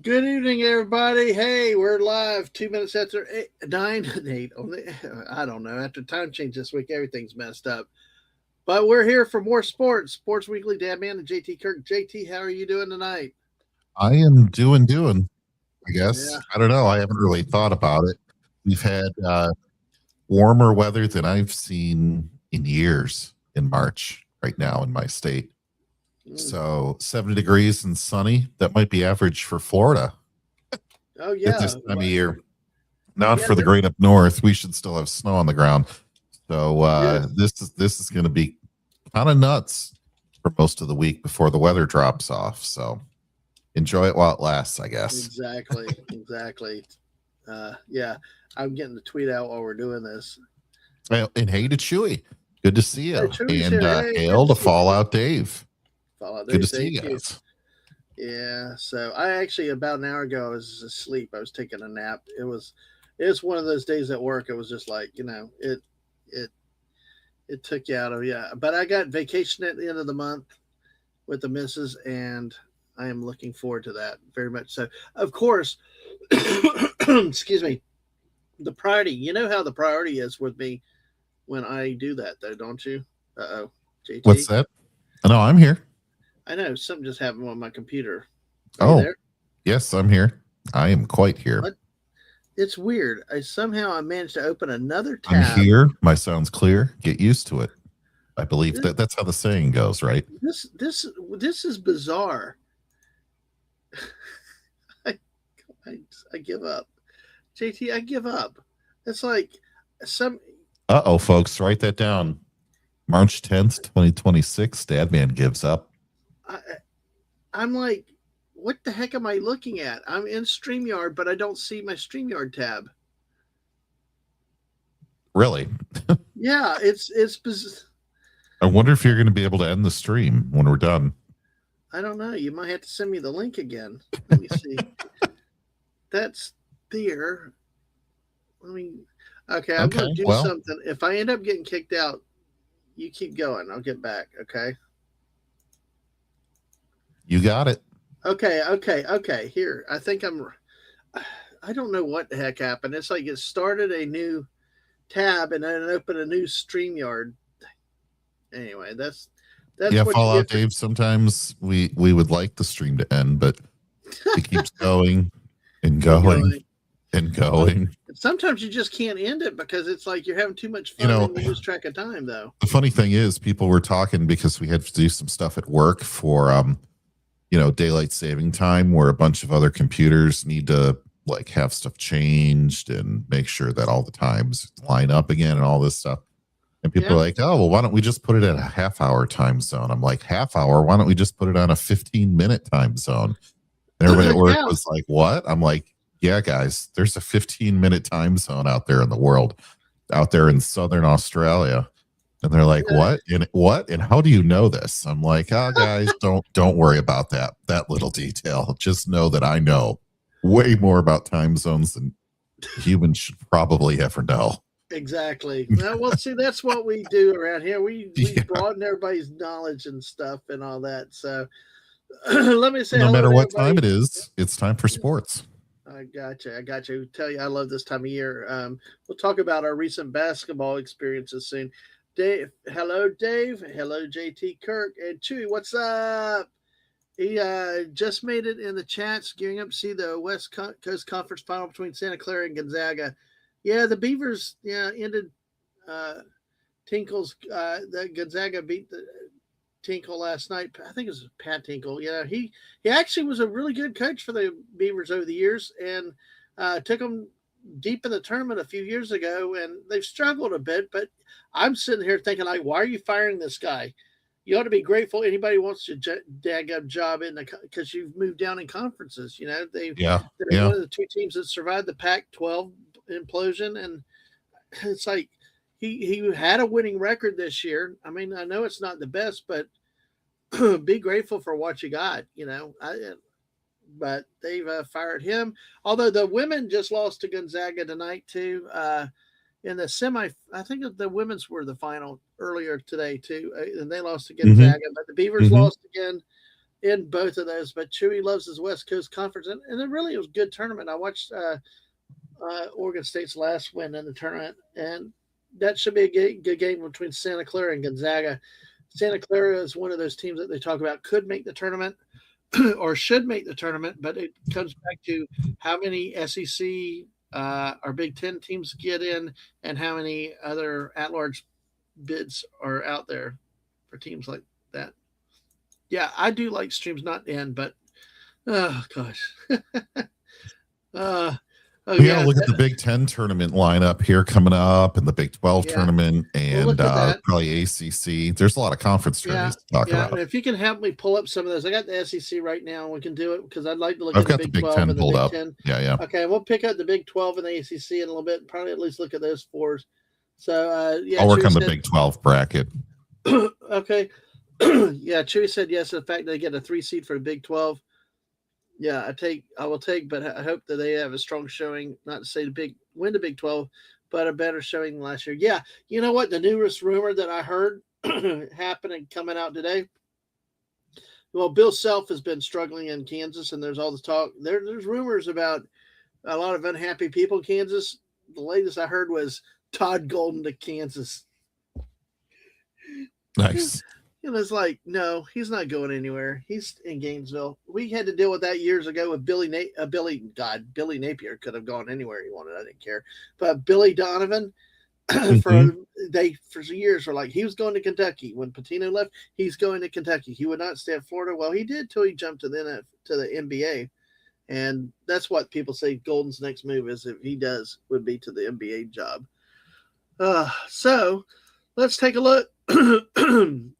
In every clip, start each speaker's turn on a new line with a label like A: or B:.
A: Good evening, everybody. Hey, we're live 2 minutes after 9 and 8. I don't know. After time change this week, everything's messed up. But we're here for more sports. Sports Weekly, Dadman and JT Kirk. JT, how are you doing tonight?
B: I am doing, I guess.
A: Yeah.
B: I don't know. I haven't really thought about it. We've had warmer weather than I've seen in years in March right now in my state.
A: Mm.
B: So 70 degrees and sunny. That might be average for Florida
A: Oh,
B: at
A: yeah.
B: this time of year. Not
A: Yeah,
B: for the great up north. We should still have snow on the ground. So
A: yes.
B: this is going to be kind of nuts for most of the week before the weather drops off. So enjoy it while it lasts, I guess.
A: Exactly. Yeah, I'm getting the tweet out while we're doing this.
B: Well, and hey to Chewy. Good to see
A: Hey,
B: you.
A: Chewy's
B: And
A: here. Hey, good
B: hail
A: to
B: to
A: see you, Chewy.
B: Fallout Dave.
A: Follow
B: Good
A: there.
B: to see you
A: Thank you.
B: guys.
A: Yeah, so I actually about an hour ago I was asleep. I was taking a nap. It was one of those days at work. It was just like it it took you out of yeah. But I got vacation at the end of the month with the missus, and I am looking forward to that very much. So of course, excuse me, the priority. You know how the priority is with me when I do that, though, don't you? Oh,
B: What's
A: JT.
B: that? No, I'm here.
A: I know something just happened on my computer. Are you
B: Oh,
A: there?
B: yes, I'm here. I am quite here.
A: What? It's weird. I managed to open another
B: I'm
A: tab.
B: here. My sound's clear. Get used to it. I believe
A: This
B: that's how the saying goes, right?
A: this is bizarre. I, I I give up. JT, I give up. It's like some
B: Uh-oh, folks, write that down. March 10th, 2026, Dadman gives up.
A: I, I'm like, what the heck am I looking at? I'm in StreamYard, but I don't see my StreamYard tab.
B: Really?
A: Yeah,
B: I wonder if you're going to be able to end the stream when we're done.
A: I don't know. You might have to send me the link again. Let me see. That's there. Let me. Okay, I'm
B: Okay,
A: going to do
B: well,
A: something. If I end up getting kicked out, you keep going. I'll get back. Okay.
B: you got it.
A: Okay. Here, I think I'm. I don't know what the heck happened. It's like it started a new tab and then it opened a new StreamYard. Anyway, that's
B: Yeah,
A: what you
B: Fallout
A: get for.
B: Dave, sometimes we would like the stream to end, but it keeps going and
A: And
B: going
A: going.
B: and
A: Well,
B: going.
A: sometimes you just can't end it because it's like you're having too much
B: You
A: fun
B: know,
A: and you lose track of time, though.
B: the funny thing is people were talking because we had to do some stuff at work for daylight saving time where a bunch of other computers need to like have stuff changed and make sure that all the times line up again and all this stuff. And people are
A: Yeah.
B: like, oh, well, why don't we just put it at a half-hour time zone? I'm like, half hour? Why don't we just put it on a 15-minute time zone? And everybody at work
A: Yeah.
B: was like, what? I'm like, yeah, guys, there's a 15-minute time zone out there in the world, out there in Southern Australia. And they're like,
A: Yeah.
B: what? And what? And how do you know this? I'm like, oh, guys, don't worry about that little detail. Just know that I know way more about time zones than humans should probably ever know.
A: Exactly. Well, see, that's what we do around here. We
B: Yeah.
A: broaden everybody's knowledge and stuff and all that. So let me say
B: No
A: hello
B: matter
A: to
B: what time
A: everybody.
B: it is, it's time for sports.
A: I got you. I got you. Tell you, I love this time of year. We'll talk about our recent basketball experiences soon. Dave, hello, Dave. Hello, JT Kirk and Chewy. What's up? He just made it in the chats, gearing up to see the Coast Conference final between Santa Clara and Gonzaga. Yeah, the Beavers, ended uh, Tinkle's. The Gonzaga beat the Tinkle last night. I think it was Pat Tinkle. Yeah, he actually was a really good coach for the Beavers over the years, and took them deep in the tournament a few years ago. And they've struggled a bit, but I'm sitting here thinking, like, why are you firing this guy? You ought to be grateful anybody wants your dag up job in the because you've moved down in conferences. You know
B: Yeah.
A: they're
B: Yeah.
A: one of the two teams that survived the Pac-12 implosion, and it's like he had a winning record this year. I mean, I know it's not the best, but be grateful for what you got. But they've fired him. Although the women just lost to Gonzaga tonight too. In the semi, I think the women's were the final earlier today too, and they lost to
B: Mm-hmm.
A: Gonzaga. But the Beavers
B: Mm-hmm.
A: lost again in both of those. But Chewy loves his West Coast Conference, and it really was a good tournament. I watched Oregon State's last win in the tournament, and that should be a good game between Santa Clara and Gonzaga. Santa Clara is one of those teams that they talk about could make the tournament or should make the tournament, but it comes back to how many SEC or Big Ten teams get in and how many other at large bids are out there for teams like that. Yeah, I do like streams not in, but oh gosh. uh, oh
B: We got to
A: yeah,
B: look at the Big Ten tournament lineup here coming up, and the Big 12
A: yeah.
B: tournament,
A: We'll
B: and
A: look at that.
B: probably ACC. There's a lot of conference
A: Yeah,
B: tourneys to talk
A: yeah. And
B: about.
A: if you can help me pull up some of those, I got the SEC right now. We can do it because I'd like to look
B: I've
A: at the
B: got the
A: Big
B: Big
A: 12
B: 10
A: and the
B: pulled
A: Big
B: up.
A: 10.
B: Yeah.
A: Okay, we'll pick up the Big 12 and the ACC in a little bit. Probably at least look at those fours. So yeah,
B: I'll work
A: Chewy
B: on the
A: said,
B: Big 12 bracket.
A: okay. Yeah, Chewy said yes to the fact they get a 3 seed for the Big 12. Yeah, I will take, but I hope that they have a strong showing. Not to say win the Big 12, but a better showing than last year. Yeah, you know what? The newest rumor that I heard happening coming out today. Well, Bill Self has been struggling in Kansas, and there's all this talk. There's rumors about a lot of unhappy people in Kansas. The latest I heard was Todd Golden to Kansas.
B: Nice.
A: And it's like, no, he's not going anywhere. He's in Gainesville. We had to deal with that years ago with Billy Napier could have gone anywhere he wanted. I didn't care. But Billy Donovan, for years were like, he was going to Kentucky. When Pitino left, he's going to Kentucky. He would not stay at Florida. Well, he did till he jumped to the NBA. And that's what people say Golden's next move is, if he does, would be to the NBA job. So let's take a look.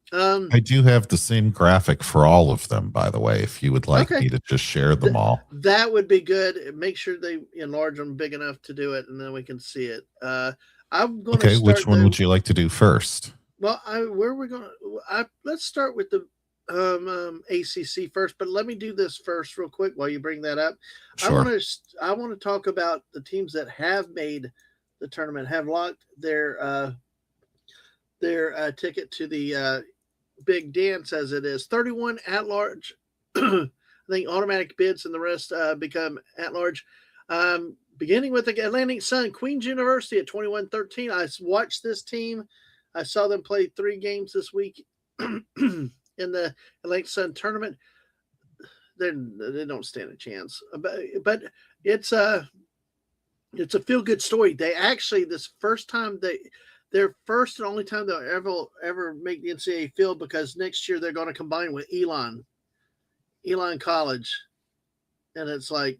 B: I do have the same graphic for all of them, by the way, if you would like me to just share them all.
A: That would be good. Make sure they enlarge them big enough to do it, and then we can see it. I'm going to start.
B: Which one would you like to do first?
A: Well, let's start with the ACC first, but let me do this first real quick while you bring that up.
B: Sure.
A: I want to talk about the teams that have made the tournament, have locked their ticket to the big dance, as it is. 31 at large. I think automatic bids and the rest become at large. Beginning with the Atlantic Sun, Queens University at 21-13. I watched this team. I saw them play 3 games this week in the Atlantic Sun tournament. They don't stand a chance, but it's a feel good story. They actually, this first time their first and only time they'll ever make the NCAA field, because next year they're going to combine with Elon College, and it's like,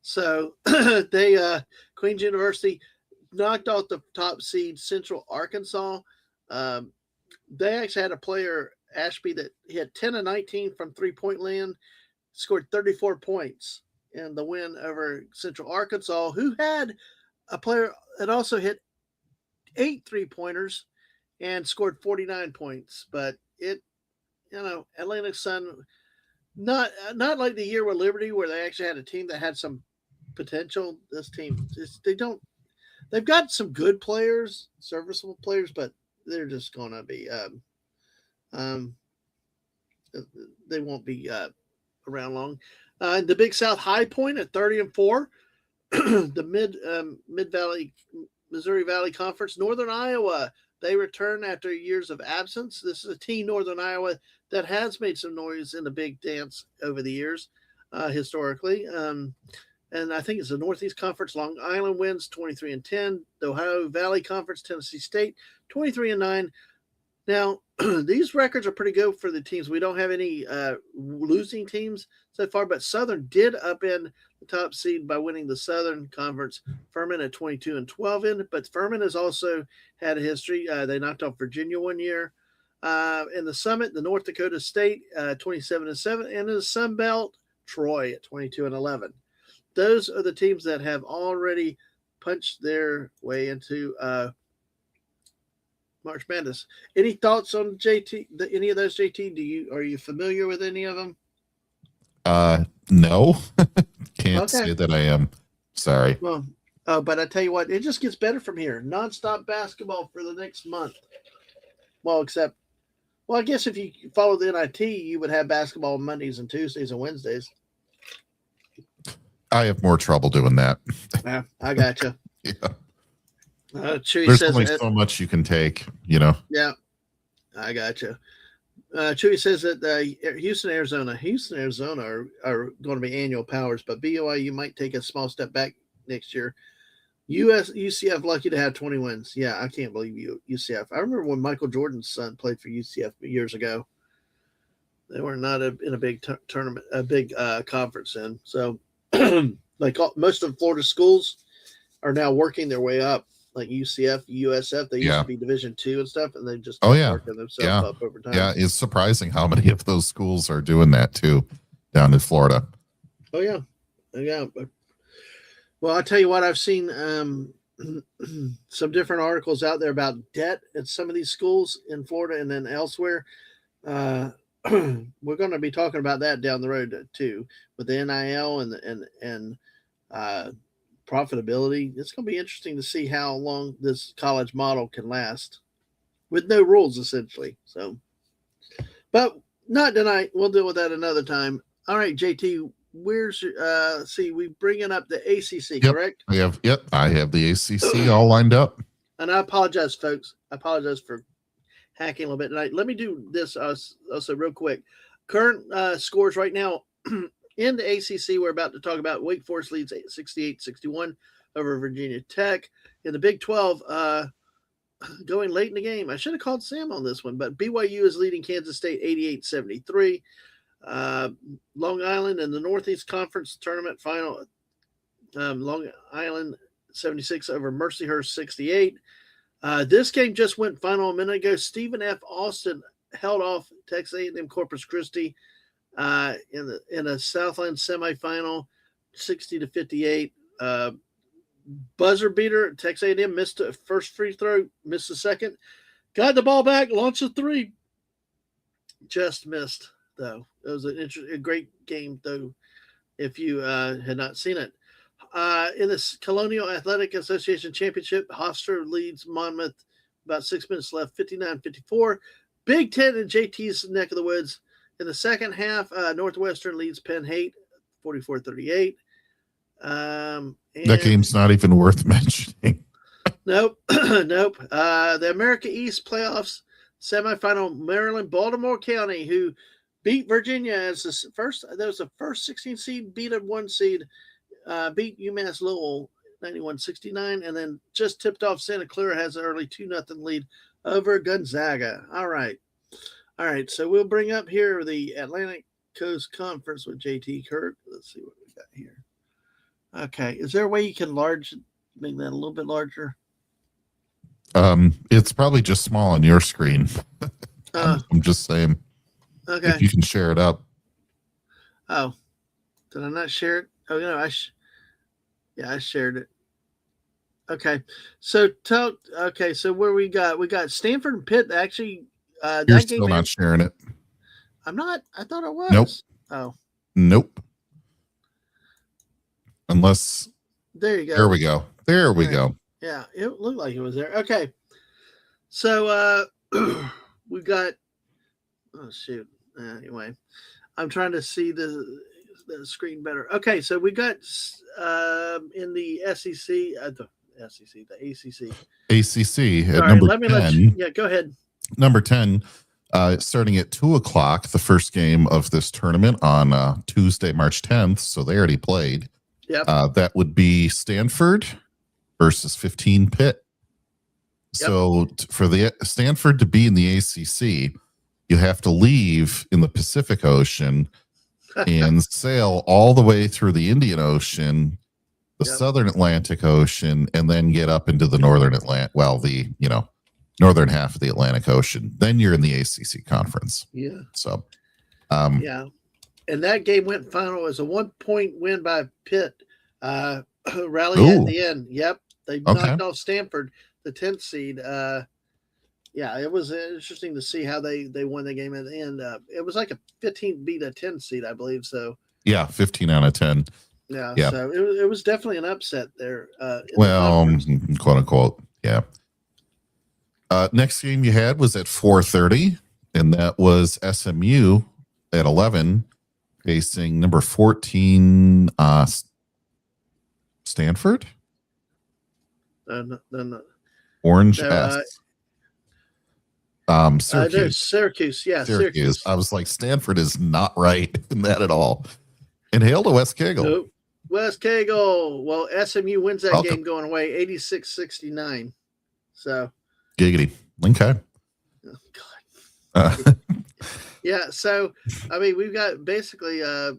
A: so they Queens University knocked out the top seed Central Arkansas. They actually had a player, Ashby, that hit 10 of 19 from 3-point land, scored 34 points in the win over Central Arkansas, who had a player that also hit 8 3-pointers and scored 49 points. But Atlantic Sun, not like the year with Liberty, where they actually had a team that had some potential. This team, they've got some good players, serviceable players, but they're just going to be, they won't be around long. The Big South, High Point at 30-4. The Mid Valley, Missouri Valley Conference, Northern Iowa, they return after years of absence. This is a team, Northern Iowa, that has made some noise in the big dance over the years, historically. And I think it's the Northeast Conference. Long Island wins 23-10. The Ohio Valley Conference, Tennessee State 23-9. Now, these records are pretty good for the teams. We don't have any losing teams so far, but Southern did upend the top seed by winning the Southern Conference. Furman at 22-12 but Furman has also had a history. They knocked off Virginia one year. In the Summit, the North Dakota State 27-7, and in the Sun Belt, Troy at 22-11. Those are the teams that have already punched their way into March Madness. Any thoughts on JT? Any of those, JT? Are you familiar with any of them?
B: No, can't say that I am. Sorry.
A: Well, but I tell you what, it just gets better from here. Nonstop basketball for the next month. Well, except Well, I guess if you follow the NIT, you would have basketball Mondays and Tuesdays and Wednesdays.
B: I have more trouble doing that.
A: Yeah, I gotcha.
B: Yeah.
A: Chewy
B: There's
A: says,
B: only so much you can take, you know.
A: yeah, I gotcha. Chewy says that Houston, Arizona are going to be annual powers, but BYU might take a small step back next year. UCF lucky to have 20 wins. Yeah, I can't believe UCF. I remember when Michael Jordan's son played for UCF years ago. They were not in a big tournament, a big conference then. So, like most of Florida schools are now working their way up. Like UCF, USF, they used to be Division II and stuff, and they just working themselves up over time.
B: Yeah, it's surprising how many of those schools are doing that too down in Florida.
A: Oh yeah. Well, I'll tell you what, I've seen some different articles out there about debt at some of these schools in Florida and then elsewhere. We're going to be talking about that down the road too, with the NIL and profitability. It's going to be interesting to see how long this college model can last with no rules, essentially. So, but not tonight. We'll deal with that another time. All right, JT, where's we bringing up the ACC, correct?
B: I have the ACC all lined up.
A: And I apologize, folks. I apologize for hacking a little bit tonight. Let me do this also real quick. Current scores right now in the ACC, we're about to talk about. Wake Forest leads 68-61 over Virginia Tech. In the Big 12, going late in the game, I should have called Sam on this one, but BYU is leading Kansas State 88-73. Long Island in the Northeast Conference Tournament final, Long Island 76 over Mercyhurst 68. This game just went final a minute ago. Stephen F. Austin held off Texas A&M Corpus Christi in a Southland semifinal, 60-58. Buzzer beater. Texas A&M missed the first free throw, missed the second, got the ball back, launched a three, just missed. Though it was a great game, though, if you had not seen it. In this Colonial Athletic Association Championship, Hofstra leads Monmouth, about 6 minutes left, 59-54. Big Ten and JT's neck of the woods. In the second half, Northwestern leads Penn State, 44-38.
B: That game's not even worth mentioning.
A: Nope. The America East playoffs semifinal, Maryland, Baltimore County, who beat Virginia as the first. That was the first 16 seed, beat a 1 seed, beat UMass Lowell 91-69, and then just tipped off Santa Clara, has an early 2-0 lead over Gonzaga. All right. So we'll bring up here the Atlantic Coast Conference with JT Kirk. Let's see what we got here. Okay, is there a way you can make that a little bit larger?
B: It's probably just small on your screen. I'm just saying.
A: Okay.
B: If you can share it up.
A: Oh, did I not share it? Oh, no, I shared it. Okay. So so where we got Stanford and Pitt. Actually,
B: You're still not sharing it.
A: I'm not. I thought I was.
B: Nope.
A: Oh.
B: Nope. Unless.
A: There you go.
B: There we go.
A: Yeah, it looked like it was there. Okay. So we got. Oh shoot. Anyway, I'm trying to see the screen better. Okay, so we got in the SEC, the ACC.
B: ACC at
A: Sorry,
B: number
A: let me
B: 10.
A: Go ahead.
B: Number 10, starting at 2:00, the first game of this tournament on Tuesday, March 10th. So they already played.
A: Yep.
B: That would be Stanford versus 15 Pitt.
A: Yep.
B: So for the Stanford to be in the ACC, you have to leave in the Pacific Ocean and sail all the way through the Indian Ocean, the Southern Atlantic Ocean, and then get up into the Northern Atlantic. Well, the northern half of the Atlantic Ocean. Then you're in the ACC conference.
A: Yeah.
B: So,
A: yeah. And that game went final as a 1-point win by Pitt. Rally at the end. Yep. They knocked off Stanford, the 10th seed. Yeah, it was interesting to see how they won the game at the end. It was like a 15 beat a 10 seed, I believe. So
B: yeah, 15 out of 10.
A: Yeah. So it was definitely an upset there.
B: Well, quote unquote. Yeah. Next game you had was at 4:30, and that was SMU at 11 facing number 14 Stanford.
A: No,
B: Orange
A: no,
B: S.
A: no,
B: Syracuse.
A: Syracuse. Yeah,
B: Syracuse.
A: Syracuse.
B: I was like, Stanford is not right in that at all. And hail to West Cagle.
A: Nope. West Cagle. Well, SMU wins that
B: Welcome.
A: game going away 86-69. So,
B: Giggity. Okay.
A: oh, God.
B: Uh,
A: Yeah. So, I mean, we've got basically that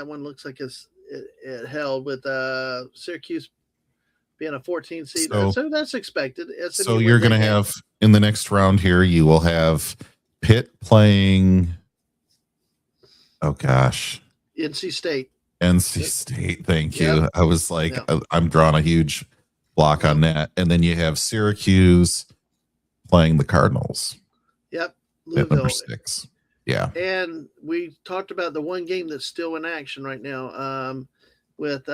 A: one looks like it held with Syracuse being a 14 seed.
B: So-
A: So that's expected.
B: so
A: SMU
B: you're
A: wins that
B: going to
A: game.
B: have in the next round here, you will have Pitt playing. Oh gosh.
A: NC State.
B: NC State. Thank you.
A: Yep.
B: I was like,
A: Yep.
B: I'm drawing a huge block on that. And then you have Syracuse playing the Cardinals
A: Yep.
B: at number
A: Louisville.
B: 6. Yeah.
A: And we talked about the one game that's still in action right now with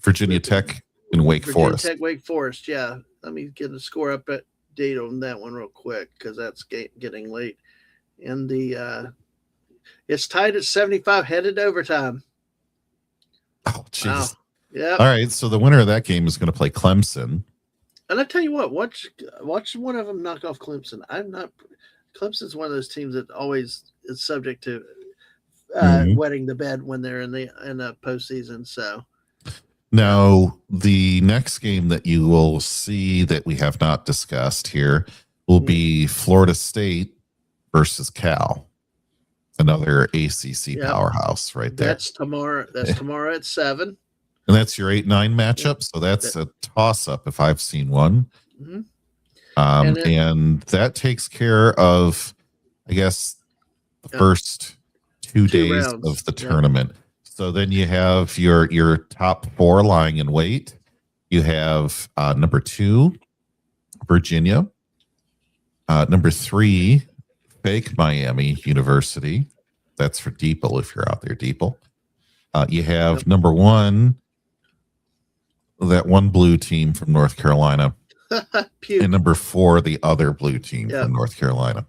B: Virginia Tech and Wake
A: Virginia
B: Forest.
A: Tech, Wake Forest. Yeah. Let me get a score up at date on that one real quick because that's getting late. And it's tied at 75, headed to overtime.
B: Oh, jeez.
A: Wow. Yeah.
B: All right. So the winner of that game is going to play Clemson.
A: And I tell you what, watch one of them knock off Clemson. Clemson's one of those teams that always is subject to wetting the bed when they're in the postseason. So
B: now the next game that you will see that we have not discussed here will be Florida State versus Cal, another ACC powerhouse right there.
A: That's tomorrow. That's tomorrow at 7.
B: And that's your 8-9 matchup. So that's a toss up if I've seen one.
A: Mm-hmm.
B: And that takes care of, I guess, the first two days
A: rounds
B: of the tournament. So then you have your top 4 lying in wait. You have number 2, Virginia. Number 3, fake Miami University. That's for Deeple if you're out there, Deeple. You have number 1, that one blue team from North Carolina. And number 4, the other blue team from North Carolina.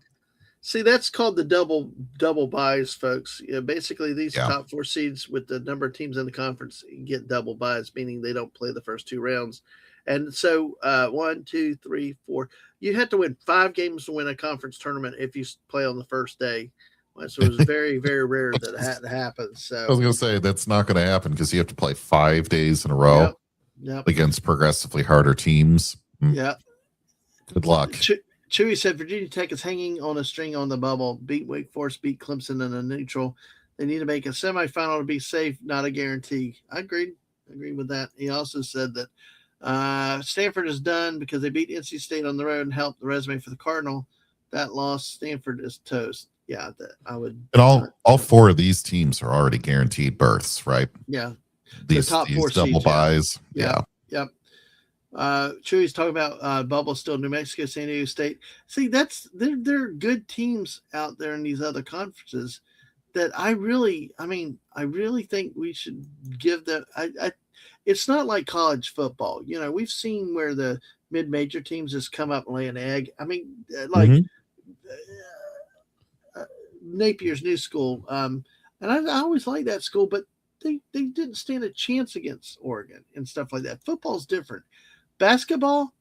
A: See, that's called the double buys, folks. Yeah, basically, these top 4 seeds with the number of teams in the conference get double buys, meaning they don't play the first 2 rounds. And so 1, 2, 3, 4. You have to win 5 games to win a conference tournament if you play on the first day. So it was very, very rare that happens. So
B: I was going to say that's not going to happen because you have to play 5 days in a row against progressively harder teams.
A: Yeah.
B: Good luck.
A: Chewy said Virginia Tech is hanging on a string on the bubble. Beat Wake Forest, beat Clemson in a neutral. They need to make a semifinal to be safe, not a guarantee. I agreed with that. He also said that Stanford is done because they beat NC State on the road and helped the resume for the Cardinal. That loss, Stanford is toast. Yeah, I would.
B: And all 4 of these teams are already guaranteed berths, right?
A: Yeah.
B: These
A: top 4
B: double
A: seeds,
B: buys. Yeah.
A: Yep. Chewy's talking about bubble still, New Mexico, San Diego State. See, they're good teams out there in these other conferences that I really think we should give them. It's not like college football. You know, we've seen where the mid-major teams just come up and lay an egg. I mean, like Napier's New School, and I always liked that school, but they didn't stand a chance against Oregon and stuff like that. Football's different. Basketball,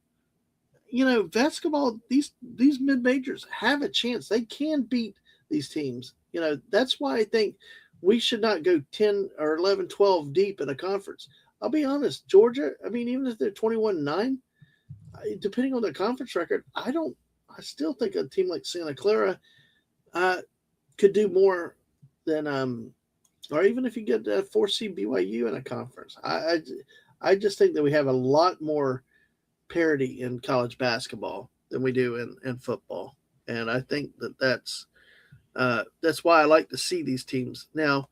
A: these mid-majors have a chance. They can beat these teams. You know, that's why I think we should not go 10 or 11, 12 deep in a conference. I'll be honest, Georgia, I mean, even if they're 21-9, depending on their conference record, I still think a team like Santa Clara could do more than or even if you get 4C BYU in a conference. I just think that we have a lot more parity in college basketball than we do in football, and I think that's why I like to see these teams now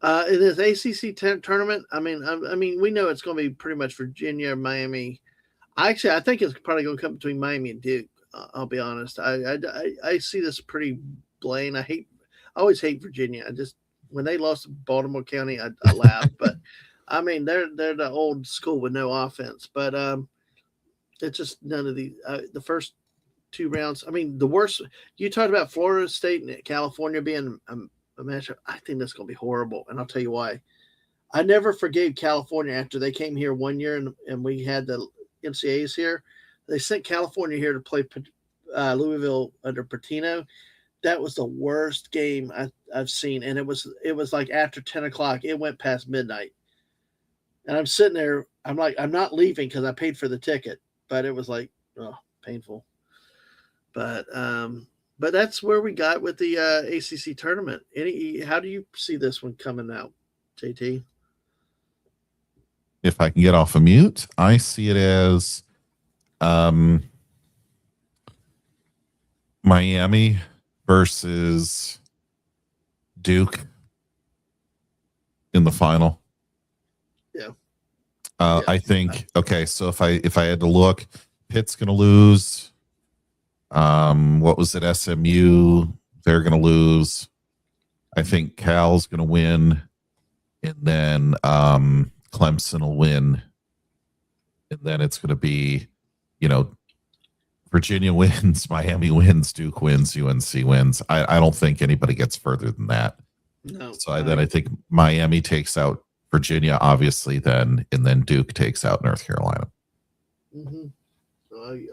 A: in this ACC tournament. I mean, we know it's going to be pretty much Virginia, Miami. I think it's probably going to come between Miami and Duke. I'll be honest. I see this pretty plain. I always hate Virginia. When they lost to Baltimore County, I laughed. But I mean, they're the old school with no offense. But it's just none of these. The first 2 rounds. I mean, the worst. You talked about Florida State and California being a matchup. I think that's going to be horrible, and I'll tell you why. I never forgave California after they came here one year and we had the NCAAs here. They sent California here to play Louisville under Patino. That was the worst game I've seen, and it was like after 10 o'clock. It went past midnight, and I'm sitting there. I'm like, I'm not leaving because I paid for the ticket, but it was like, oh, painful. But that's where we got with the ACC tournament. How do you see this one coming out, JT?
B: If I can get off of mute, I see it as Miami versus Duke in the final.
A: Yeah.
B: I think, okay, so if I had to look, Pitt's going to lose. What was it? SMU, they're going to lose. I think Cal's going to win. And then Clemson will win. And then it's going to be, Virginia wins, Miami wins, Duke wins, UNC wins. I don't think anybody gets further than that.
A: No.
B: So then I think Miami takes out Virginia, obviously, and then Duke takes out North Carolina.
A: Mm-hmm.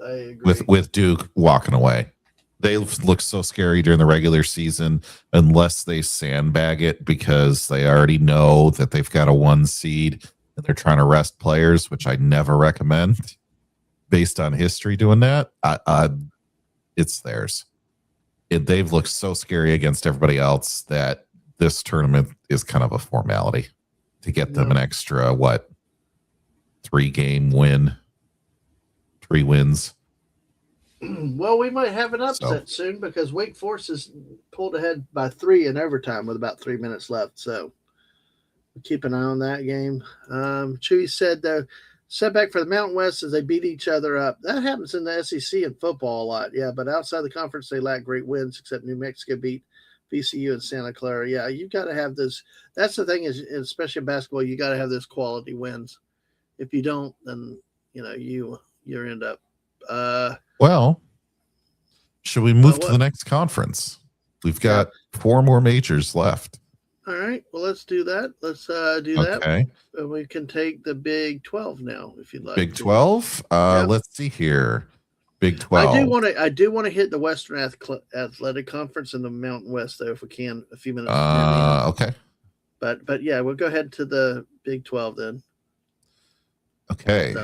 A: I agree.
B: With Duke walking away. They look so scary during the regular season unless they sandbag it because they already know that they've got a 1 seed and they're trying to rest players, which I never recommend based on history doing that. It's theirs. They've looked so scary against everybody else that this tournament is kind of a formality to get them an extra, 3-game win, 3 wins.
A: Well, we might have an upset soon because Wake Forest is pulled ahead by 3 in overtime with about 3 minutes left. So keep an eye on that game. Chewy said the setback for the Mountain West is they beat each other up. That happens in the SEC in football a lot. Yeah, but outside the conference, they lack great wins, except New Mexico beat VCU and Santa Clara. Yeah, you've got to have this. That's the thing is, especially in basketball, you got to have those quality wins. If you don't, then, you end up.
B: Well, should we move to the next conference? We've got 4 more majors left.
A: All right. Well, let's do that. Let's do that.
B: Okay.
A: We can take the Big 12 now, if you'd like.
B: Big 12. Let's see here. Big 12.
A: I do want to hit the Western Athletic Conference and the Mountain West, though, if we can, a few minutes.
B: Okay.
A: But yeah, we'll go ahead to the Big 12 then.
B: Okay.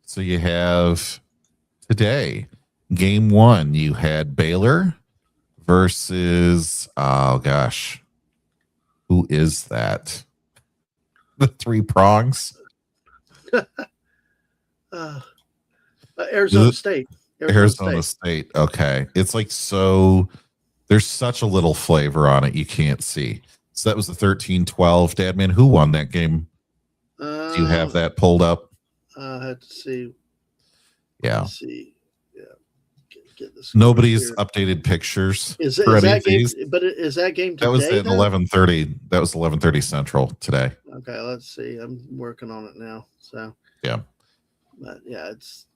B: So you have today, game 1, you had Baylor versus, oh gosh, who is that? The 3 prongs.
A: Arizona State.
B: Arizona State. Okay. It's like there's such a little flavor on it you can't see. So that was the 13-12. Dadman, who won that game? Do you have that pulled up?
A: I have to see.
B: Yeah.
A: Let's see. Yeah. Get this.
B: Nobody's updated pictures.
A: Is that game? But is that game today?
B: That was at 11:30. That was 11:30 Central today.
A: Okay, let's see. I'm working on it now. So
B: yeah.
A: But yeah, it's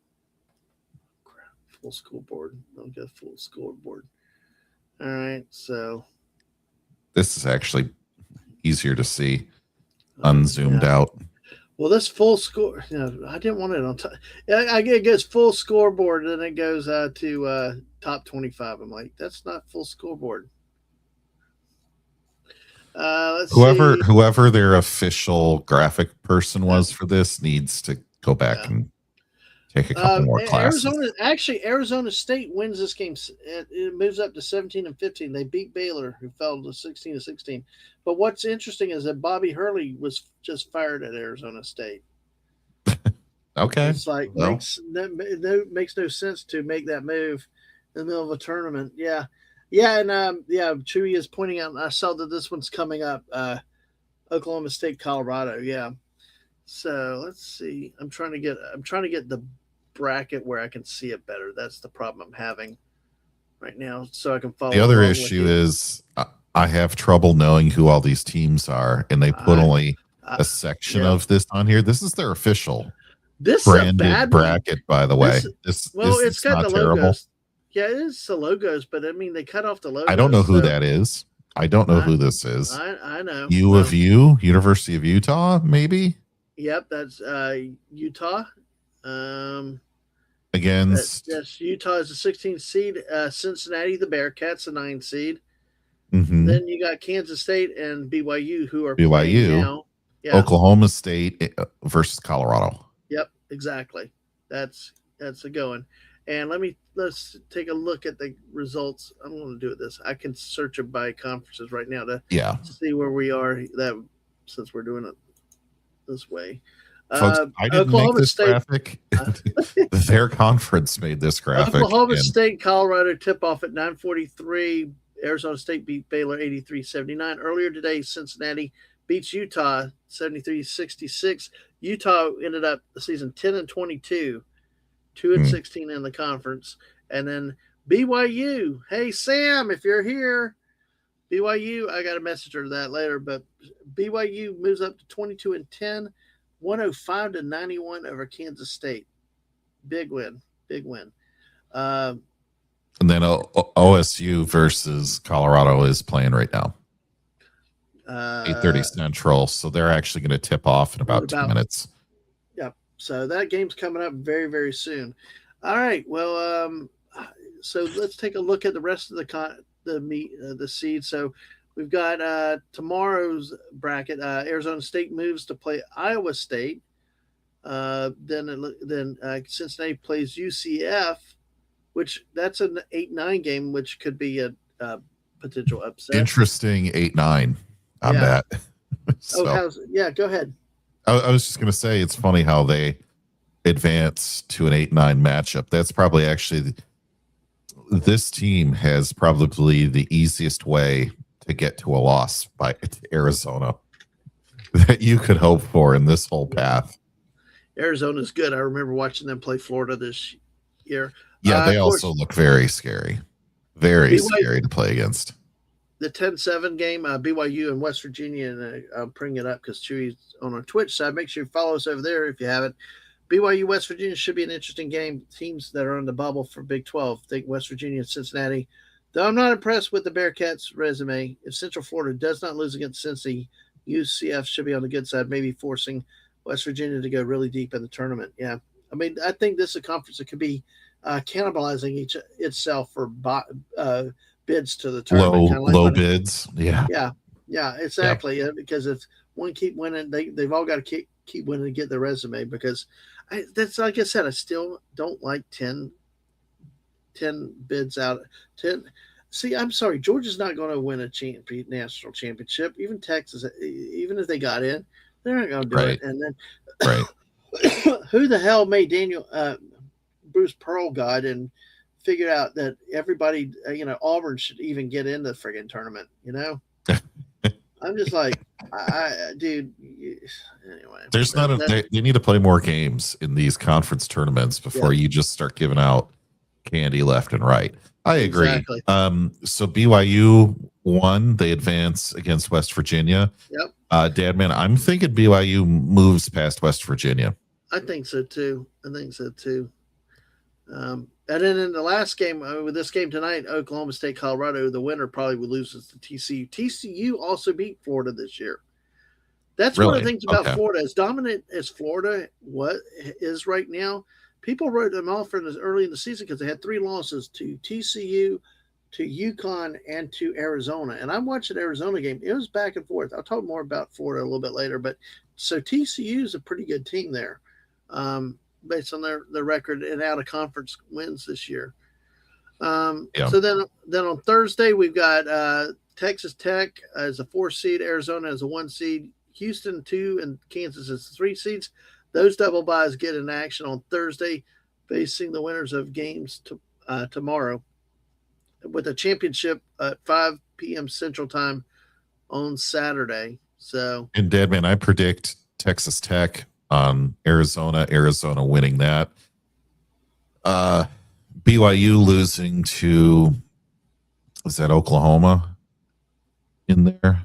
A: full scoreboard. I'll get full scoreboard. All right. So
B: this is actually easier to see, unzoomed out.
A: Well, this full score, I didn't want it on top. It goes full scoreboard, and then it goes to top 25. I'm like, that's not full scoreboard. Let's see.
B: Whoever their official graphic person was for this needs to go back and take a couple more classes.
A: Arizona State wins this game. It moves up to 17-15. They beat Baylor, who fell to 16-16. But what's interesting is that Bobby Hurley was just fired at Arizona State.
B: Okay,
A: it's like makes no sense to make that move in the middle of a tournament. Yeah, and Chewy is pointing out. I saw that this one's coming up. Oklahoma State, Colorado. Yeah. So let's see. I'm trying to get the bracket where I can see it better. That's the problem I'm having right now, so I can follow.
B: The other issue is I have trouble knowing who all these teams are, and they put only a section of this on here. This is their official.
A: This is a
B: branded
A: bad one.
B: bracket, by the way.
A: Well, it's
B: It's
A: got
B: not
A: the
B: terrible.
A: logos. Yeah, it is the logos, but I mean they cut off the
B: I don't know
A: logos.
B: who
A: So
B: that is. I don't know
A: I
B: who this is.
A: I know.
B: U of
A: Well,
B: U, University of Utah, maybe
A: yep, that's Utah. Um,
B: against.
A: yes, Utah is the 16th seed. Cincinnati, the Bearcats, the 9th seed.
B: Mhm.
A: Then you got Kansas State and BYU who are playing
B: BYU,
A: now. Yeah.
B: Oklahoma State versus Colorado.
A: Yep. Exactly. That's a going. And let's take a look at the results. I'm going to do this. I can search it by conferences right now to
B: Yeah,
A: see where we are. That since we're doing it this way.
B: folks, I didn't make
A: Oklahoma
B: this
A: State.
B: graphic. Their conference made this graphic.
A: Oklahoma
B: And
A: State, Colorado tip off at 9:43. Arizona State beat Baylor 83-79. Earlier today, Cincinnati beats Utah 73-66. Utah ended up the season 10-22, 2-16 in the conference. And then BYU, hey Sam, if you're here, BYU, I got a message to that later, but BYU moves up to 22-10, 105-91 over Kansas State. Big win, big win.
B: and then OSU versus Colorado is playing right now. 8:30 Central, so they're actually going to tip off in about 2 minutes.
A: Yep. So that game's coming up very, very soon. All right. Well, so let's take a look at the rest of the seed. So we've got tomorrow's bracket. Arizona State moves to play Iowa State. Then Cincinnati plays UCF, which that's an 8-9 game, which could be a potential upset.
B: Interesting 8-9 on that.
A: So, go ahead.
B: I was just going to say, it's funny how they advance to an 8-9 matchup. That's probably actually, this team has probably the easiest way to get to a loss by Arizona that you could hope for in this whole path.
A: Arizona's good. I remember watching them play Florida this year.
B: Yeah, they also look very scary. Very scary to play against.
A: The 10-7 game, BYU and West Virginia, and I'll bring it up because Chewy's on our Twitch side. Make sure you follow us over there if you haven't. BYU, West Virginia should be an interesting game. Teams that are on the bubble for Big 12. Think West Virginia and Cincinnati. Though I'm not impressed with the Bearcats' resume. If Central Florida does not lose against Cincy, UCF should be on the good side, maybe forcing West Virginia to go really deep in the tournament. Yeah. I mean, I think this is a conference that could be cannibalizing itself for bids to the tournament.
B: Low bids. Yeah.
A: Yeah, exactly. Yeah. Because if one keep winning, they've all got to keep winning to get their resume because that's like I said, I still don't like 10 bids out. 10. See, I'm sorry, Georgia's not going to win a national championship. Even Texas, even if they got in, they're not going to do it. And then, who the hell made Bruce Pearl God and figured out that everybody, Auburn should even get in the friggin' tournament? I'm just like, dude. Anyway,
B: there's they need to play more games in these conference tournaments before you just start giving out candy left and right. I agree.
A: Exactly.
B: So BYU won. They advance against West Virginia.
A: Yep.
B: Dadman, I'm thinking BYU moves past West Virginia.
A: I think so too. And then in the last game, with this game tonight, Oklahoma State, Colorado, the winner probably loses to TCU. TCU also beat Florida this year. That's one of the things about Florida. As dominant as Florida is right now, people wrote them off early in the season because they had 3 losses to TCU, to UConn, and to Arizona. And I'm watching Arizona game. It was back and forth. I'll talk more about Florida a little bit later. But so TCU is a pretty good team there. Based on their record and out of conference wins this year. So then on Thursday, we've got Texas Tech as a 4 seed, Arizona as a 1 seed, Houston 2, and Kansas as 3 seeds. Those double buys get in action on Thursday, facing the winners of games tomorrow with a championship at 5 p.m. Central Time on Saturday. So,
B: and Dadman, I predict Texas Tech on Arizona winning that. BYU losing to, is that Oklahoma in there?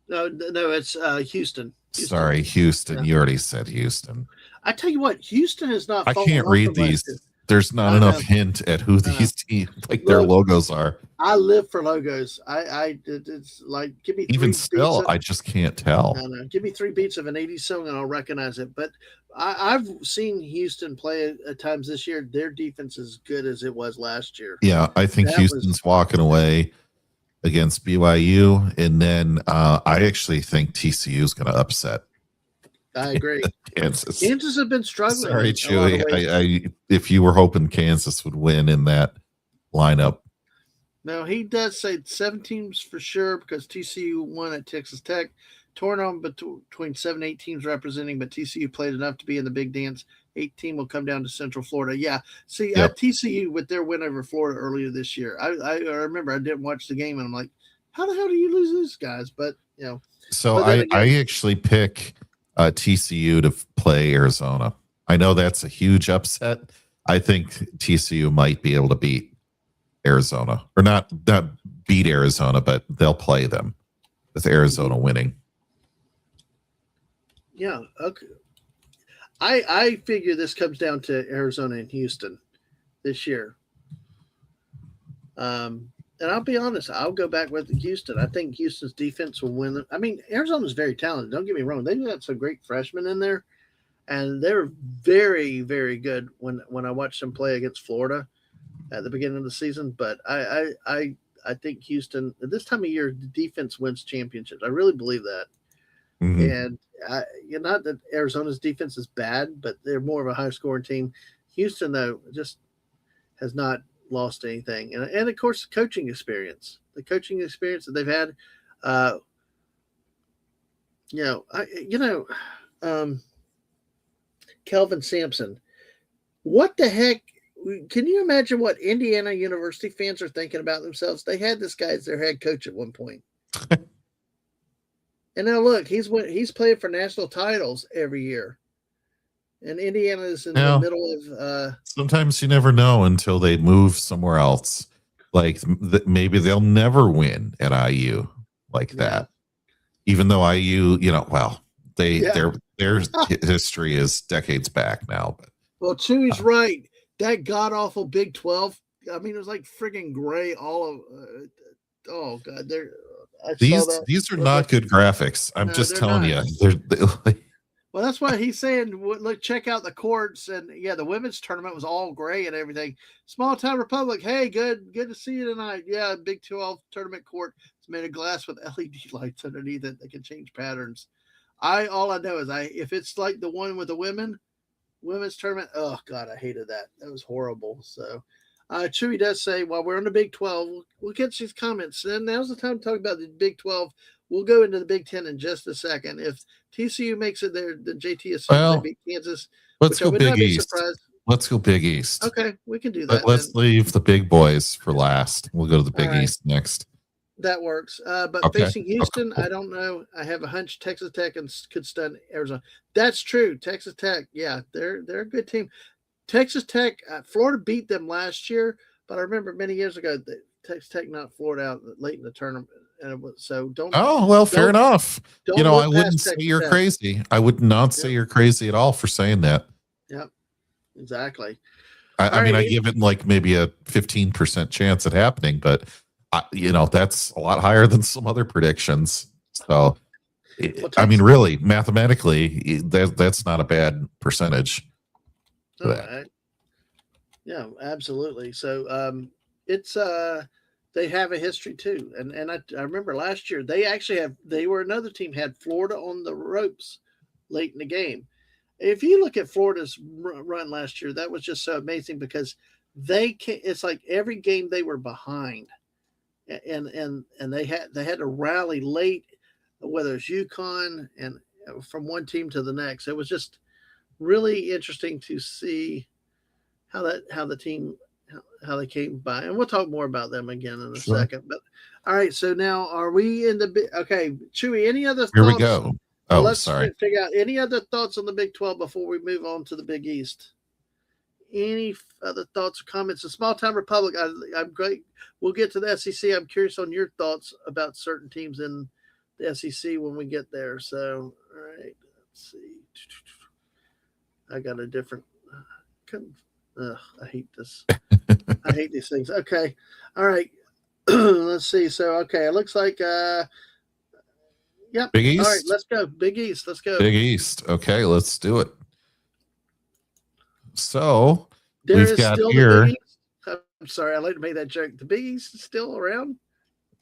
A: No, it's Houston. Houston.
B: Sorry, Houston.
A: Yeah.
B: You already said Houston.
A: I tell you what, Houston has not
B: I
A: fallen
B: can't
A: off
B: read
A: from last year.
B: these. There's not
A: I
B: enough
A: know.
B: hint at who
A: I know.
B: these teams, like their
A: Look,
B: logos are.
A: I live for logos. It's like give me
B: Even
A: three beats.
B: still, I just can't tell.
A: No, no. Give me three beats of an '80s song and I'll recognize it. But I've seen Houston play at times this year. Their defense is good as it was last year.
B: Yeah, I think
A: That was,
B: Houston's walking away against BYU, and then I actually think TCU is going to upset
A: I agree.
B: Kansas.
A: Kansas have been struggling
B: Sorry,
A: in a lot of
B: Chewy.
A: ways.
B: If you were hoping Kansas would win in that lineup,
A: Now, he does say 7 teams for sure because TCU won at Texas Tech. Torn on between 7 8 teams representing, but TCU played enough to be in the big dance. 8 team will come down to Central Florida. Yeah, see,
B: yep.
A: TCU with their win over Florida earlier this year. I remember I didn't watch the game and I'm like, how the hell do you lose these guys? But
B: So
A: but then
B: I
A: again,
B: actually pick TCU to play Arizona. I know that's a huge upset. I think TCU might be able to beat Arizona, or not beat Arizona, but they'll play them with Arizona winning.
A: yeah, okay. I figure this comes down to Arizona and Houston this year. And I'll be honest, I'll go back with Houston. I think Houston's defense will win. I mean, Arizona's very talented. Don't get me wrong; they've got some great freshmen in there, and they're very, very good when I watched them play against Florida at the beginning of the season. But I think Houston at this time of year, the defense wins championships. I really believe that.
B: Mm-hmm.
A: And not that Arizona's defense is bad, but they're more of a high scoring team. Houston though just has not lost anything, and of course the coaching experience that they've had. Uh, you know, I you know, um, Kelvin Sampson. What the heck? Can you imagine what Indiana University fans are thinking about themselves? They had this guy as their head coach at one point, and now look, he's played for national titles every year, and Indiana is in the
B: Now,
A: middle of.
B: sometimes you never know until they move somewhere else. Like maybe they'll never win at IU like
A: Yeah,
B: that. Even though IU, well,
A: yeah.
B: their history is decades back now. But
A: Well, Chewy's right. That god awful Big 12. I mean, it was like friggin' gray. All of. Oh God, there. I saw that.
B: these are
A: I was
B: not
A: like,
B: good graphics. I'm
A: no,
B: just
A: they're
B: telling
A: not.
B: you. They're like,
A: Well, that's why he's saying, look, check out the courts, and yeah, the women's tournament was all gray and everything. Small town Republic, hey, good to see you tonight. Yeah, Big 12 tournament court. It's made of glass with LED lights underneath it that can change patterns. All I know is if it's like the one with the women's tournament, oh God, I hated that. That was horrible. So Chewy does say, while we're on the Big 12, we'll get these comments. And now's the time to talk about the Big 12. We'll go into the Big 10 in just a second. If TCU makes it there, then JT assumes they
B: well,
A: beat Kansas,
B: let's
A: which I
B: go
A: would
B: Big
A: not be
B: East.
A: surprised.
B: Let's go Big East.
A: Okay, we can do
B: But
A: that
B: let's
A: then.
B: leave the big boys for last. We'll go to the
A: All
B: Big
A: right,
B: East next.
A: that works. But
B: Okay.
A: facing Houston, I
B: Cool.
A: don't know. I have a hunch Texas Tech could stun Arizona. That's true. Texas Tech, yeah, they're a good team. Texas Tech, Florida beat them last year, but I remember many years ago that Texas Tech knocked Florida out late in the tournament, and it was so
B: Oh, well, fair
A: don't
B: enough. I
A: look
B: wouldn't
A: past
B: say
A: Texas
B: you're
A: Tech.
B: crazy. I would not say
A: Yep,
B: you're crazy at all for saying that.
A: yep, exactly.
B: I
A: All
B: mean, I
A: right,
B: give it like maybe a 15% chance at happening, but that's a lot higher than some other predictions. So,
A: well,
B: I mean,
A: Texas.
B: really, mathematically, that's not a bad percentage for
A: Oh,
B: that.
A: yeah, absolutely. So it's they have a history too, and I remember last year they were another team had Florida on the ropes late in the game. If you look at Florida's run last year, that was just so amazing because it's like every game they were behind, and they had to rally late, whether it's UConn and from one team to the next. It was just really interesting to see how the team how they came by, and we'll talk more about them again in a
B: Sure.
A: second. But all right, so now are we in the okay, Chewy? Any other
B: Here we
A: thoughts?
B: go.
A: Well,
B: Oh,
A: let's
B: sorry.
A: figure out any other thoughts on the Big 12 before we move on to the Big East. Any other thoughts or comments? The small town Republic, I'm great. We'll get to the SEC. I'm curious on your thoughts about certain teams in the SEC when we get there. So, all right, let's see. I got a different. I hate this. I hate these things. Okay, all right. Let's see. So, okay, it looks like. Yep.
B: Big
A: All right,
B: East.
A: let's go. Big East. Let's go.
B: Big East. Okay, let's do it. So
A: There
B: we've
A: is
B: got
A: still the
B: here.
A: Big East. I'm sorry, I like to make that joke. The Big East is still around.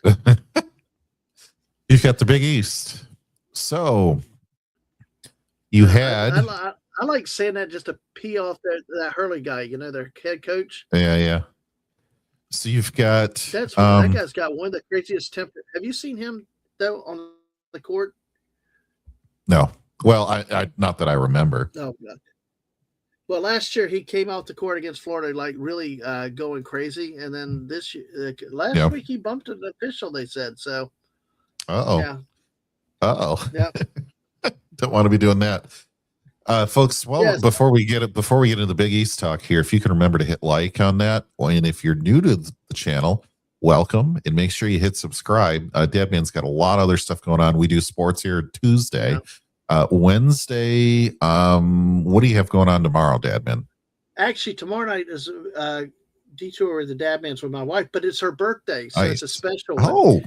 B: You've got the Big East. So you had.
A: I like saying that just to pee off that Hurley guy. You know, their head coach.
B: Yeah. So you've got.
A: That's that guy's got one of the craziest temper. Have you seen him though on the court?
B: No. Well, I not that I remember.
A: Oh God. Well, last year he came off the court against Florida, like really going crazy, and then this year, last week he bumped an official. They said so.
B: Yeah.
A: Yeah.
B: Don't want to be doing that, folks. Well,
A: yes.
B: before we get into the Big East talk here, if you can remember to hit like on that, and if you're new to the channel, welcome, and make sure you hit subscribe. Dadman's got a lot of other stuff going on. We do sports here Tuesday. Wednesday, what do you have going on tomorrow, Dadman?
A: Actually, tomorrow night is detour with the Dadmans with my wife, but it's her birthday, so it's a special one.
B: Oh,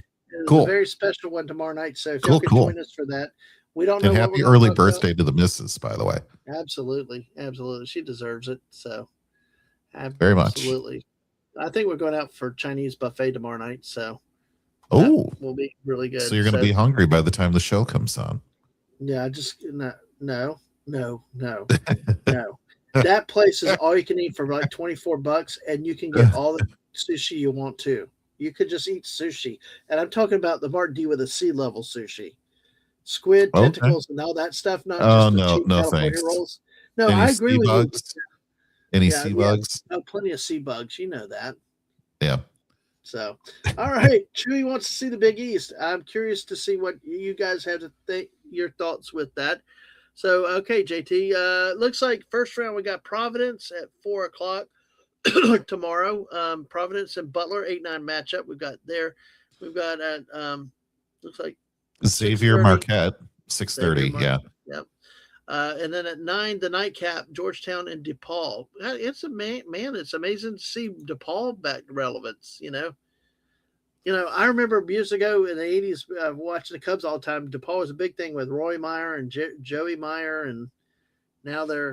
B: cool!
A: A very special one tomorrow night. So if you can join us for that, we don't know.
B: And happy early birthday to the missus, by the way.
A: Absolutely, she deserves it. So
B: very much.
A: Absolutely. I think we're going out for Chinese buffet tomorrow night, so will be really good.
B: So you're going to be hungry by the time the show comes on.
A: Yeah, no. That place is all you can eat for like $24, and you can get all the sushi you want to. You could just eat sushi, and I'm talking about the Mark D with a sea level sushi, squid tentacles and all that stuff. Not just the cheap California rolls. No, I agree with you.
B: Any sea bugs?
A: Oh, plenty of sea bugs. You know that.
B: Yeah.
A: So, all right. Chewy wants to see the Big East. I'm curious to see what you guys have to think, your thoughts with that. So, okay, JT. Looks like first round we got Providence at 4:00 tomorrow. Providence and Butler 8-9 matchup. We've got at looks like
B: Xavier Marquette 6:30. Yeah.
A: Yep. And then at 9, the nightcap, Georgetown and DePaul. It's it's amazing to see DePaul back to relevance. I remember years ago in the 80s watching the Cubs all the time. DePaul was a big thing with Roy Meyer and Joey Meyer, and now they're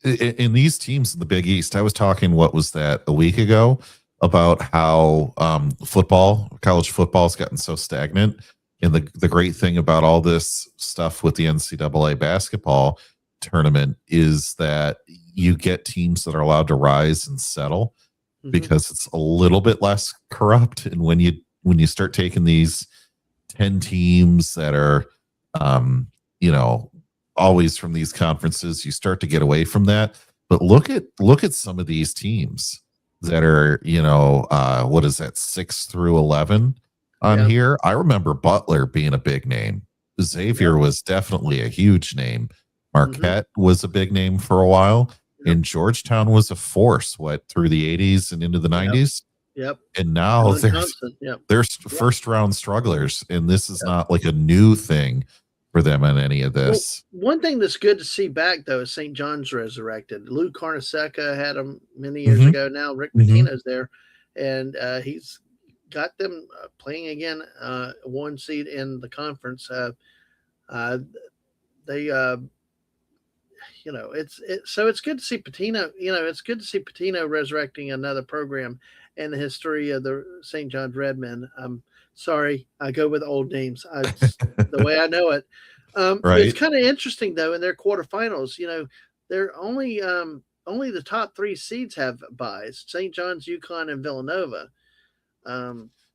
B: in these teams in the Big East. I was talking, what was that, a week ago, about how college football has gotten so stagnant. And the great thing about all this stuff with the NCAA basketball tournament is that you get teams that are allowed to rise and settle because it's a little bit less corrupt. And when you start taking these 10 teams that are, always from these conferences, you start to get away from that. But look at some of these teams that are, what is that, 6 through 11 on here. I remember Butler being a big name. Xavier was definitely a huge name. Marquette was a big name for a while. And Georgetown was a force, through the 80s and into the 90s.
A: Yep.
B: And now they're first round strugglers. And this is not like a new thing for them on any of this.
A: Well, one thing that's good to see back, though, is St. John's resurrected. Lou Carnesecca had them many years ago. Now Rick Pitino's there, and he's got them playing again, 1 seed in the conference. So it's good to see Pitino. It's good to see Pitino resurrecting another program in the history of the St. John's Redmen. I'm sorry, I go with old names. The way I know it.
B: Right.
A: It's kind of interesting though in their quarterfinals. They're only the top 3 seeds have buys: St. John's, UConn, and Villanova.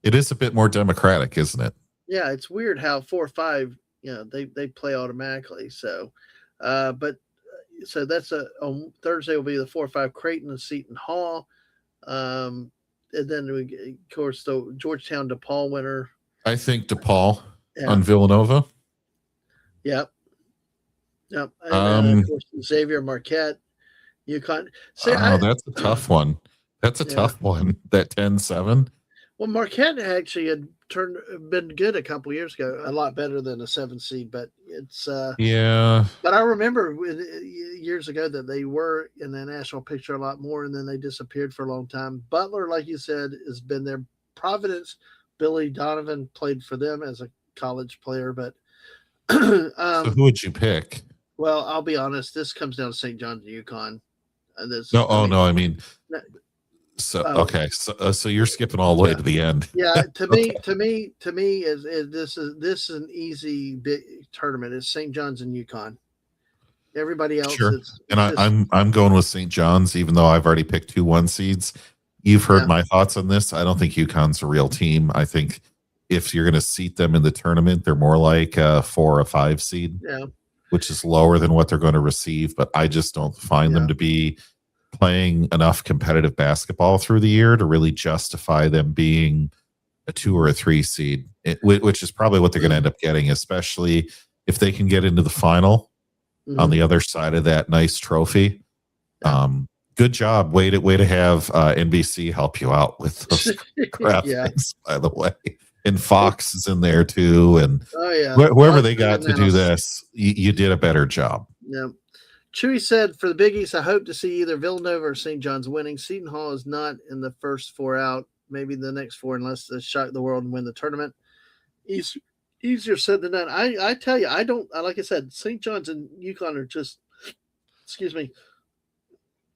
B: It is a bit more democratic, isn't it?
A: Yeah, it's weird how 4 or 5, they play automatically. So, so that's on Thursday will be the 4 or 5 Creighton and Seton Hall. And then of course the Georgetown DePaul winner.
B: I think DePaul on Villanova.
A: Yep. And of course Xavier Marquette, UConn.
B: That's a tough one. That's a tough one. That 10-7.
A: Well, Marquette actually had been good a couple years ago, a lot better than a 7 seed. But
B: Yeah.
A: but I remember years ago that they were in the national picture a lot more, and then they disappeared for a long time. Butler, like you said, has been there. Providence, Billy Donovan played for them as a college player, but
B: So who would you pick?
A: well, I'll be honest. This comes down to St. John's and UConn.
B: No, no, I mean, so
A: oh,
B: okay, so you're skipping all the way to the end.
A: Yeah, to
B: Okay.
A: me, is this is an easy big tournament. It's St. John's and UConn. Everybody else,
B: Sure.
A: it's
B: And
A: just
B: I'm going with St. John's, even though I've already picked 2 1 seeds. You've heard
A: yeah,
B: my thoughts on this. I don't think UConn's a real team. I think if you're going to seat them in the tournament, they're more like a 4 or 5 seed,
A: yeah,
B: which is lower than what they're going to receive. But I just don't find
A: yeah.
B: them to be playing enough competitive basketball through the year to really justify them being a 2 or a 3 seed, which is probably what they're going to end up getting, especially if they can get into the final on the other side of that nice trophy. Good job. Way to have NBC help you out with those graphics, by the way. And Fox is in there too. And whoever they got to do this, you did a better job.
A: Yeah. Chewy said, for the Big East, I hope to see either Villanova or St. John's winning. Seton Hall is not in the first 4 out, maybe the next 4, unless they shock the world and win the tournament. Easier said than done. I tell you, I don't, like I said, St. John's and UConn are just, excuse me,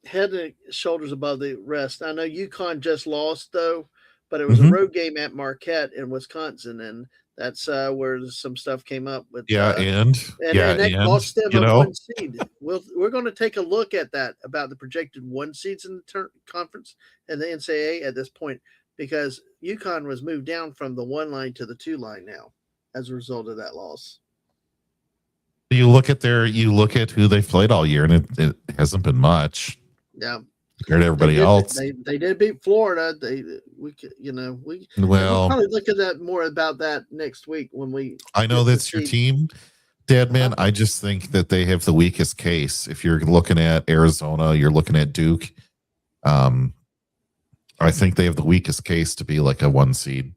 A: head and shoulders above the rest. I know UConn just lost, though, but it was a road game at Marquette in Wisconsin, and that's where some stuff came up with.
B: And
A: that cost them a 1 seed. We're going to take a look at that, about the projected 1 seeds in the conference and the NCAA at this point, because UConn was moved down from the 1 line to the 2 line now as a result of that loss.
B: You look at who they've played all year, and it hasn't been much.
A: Yeah.
B: Compared to everybody else.
A: They did beat Florida. We'll probably look at that more about that next week when we.
B: I know that's your team, Dadman. I just think that they have the weakest case. If you're looking at Arizona, you're looking at Duke. I think they have the weakest case to be like a 1 seed.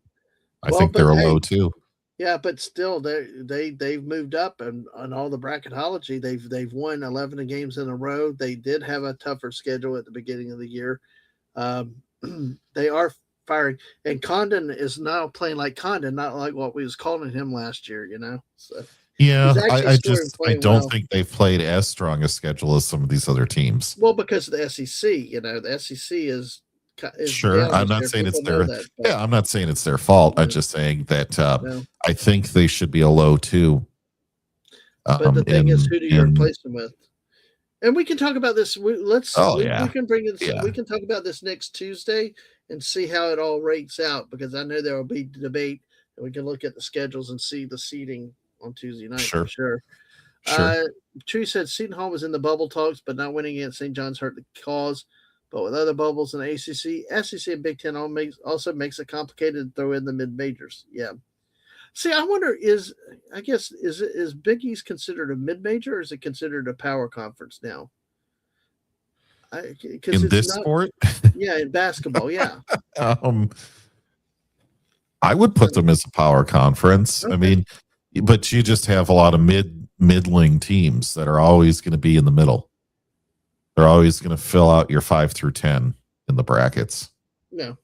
B: I think they're a low 2.
A: Yeah, but still, they've moved up, and on all the bracketology, they've won 11 games in a row. They did have a tougher schedule at the beginning of the year. They are firing, and Condon is now playing like Condon, not like what we was calling him last year. So
B: yeah, I don't think they've played as strong a schedule as some of these other teams.
A: Well, because of the SEC, the SEC is.
B: Sure, I'm not saying it's their. I'm not saying it's their fault. I'm just saying that I think they should be a low 2.
A: But the thing is, who do you replace them with? And we can talk about this. We can bring it. We can talk about this next Tuesday and see how it all rates out, because I know there will be debate, and we can look at the schedules and see the seeding on Tuesday night for sure. Tree said Seton Hall was in the bubble talks, but not winning against St. John's hurt the cause. But with other bubbles in the ACC, SEC, and Big Ten also makes it complicated to throw in the mid-majors. Yeah. See, I wonder, is Big East considered a mid-major, or is it considered a power conference now?
B: In this sport?
A: Yeah, in basketball, yeah.
B: I would put them as a power conference. Okay. I mean, but you just have a lot of middling teams that are always going to be in the middle. They're always going to fill out your 5 through 10 in the brackets.
A: No,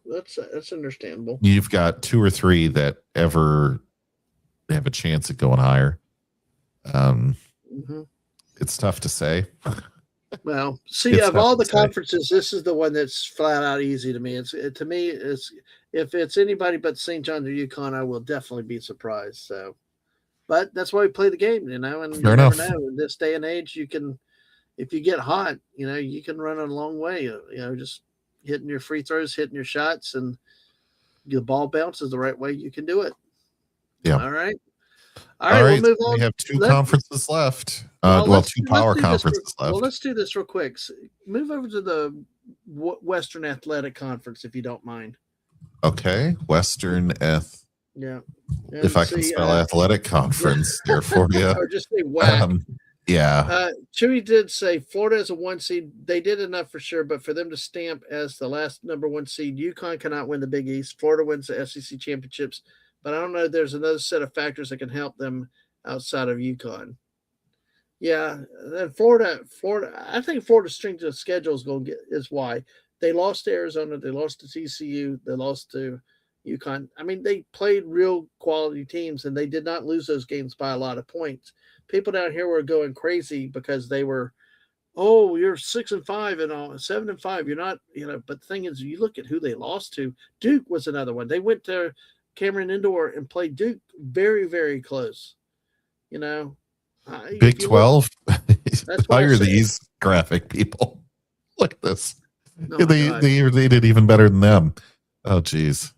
A: that's understandable.
B: You've got 2 or 3 that ever have a chance at going higher. It's tough to say.
A: Well, see, of all the conferences, this is the one that's flat out easy to me. To me, if it's anybody but St. John's or UConn, I will definitely be surprised. So, but that's why we play the game, and you never know. In this day and age, you can. If you get hot, you can run a long way, just hitting your free throws, hitting your shots, and the ball bounces the right way, you can do it.
B: Yeah.
A: All right. We'll move on.
B: We have 2 conferences left. 2 power conferences left.
A: Well, let's do this real quick. Move over to the Western Athletic Conference, if you don't mind.
B: Okay. Western
A: Yeah.
B: If I can spell athletic conference there for you.
A: Or just say WAC.
B: Yeah.
A: Chewy did say Florida is a 1 seed. They did enough for sure, but for them to stamp as the last number 1 seed, UConn cannot win the Big East. Florida wins the SEC championships, but I don't know. There's another set of factors that can help them outside of UConn. Yeah, then Florida. I think Florida's strength of schedule is going to get is why they lost to Arizona, they lost to TCU, they lost to UConn. I mean, they played real quality teams, and they did not lose those games by a lot of points. People down here were going crazy because they were, oh, you're 6-5 and all, 7-5. You're not, But the thing is, you look at who they lost to. Duke was another one. They went to Cameron Indoor and played Duke very, very close. You know,
B: Big
A: if you look,
B: 12.
A: that's why I
B: Hire
A: said,
B: these graphic people. Look at this.
A: oh
B: They did even better than them. Oh, geez.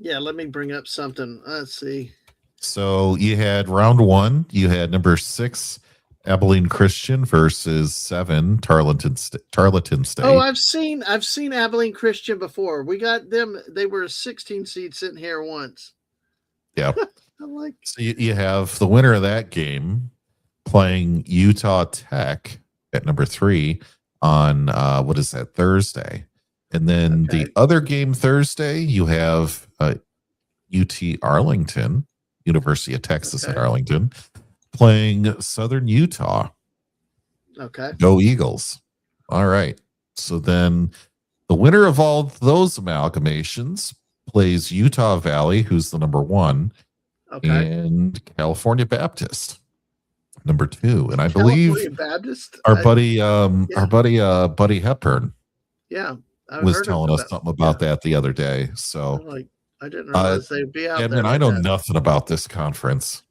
A: Yeah, let me bring up something. Let's see.
B: So you had round one. You had number 6 Abilene Christian versus 7 Tarleton State.
A: Oh, I've seen Abilene Christian before. We got them. They were a 16 seed sitting here once.
B: Yeah.
A: I'm like,
B: so you have the winner of that game playing Utah Tech at number 3 on what is that, Thursday. And then
A: okay.
B: the other game Thursday, you have UT Arlington, University of Texas at Arlington, playing Southern Utah.
A: Okay.
B: Go Eagles. All right. So then the winner of all those amalgamations plays Utah Valley, who's the number 1, and California Baptist, number 2. And I believe
A: Baptist,
B: our buddy Hepburn, was telling us something about that the other day. So
A: I didn't realize they'd be out there.
B: And I know nothing about this conference.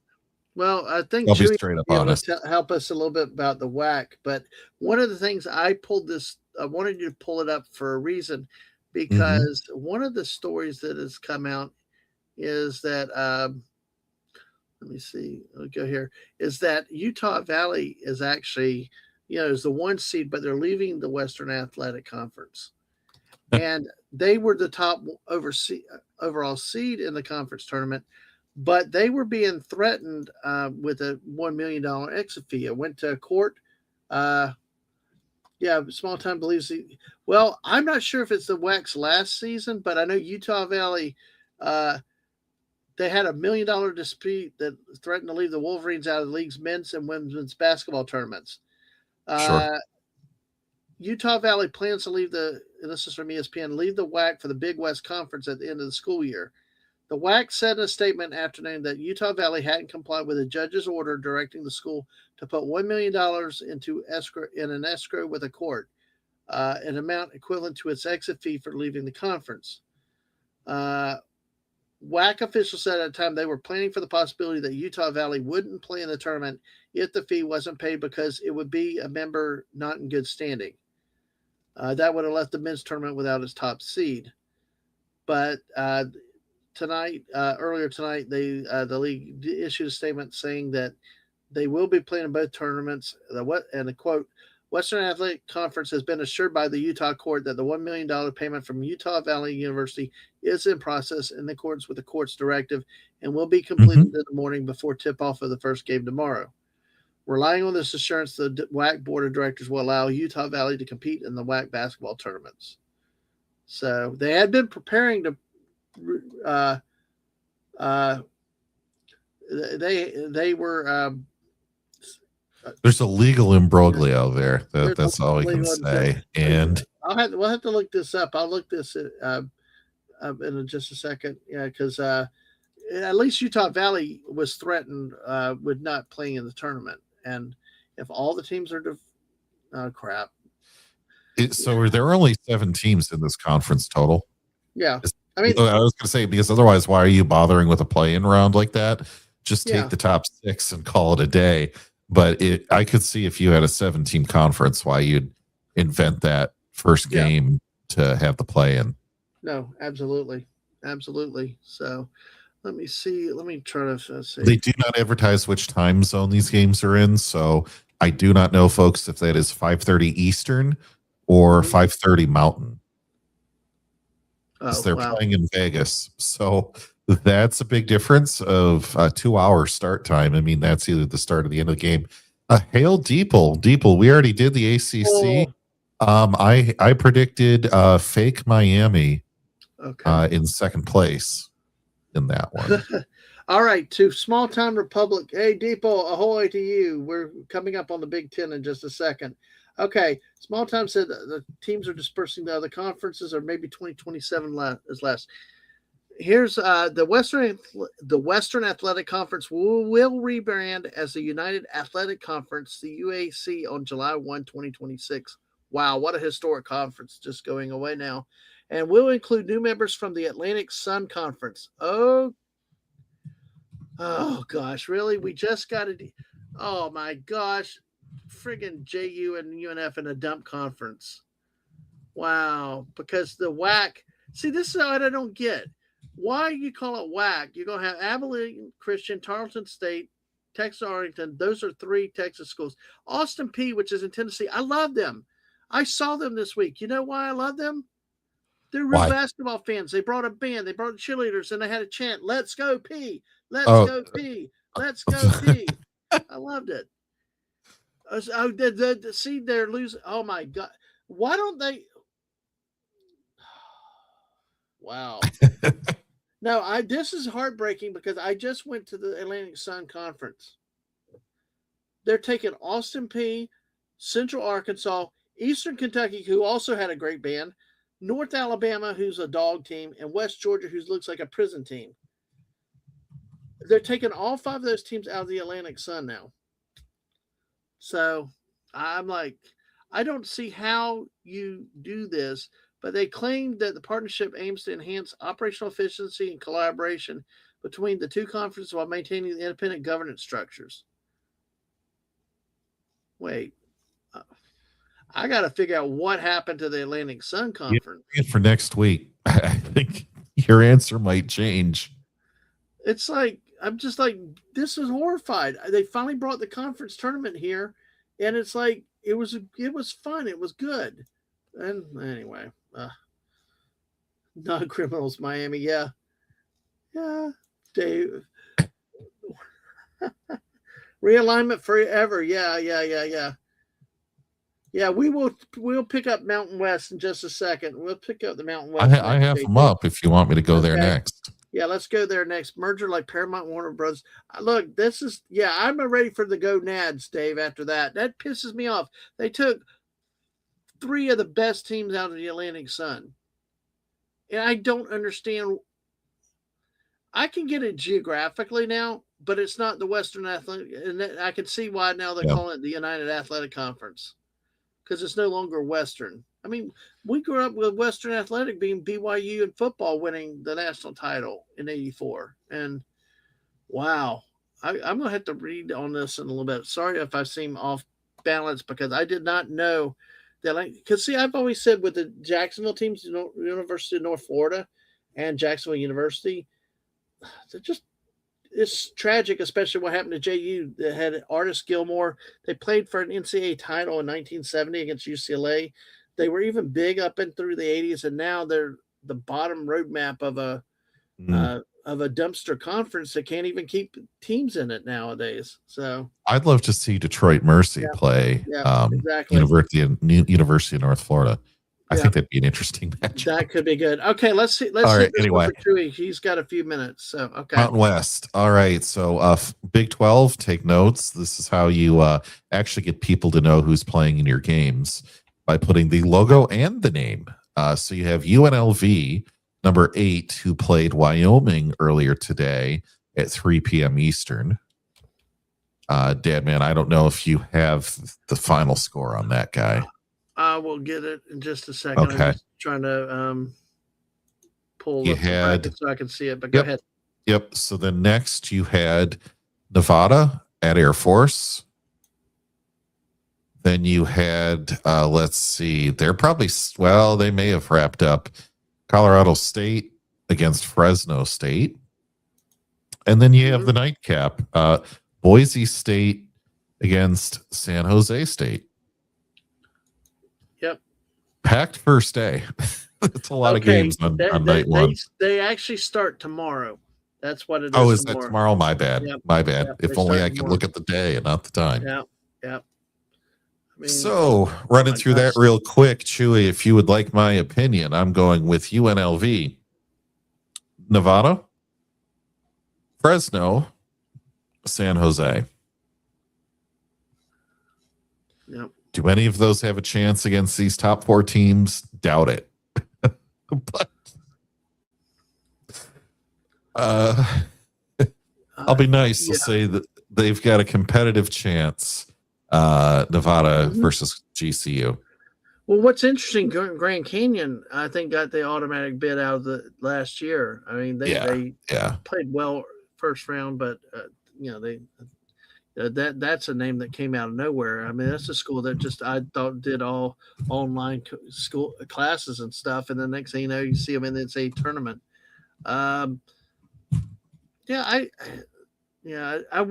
A: Well, I think
B: I'll be straight up honest.
A: Help us a little bit about the WAC. But one of the things I wanted you to pull it up for a reason, because one of the stories that has come out is that let me see. I'll go here. Is that Utah Valley is actually, is the 1 seed, but they're leaving the Western Athletic Conference. And they were the top overall seed in the conference tournament, but they were being threatened with a $1 million exit fee. It went to court. Small time believes. Well, I'm not sure if it's the WAC's last season, but I know Utah Valley, they had a $1 million dispute that threatened to leave the Wolverines out of the league's men's and women's basketball tournaments.
B: Sure.
A: Utah Valley plans to leave and this is from ESPN, leave the WAC for the Big West Conference at the end of the school year. The WAC said in a statement afternoon that Utah Valley hadn't complied with a judge's order directing the school to put $1 million into an escrow with a court, an amount equivalent to its exit fee for leaving the conference. WAC officials said at the time they were planning for the possibility that Utah Valley wouldn't play in the tournament if the fee wasn't paid because it would be a member not in good standing. That would have left the men's tournament without its top seed. But earlier tonight, the league issued a statement saying that they will be playing in both tournaments. And the quote, Western Athletic Conference has been assured by the Utah court that the $1 million payment from Utah Valley University is in process in accordance with the court's directive and will be completed in the morning before tip-off of the first game tomorrow. Relying on this assurance, the WAC board of directors will allow Utah Valley to compete in the WAC basketball tournaments. So they had been preparing to. They were.
B: There's a legal imbroglio there. That's all we can say. And
A: we'll have to look this up. I'll look this in just a second. Yeah, because at least Utah Valley was threatened with not playing in the tournament. And if all the teams are crap.
B: So there are only 7 teams in this conference total.
A: Yeah.
B: I was going to say, because otherwise, why are you bothering with a play-in round like that? Just take the top 6 and call it a day. But I could see if you had a 7-team conference, why you'd invent that first game to have the play-in.
A: No, absolutely. Absolutely. So let me see. Let me try to see.
B: They do not advertise which time zone these games are in, so I do not know, folks, if that is 5:30 Eastern or 5:30 Mountain. They're playing in Vegas, so that's a big difference of a 2-hour start time. I mean, that's either the start or the end of the game. Hail Deeple. Deeple, we already did the ACC.
A: Oh,
B: I predicted fake Miami
A: okay.
B: in second place in that one.
A: All right, to small town Republic. Hey, Depot, ahoy to you. We're coming up on the Big Ten in just a second. Okay, small town said the teams are dispersing to other conferences, or maybe 2027 is less. Here's the Western Athletic Conference will rebrand as the United Athletic Conference, the UAC, on July 1, 2026. Wow, what a historic conference just going away now. And will include new members from the Atlantic Sun Conference. Oh gosh, really? We just got to. Oh my gosh, friggin' JU and UNF in a dump conference. Wow, because the WAC. See, this is what I don't get. Why you call it WAC? You're gonna have Abilene Christian, Tarleton State, Texas Arlington. Those are three Texas schools. Austin P, which is in Tennessee. I love them. I saw them this week. You know why I love them? They're real
B: Why?
A: basketball fans. They brought a band, they brought cheerleaders, and they had a chant, "Let's go P, let's
B: Oh,
A: go P, let's go P." I loved it. See, they're losing. Oh my God. Why don't they? Wow. No, this is heartbreaking because I just went to the Atlantic Sun Conference. They're taking Austin P, Central Arkansas, Eastern Kentucky, who also had a great band, North Alabama, who's a dog team, and West Georgia, who looks like a prison team. They're taking all five of those teams out of the Atlantic Sun now. So I'm like, I don't see how you do this, but they claim that the partnership aims to enhance operational efficiency and collaboration between the two conferences while maintaining the independent governance structures. Wait, I got to figure out what happened to the Atlantic Sun Conference.
B: For next week, I think your answer might change.
A: It's like, I'm just like, this is horrified. They finally brought the conference tournament here, and it's like it was fun. It was good. And anyway, non-criminals, Miami, yeah, Dave. Realignment forever, yeah. Yeah, we'll pick up Mountain West in just a second. We'll pick up the Mountain West.
B: I have them up if you want me to go there next.
A: Yeah, let's go there next. Merger like Paramount Warner Brothers. Look, this is, I'm ready for the go Nads, Dave, after that. That pisses me off. They took three of the best teams out of the Atlantic Sun. And I don't understand. I can get it geographically now, but it's not the Western Athletic. And I can see why now they're calling it the United Athletic Conference, because it's no longer Western. I mean, we grew up with Western Athletic being BYU in football winning the national title in '84. And wow, I'm going to have to read on this in a little bit. Sorry if I seem off balance, because I did not know that. Because, see, I've always said with the Jacksonville teams, University of North Florida and Jacksonville University, they're just, it's tragic, especially what happened to JU. That had Artis Gilmore. They played for an NCAA title in 1970 against UCLA. They were even big up and through the 80s, and now they're the bottom roadmap of a dumpster conference that can't even keep teams in it nowadays. So
B: I'd love to see Detroit Mercy play
A: exactly.
B: University of North Florida. I think that'd be an interesting match.
A: That could be good. Okay, let's see. Let's
B: all right,
A: this
B: anyway.
A: One for Chewy. He's got a few minutes. So okay.
B: Mountain West. All right. So Big 12, take notes. This is how you actually get people to know who's playing in your games, by putting the logo and the name. So you have UNLV, number 8, who played Wyoming earlier today at 3 p.m. Eastern. Dadman, I don't know if you have the final score on that guy.
A: I will get it in just a second.
B: Okay.
A: I'm just trying to pull
B: you
A: up
B: had,
A: the so I can see it, but go ahead.
B: Yep. So then next you had Nevada at Air Force. Then you had, let's see, they're probably, they may have wrapped up Colorado State against Fresno State. And then you have the nightcap, Boise State against San Jose State.
A: Yep.
B: Packed first day. It's a lot of games on night one.
A: They actually start tomorrow. That's what it is.
B: Oh, is that tomorrow? My bad.
A: Yep.
B: My bad.
A: Yep.
B: If only I could look at the day and not the time.
A: Yeah. Yep. I mean,
B: So, running
A: my
B: through that
A: gosh.
B: real quick, Chewy, if you would like my opinion, I'm going with UNLV, Nevada, Fresno, San Jose.
A: Yep.
B: Do any of those have a chance against these top four teams? Doubt it. But uh, I'll be nice.
A: Yeah.
B: I'll say that they've got a competitive chance. Nevada
A: Mhm.
B: versus GCU.
A: Well, what's interesting, Grand Canyon, I think, got the automatic bid out of the last year. I mean,
B: Yeah,
A: they
B: yeah.
A: played well first round, but they that's a name that came out of nowhere. I mean, that's a school that just I thought did all online school classes and stuff, and the next thing you know, you see them in the NCAA tournament. Um, yeah, I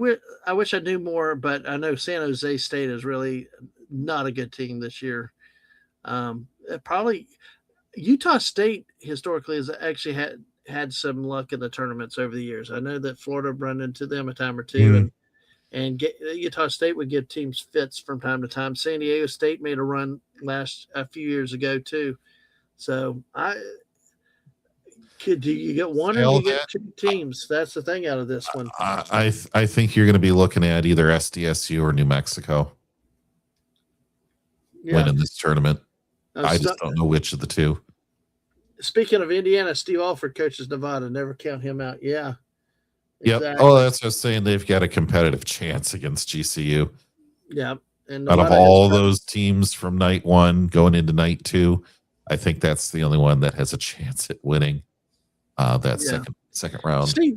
A: wish I knew more, but I know San Jose State is really not a good team this year. Probably Utah State historically has actually had some luck in the tournaments over the years. I know that Florida run into them a time or two,
B: Mm.
A: and Utah State would give teams fits from time to time. San Diego State made a run a few years ago too. So do you get one
B: Say
A: or do
B: all
A: you get
B: that.
A: two teams? That's the thing out of this one.
B: I think you're going to be looking at either SDSU or New Mexico
A: Yeah.
B: winning this tournament. I
A: So,
B: just don't know which of the two.
A: speaking of Indiana, Steve Alford coaches Nevada. Never count him out. Yeah,
B: Yep. Oh,
A: exactly.
B: that's just saying they've got a competitive chance against GCU.
A: Yeah, and
B: Out of
A: Nevada has
B: all those teams from night one going into night two, I think that's the only one that has a chance at winning that
A: yeah.
B: second round.
A: See,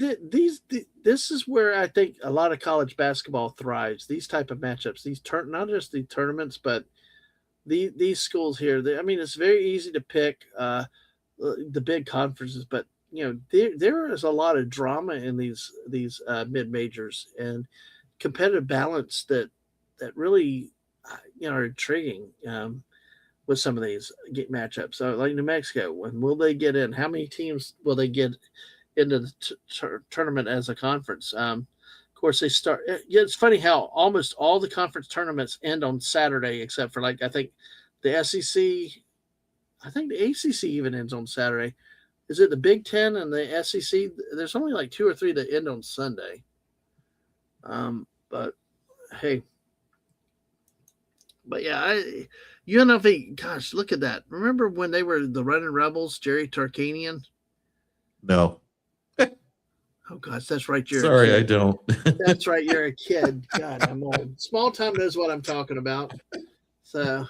A: this is where I think a lot of college basketball thrives. These type of matchups, not just the tournaments, but these schools here. I mean, it's very easy to pick the big conferences, but there is a lot of drama in these mid majors and competitive balance that really are intriguing. With some of these matchups, so like New Mexico, when will they get in? How many teams will they get into the tournament as a conference? Of course, they start. It's funny how almost all the conference tournaments end on Saturday, except for like I think the SEC. I think the ACC even ends on Saturday. Is it the Big Ten and the SEC? There's only like two or three that end on Sunday. But hey, but yeah, UNLV. Gosh, look at that! Remember when they were the Running Rebels? Jerry Tarkanian.
B: No.
A: Oh gosh, that's right. You're a
B: Sorry, I
A: kid.
B: don't.
A: That's right. You're a kid. God, I'm old. Small time knows what I'm talking about. So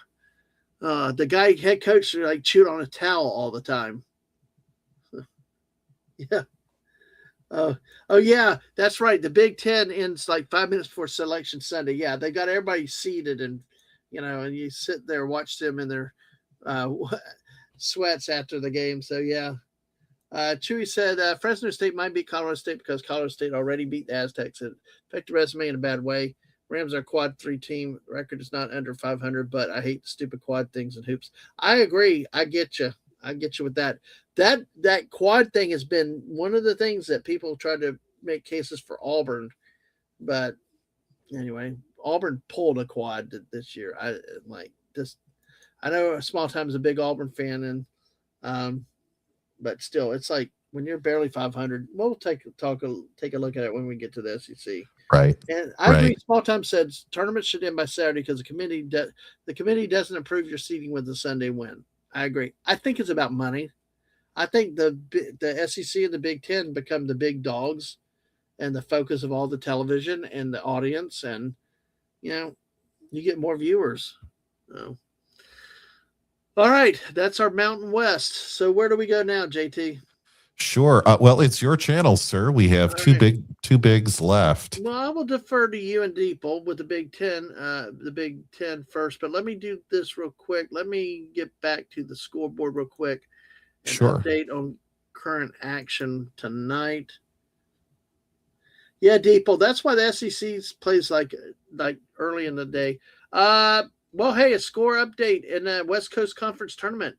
A: the guy head coach like chewed on a towel all the time. Yeah. Oh yeah, that's right. The Big Ten ends like 5 minutes before Selection Sunday. Yeah, they got everybody seated, and and you sit there watch them in their uh, sweats after the game. So yeah. Chewy said Fresno State might beat Colorado State because Colorado State already beat the Aztecs. It affected resume in a bad way. Rams are a quad 3 team. Record is not under 500, but I hate the stupid quad things and hoops. I agree. I get you. I get you with that. That quad thing has been one of the things that people try to make cases for Auburn, but anyway, Auburn pulled a quad this year. I like this. I know Small Time is a big Auburn fan, and but still, it's like when you're barely 500. We'll take a look at it when we get to the SEC.
B: Right.
A: And I agree. Small Time said tournaments should end by Saturday because the committee doesn't approve your seating with the Sunday win. I agree. I think it's about money. I think the SEC and the Big Ten become the big dogs and the focus of all the television and the audience, and you get more viewers. So. All right, that's our Mountain West. So where do we go now, JT?
B: Sure. Well, it's your channel, sir. We have two bigs left.
A: Well, I will defer to you and Deeple with the Big Ten first. But let me do this real quick. Let me get back to the scoreboard real quick and update on current action tonight. Yeah, Deeple. That's why the SEC plays like early in the day. Well, hey, a score update in the West Coast Conference tournament.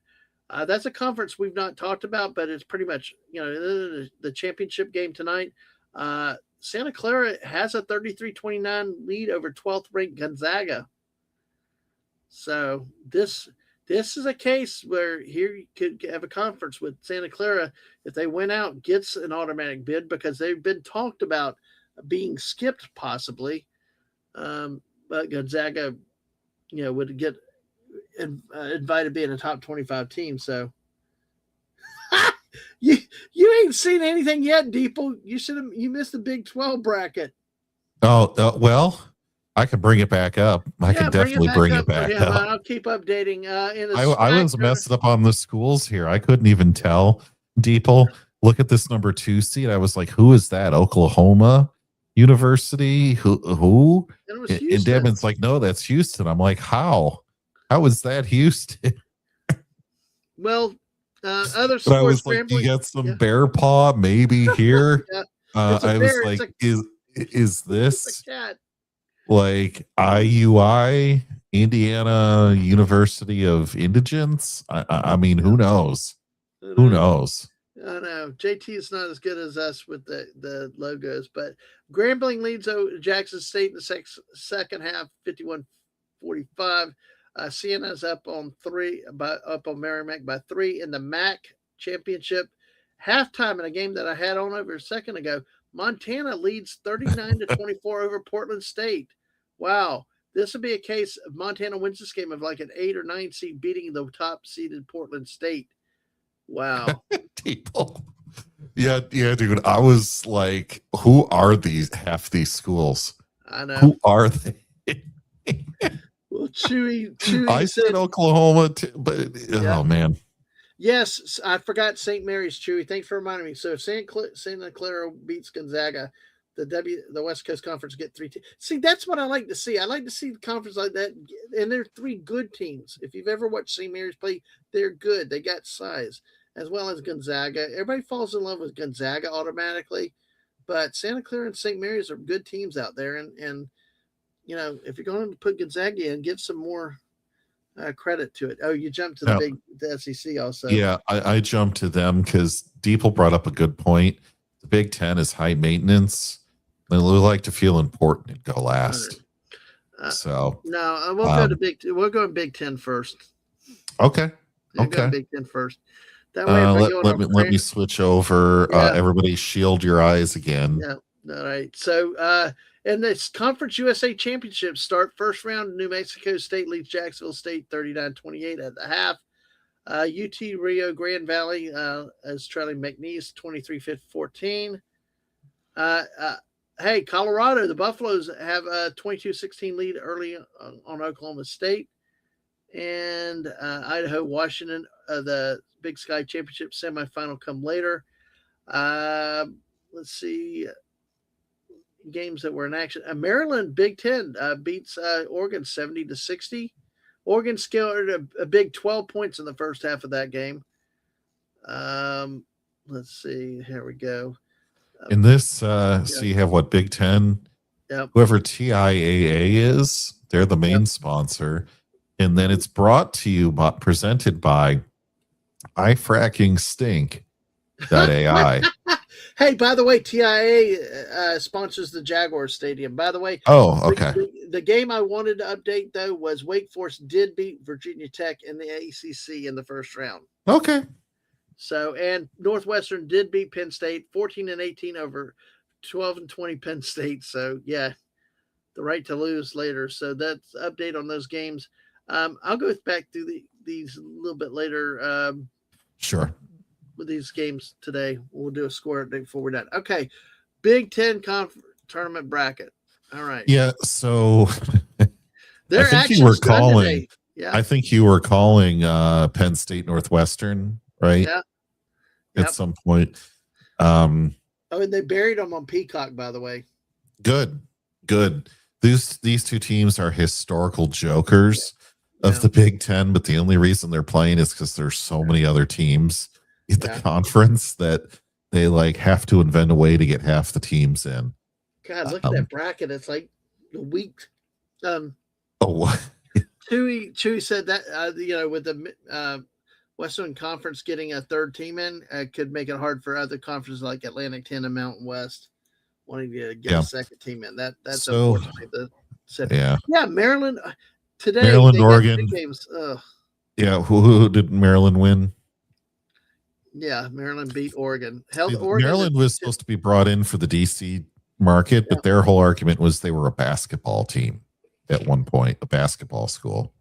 A: That's a conference we've not talked about, but it's pretty much the championship game tonight. Santa Clara has a 33-29 lead over 12th ranked Gonzaga. So this is a case where here you could have a conference with Santa Clara. If they win out, gets an automatic bid because they've been talked about being skipped possibly. But Gonzaga, would get invited to be in a top 25 team. So you ain't seen anything yet, Deeple. You missed the Big 12 bracket.
B: Oh, well, I can bring it back up. I can definitely bring it back up.
A: I'll keep updating.
B: I was messing up on the schools here. I couldn't even tell. Deeple, look at this number 2 seed. I was like, who is that? Oklahoma University? Who?
A: And
B: Dadman's like, no, that's Houston. I'm like, how? How is that Houston?
A: Well, other sports.
B: But I was like, you got some bear paw maybe here. I was like, is this like IUI, Indiana University of Indigence? I mean, who knows? Who knows?
A: I know JT is not as good as us with the logos, but Grambling leads Jackson State in the second half, 51-45. Sienna's up on Merrimack by 3 in the MAC championship. Halftime in a game that I had on over a second ago, Montana leads 39-24 over Portland State. Wow. This would be a case of Montana wins this game of like an 8 or 9 seed beating the top seeded Portland State. Wow.
B: People. Yeah, dude. I was like, who are half these schools?
A: I know.
B: Who are they?
A: Well, Chewy
B: I said Oklahoma, but oh man.
A: Yes, I forgot St. Mary's, Chewy. Thanks for reminding me. So if Santa Clara beats Gonzaga, the West Coast Conference get 3 teams. See, that's what I like to see. I like to see the conference like that, and they're 3 good teams. If you've ever watched St. Mary's play, they're good. They got size, as well as Gonzaga. Everybody falls in love with Gonzaga automatically, but Santa Clara and St. Mary's are good teams out there, and if you're going to put Gonzaga in, give some more credit to it. Oh, you jumped to the SEC also.
B: Yeah, I jumped to them because Deeple brought up a good point. The Big Ten is high maintenance. They like to feel important and go last. So
A: no, we'll go to Big Ten first.
B: Okay.
A: Go Big Ten first. That way,
B: let me switch over. Everybody, shield your eyes again.
A: Yeah. All right. So, in this Conference USA Championship start, first round, New Mexico State leads Jacksonville State 39-28 at the half. UT Rio Grande Valley is trailing McNeese 23-14. Hey, Colorado, the Buffaloes have a 22-16 lead early on Oklahoma State. And Idaho, Washington, the Big Sky Championship semifinal come later. Let's see. Games that were in action. Maryland Big Ten beats Oregon 70-60. Oregon scored a big 12 points in the first half of that game. Let's see. Here we go.
B: In this, so you have what Big Ten?
A: Yep.
B: Whoever TIAA is, they're the main sponsor, and then it's brought to you, presented by iFrackingStink.ai.
A: Hey, by the way, TIA sponsors the Jaguars Stadium. By the way,
B: okay.
A: The game I wanted to update though was Wake Forest did beat Virginia Tech in the ACC in the first round.
B: Okay.
A: So, and Northwestern did beat Penn State 14-18 over 12-20 Penn State. So, yeah, the right to lose later. So that's update on those games. I'll go back through these a little bit later.
B: Sure.
A: With these games today, we'll do a score update before we're done. Okay, Big Ten tournament bracket. All right.
B: Yeah. So
A: I think you were calling.
B: Yeah. I think you were calling Penn State Northwestern, right?
A: Yeah.
B: At some point.
A: And they buried them on Peacock, by the way.
B: Good. These two teams are historical jokers of the Big Ten, but the only reason they're playing is because there's so many other teams in the conference that they have to invent a way to get half the teams in.
A: God, look at that bracket. It's like a week.
B: What?
A: Chewy said that with the Western Conference getting a third team in could make it hard for other conferences like Atlantic 10 and Mountain West. wanting to get
B: Yeah.
A: a second team in. That's
B: So,
A: unfortunately the
B: yeah.
A: yeah, Maryland today
B: Maryland,
A: they got
B: Oregon.
A: 2 games.
B: Yeah. Who did Maryland win?
A: Yeah, Maryland beat Oregon. Held
B: See,
A: Oregon
B: Maryland was supposed to be brought in for the DC market,
A: Yeah.
B: but their whole argument was they were a basketball team at one point, a basketball school.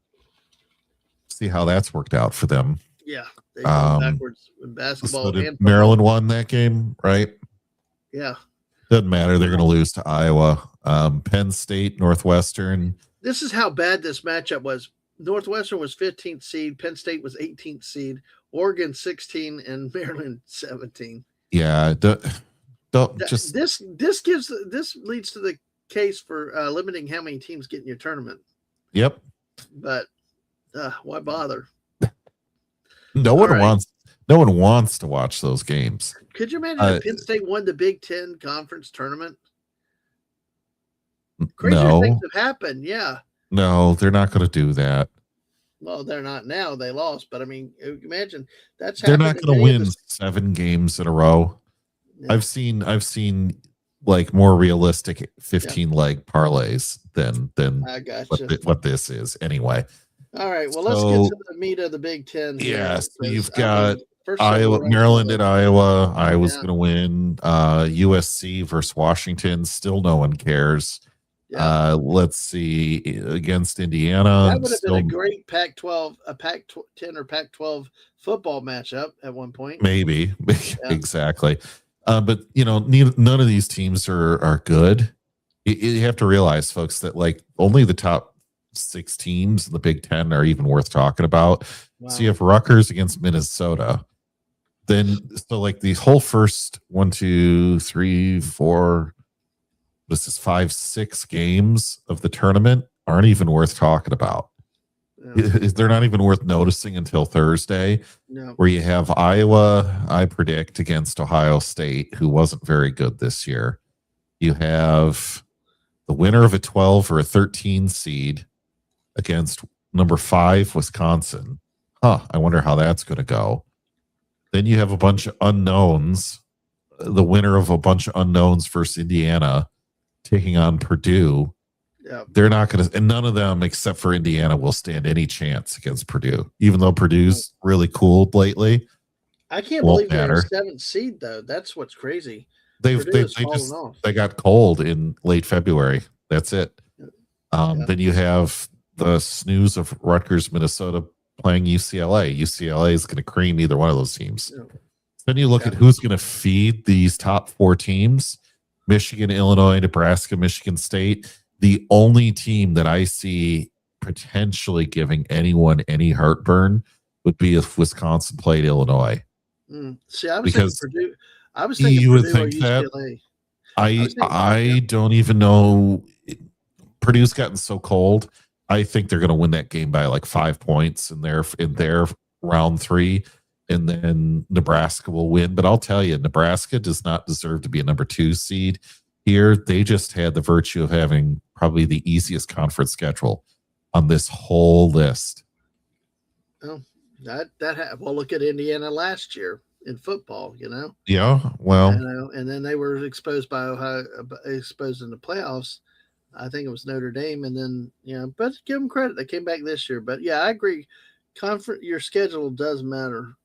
B: See how that's worked out for them.
A: Yeah, they go backwards in
B: So
A: basketball
B: did
A: and football.
B: Maryland won that game, right?
A: Yeah.
B: Doesn't matter. They're going to lose to Iowa. Penn State, Northwestern.
A: This is how bad this matchup was. Northwestern was 15th seed. Penn State was 18th seed. Oregon 16 and Maryland 17.
B: Yeah, don't just
A: this leads to the case for limiting how many teams get in your tournament.
B: Yep.
A: But why bother?
B: No one wants to watch those games.
A: Could you imagine if Penn State won the Big Ten conference tournament? Crazier things have happened. Yeah.
B: No, they're not going to do that.
A: Well, they're not now. They lost, but I mean, imagine that's
B: they're not going to win 7 games in a row. Yeah. I've seen like more realistic 15 leg parlays than
A: I gotcha.
B: what this is anyway.
A: All right, well, let's get to the meat of the Big Ten.
B: Yeah, so you've got Iowa, Maryland at Iowa. Iowa's going to win. USC versus Washington. Still, no one cares. Yeah. Let's see, against Indiana.
A: That would have been a great Pac-12, a Pac-10 or Pac-12 football matchup at one point.
B: Maybe, exactly. But none of these teams are good. You have to realize, folks, that like only the top 6 teams in the Big Ten are even worth talking about. Wow. So you have Rutgers against Minnesota. Then, so like the whole first 1, 2, 3, 4. This is 5, 6 games of the tournament aren't even worth talking about. No. They're not even worth noticing until Thursday, where you have Iowa, I predict, against Ohio State, who wasn't very good this year. You have the winner of a 12 or a 13 seed against number 5, Wisconsin. I wonder how that's going to go. Then you have a bunch of unknowns, the winner of a bunch of unknowns versus Indiana, taking on Purdue. Yeah. They're not going to, and none of them except for Indiana will stand any chance against Purdue, even though Purdue's really cooled lately.
A: I can't believe they're a 7th seed, though. That's what's crazy.
B: They got cold in late February. That's it. Then you have the snooze of Rutgers, Minnesota playing UCLA. UCLA is going to cream either one of those teams. Yeah. Then you look at who's going to feed these top 4 teams. Michigan, Illinois, Nebraska, Michigan State. The only team that I see potentially giving anyone any heartburn would be if Wisconsin played Illinois.
A: See, I was thinking Purdue. I was thinking you Purdue would think or UCLA.
B: That. I don't even know. Purdue's gotten so cold. I think they're going to win that game by like 5 points in their round 3. And then Nebraska will win. But I'll tell you, Nebraska does not deserve to be a number 2 seed here. They just had the virtue of having probably the easiest conference schedule on this whole list.
A: Oh, well, look at Indiana last year in football,
B: Yeah, well.
A: And then they were exposed by Ohio, exposed in the playoffs. I think it was Notre Dame. And then, but give them credit. They came back this year. But, yeah, I agree. Your schedule does matter.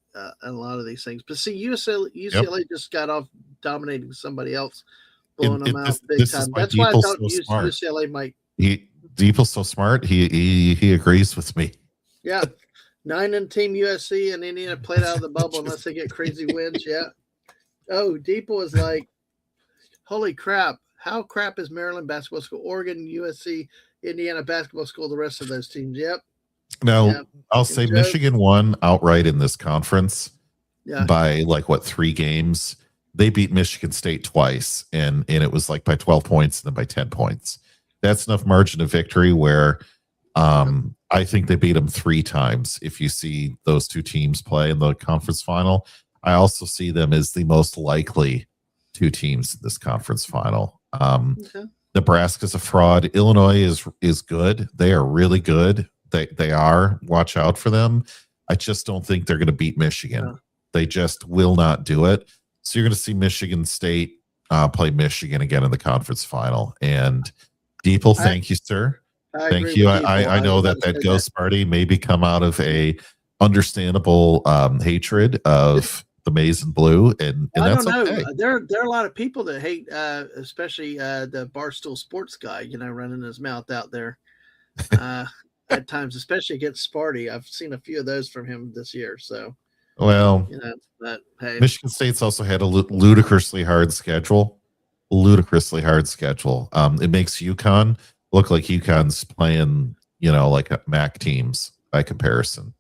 A: A lot of these things, but see, UCLA just got off dominating somebody else, blowing them out big time. That's why I thought UCLA might.
B: Deeple's so smart. He agrees with me.
A: Yeah, 9 in Team USC and Indiana played out of the bubble unless they get crazy wins. Yeah. Oh, Deeple is like, holy crap! How crap is Maryland basketball school, Oregon, USC, Indiana basketball school, the rest of those teams? Yep.
B: Now, I'll say Michigan won outright in this conference by like 3 games. They beat Michigan State twice, and it was like by 12 points and then by 10 points. That's enough margin of victory where I think they beat them 3 times if you see those 2 teams play in the conference final. I also see them as the most likely 2 teams in this conference final. Nebraska's a fraud. Illinois is good. They are really good. They are. Watch out for them. I just don't think they're going to beat Michigan. They just will not do it. So you're going to see Michigan State play Michigan again in the conference final. And Deeple, thank you, sir.
A: I agree
B: Thank you.
A: with Deeple.
B: I know
A: was
B: that
A: about to
B: that
A: say
B: ghost party maybe come out of a understandable hatred of the maize and blue, and
A: I don't
B: that's
A: know.
B: okay.
A: There are a lot of people that hate, especially the Barstool Sports guy. Running his mouth out there at times, especially against Sparty. I've seen a few of those from him this year. So
B: Well,
A: but hey,
B: Michigan State's also had a ludicrously hard schedule. Ludicrously hard schedule. It makes UConn look like UConn's playing, like MAC teams by comparison.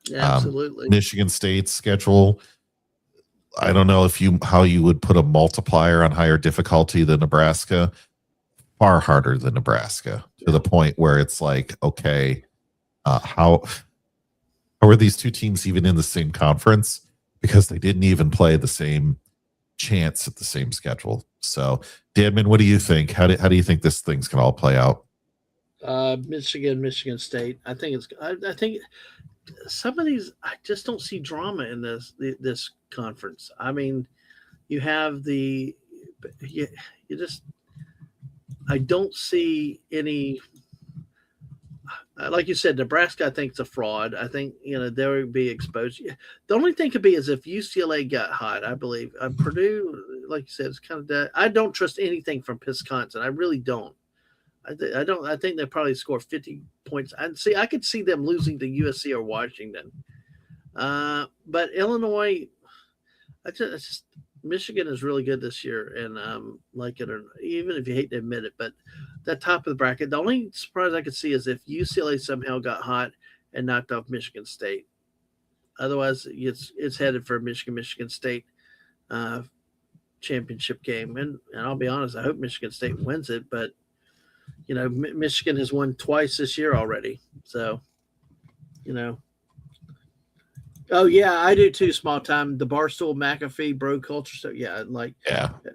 A: yeah, absolutely.
B: Michigan State's schedule, I don't know how you would put a multiplier on higher difficulty than Nebraska. Far harder than Nebraska, to the point where it's like, okay, how are these two teams even in the same conference? Because they didn't even play the same chance at the same schedule. So, Dadman, what do you think? How do you think this thing's gonna all play out?
A: Michigan State. I think I think some of these. I just don't see drama in this conference. I mean, you have you just. I don't see any. Like you said, Nebraska, I think, is a fraud. I think they would be exposed. The only thing could be is if UCLA got hot. I believe Purdue, like you said, is kind of dead. I don't trust anything from Wisconsin. I really don't. I don't. I think they probably score 50 points. I could see them losing to USC or Washington. But Illinois, I just Michigan is really good this year, and like it or even if you hate to admit it, but that top of the bracket, the only surprise I could see is if UCLA somehow got hot and knocked off Michigan State. Otherwise, it's headed for Michigan State championship game, and I'll be honest, I hope Michigan State wins it, but Michigan has won twice this year already, so Oh yeah, I do too. Small time. The Barstool McAfee bro culture stuff. Yeah, it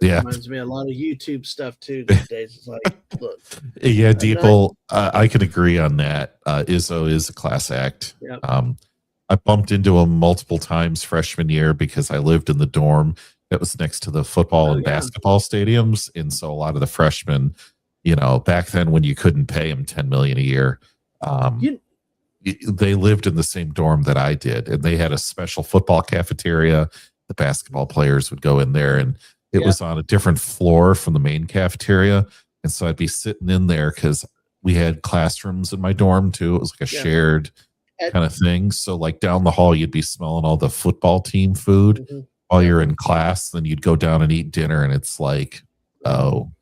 A: reminds me a lot of YouTube stuff too these days. It's like, look,
B: yeah, Deeple, I can agree on that. Izzo is a class act.
A: Yep.
B: I bumped into him multiple times freshman year because I lived in the dorm that was next to the football and basketball stadiums, and so a lot of the freshmen, back then when you couldn't pay them $10 million a year. They lived in the same dorm that I did, and they had a special football cafeteria. The basketball players would go in there, and it was on a different floor from the main cafeteria. And so I'd be sitting in there because we had classrooms in my dorm too. It was like a shared kind of thing. So like down the hall, you'd be smelling all the football team food while you're in class. Then you'd go down and eat dinner, and it's like, oh.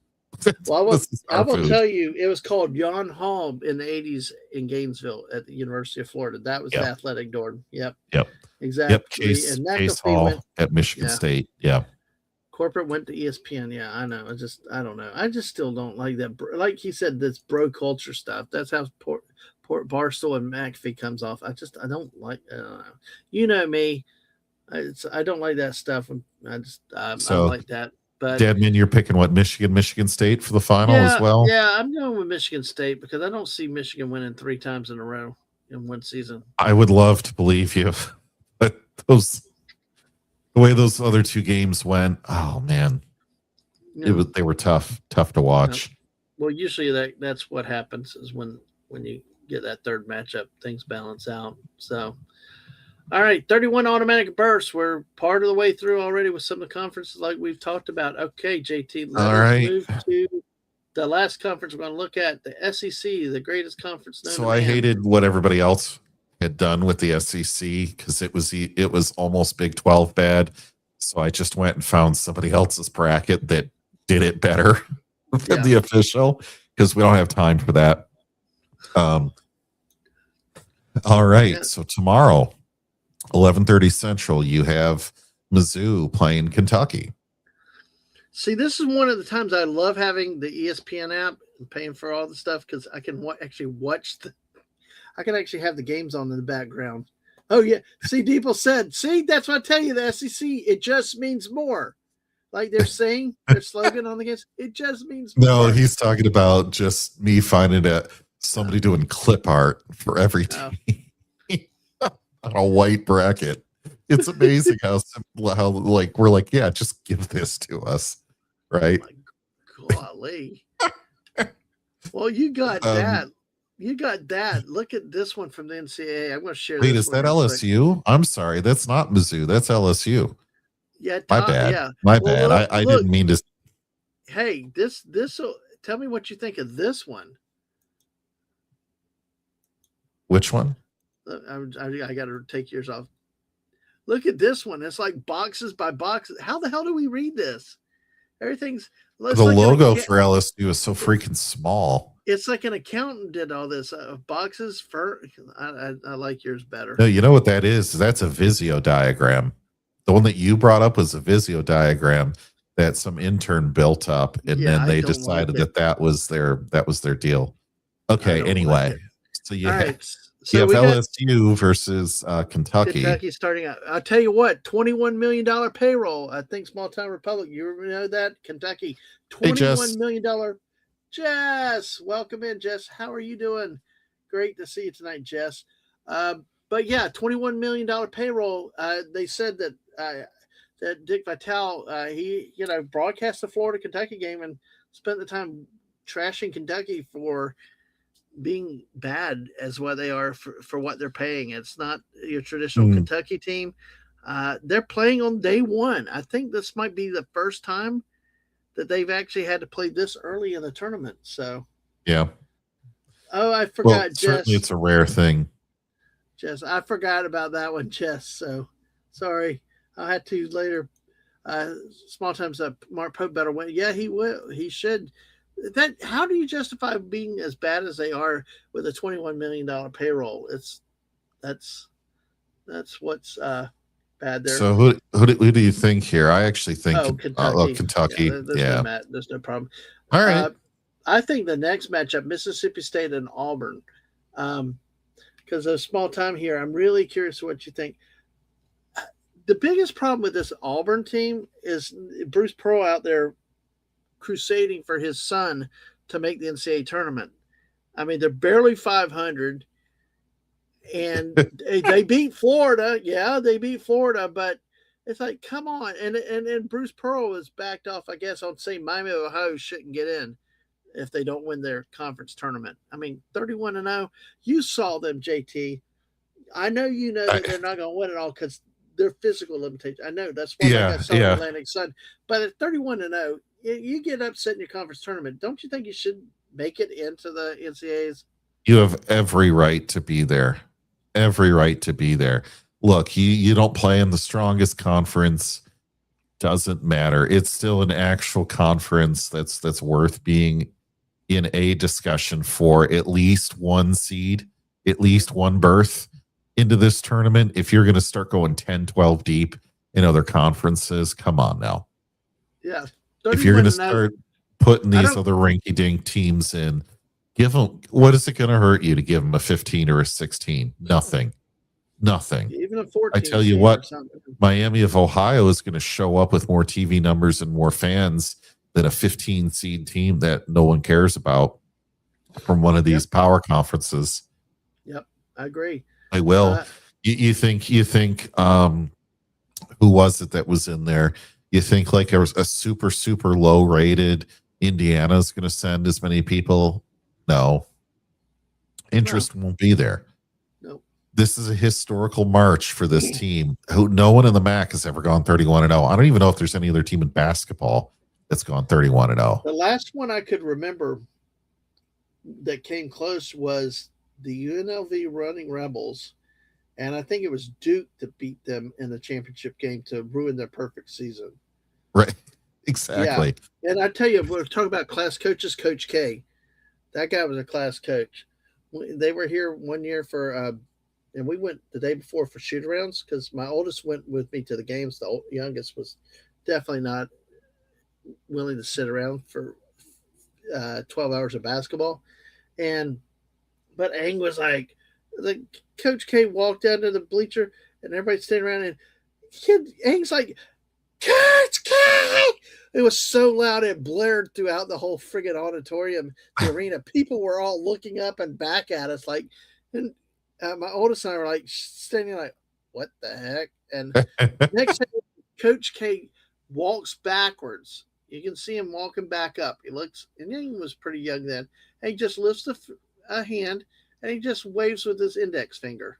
A: Well, I will tell you, it was called Yon Hall in the 80s in Gainesville at the University of Florida. That was the athletic dorm. Yep. Exactly.
B: Yep. Case Hall at Michigan State. Yeah.
A: Corporate went to ESPN. Yeah, I know. I don't know. I just still don't like that. Like he said, this bro culture stuff. That's how Barstool and McAfee comes off. I don't like. I don't know. You know me. I don't like that stuff. I don't like that. But
B: Dadman, you're picking what, Michigan State for the final as well?
A: Yeah, I'm going with Michigan State because I don't see Michigan winning 3 times in a row in one season.
B: I would love to believe you, but the way those other 2 games went, oh man, they were tough to watch.
A: Well, usually that's what happens is when you get that third matchup, things balance out. So. All right, 31 automatic bursts. We're part of the way through already with some of the conferences like we've talked about. Okay, JT, let's move to the last conference we're going to look at, the SEC, the greatest conference known to man.
B: I hated what everybody else had done with the SEC because it was almost Big 12 bad. So I just went and found somebody else's bracket that did it better than the official because we don't have time for that. All right, so tomorrow, 11:30 Central, you have Mizzou playing Kentucky.
A: See, this is one of the times I love having the ESPN app and paying for all the stuff because I can actually watch I can actually have the games on in the background. Oh yeah, see, people said, see, that's what I tell you, the SEC, it just means more. Like they're saying, their slogan on the games, it just means more.
B: No, he's talking about just me finding somebody doing clip art for every team. A white bracket. It's amazing how like we're like, yeah, just give this to us. right?
A: My golly. Well, you got
B: Um,
A: that. You got that. Look at this one from the NCAA. I'm going to share
B: wait,
A: this
B: is
A: one
B: that
A: real quick.
B: LSU? I'm sorry, that's not Mizzou. That's LSU.
A: Yeah,
B: My bad.
A: yeah.
B: My
A: Well,
B: bad.
A: look,
B: I
A: look.
B: didn't mean to.
A: Hey, this. Tell me what you think of this one.
B: Which one?
A: I got to take yours off. Look at this one. It's like boxes by boxes. How the hell do we read this? Everything's.
B: The
A: It's like
B: logo for LSU is so freaking small.
A: it's like an accountant did all this boxes for. I like yours better.
B: No, you know what that is? That's a Visio diagram. The one that you brought up was a Visio diagram that some intern built up, and
A: Yeah,
B: then
A: I
B: they
A: don't like
B: decided
A: it.
B: that was their deal.
A: I
B: Okay.
A: don't like
B: Anyway,
A: it.
B: so
A: All
B: yeah,
A: right.
B: you
A: So
B: have
A: we got
B: LSU versus Kentucky.
A: Kentucky starting out. I'll tell you what, $21 million payroll. I think small town Republic. You know that? Kentucky,
B: Hey, Jess.
A: $21 million. Jess, welcome in, Jess. How are you doing? Great to see you tonight, Jess. But yeah, $21 million payroll. They said that Dick Vitale, he broadcast the Florida Kentucky game and spent the time trashing Kentucky for being bad as what they are for what they're paying. It's not your traditional
B: Mm,
A: Kentucky team. They're playing on day one. I think this might be the first time that they've actually had to play this early in the tournament. So,
B: yeah.
A: oh, I
B: Well,
A: forgot,
B: certainly
A: Jess.
B: it's a rare thing.
A: Jess, I forgot about that one, Jess. So, sorry. I'll have to later. Small times up. Mark Pope better win. Yeah, he will. He should. That. How do you justify being as bad as they are with a $21 million payroll? That's that's what's bad there.
B: So who do you think here? I actually think
A: Oh, Kentucky. Yeah,
B: Kentucky.
A: there's no
B: Yeah.
A: there's no problem.
B: All right.
A: Uh, I think the next matchup, Mississippi State and Auburn, because of small time here, I'm really curious what you think. The biggest problem with this Auburn team is Bruce Pearl out there crusading for his son to make the NCAA tournament. I mean, they're barely 500, and they beat Florida. Yeah, they beat Florida, but it's like, come on. And Bruce Pearl is backed off, I guess, on saying Miami of Ohio shouldn't get in if they don't win their conference tournament. I mean, 31-0. You saw them, JT. I know you know
B: I,
A: that they're not going to win it all because their physical limitations. I know that's what like I
B: yeah,
A: saw in
B: yeah.
A: Atlantic Sun. But at 31-0, you get upset in your conference tournament. Don't you think you should make it into the NCAAs?
B: You have every right to be there. Every right to be there. Look, you don't play in the strongest conference. Doesn't matter. It's still an actual conference that's worth being in a discussion for at least one seed, at least one berth into this tournament. If you're going to start going 10, 12 deep in other conferences, come on now.
A: Yeah,
B: If you're going to
A: 31-0.
B: start putting
A: I
B: these
A: don't.
B: other rinky dink teams in, give them, what is it going to hurt you to give them a 15 or a 16? Nothing. Nothing.
A: Even a
B: I
A: 14
B: tell you
A: seed or
B: what,
A: something.
B: Miami of Ohio is going to show up with more TV numbers and more fans than a 15 seed team that no one cares about from one of these
A: Yep.
B: power conferences.
A: Yep. I agree.
B: I will. You think who was it that was in there? You think like there was a super low rated Indiana's going to send as many people? No. Interest won't be there.
A: Nope.
B: This is a historical march for this team. Who no one in the MAC has ever gone 31-0. I don't even know if there's any other team in basketball that's gone 31-0.
A: The last one I could remember that came close was the UNLV Running Rebels, and I think it was Duke that beat them in the championship game to ruin their perfect season.
B: Right. Exactly.
A: Yeah. And I tell you, we're talking about class coaches, Coach K. That guy was a class coach. They were here one year for, and we went the day before for shoot arounds because my oldest went with me to the games. The youngest was definitely not willing to sit around for 12 hours of basketball. But Ang was like, Coach K walked down to the bleacher and everybody's standing around and Ang's like, Coach K! It was so loud it blared throughout the whole friggin' auditorium, the arena. People were all looking up and back at us, like, and my oldest and I were like standing like, what the heck? And next thing, Coach K walks backwards, You can see him walking back up. He looks, and he was pretty young then. And he just lifts a hand and he just waves with his index finger.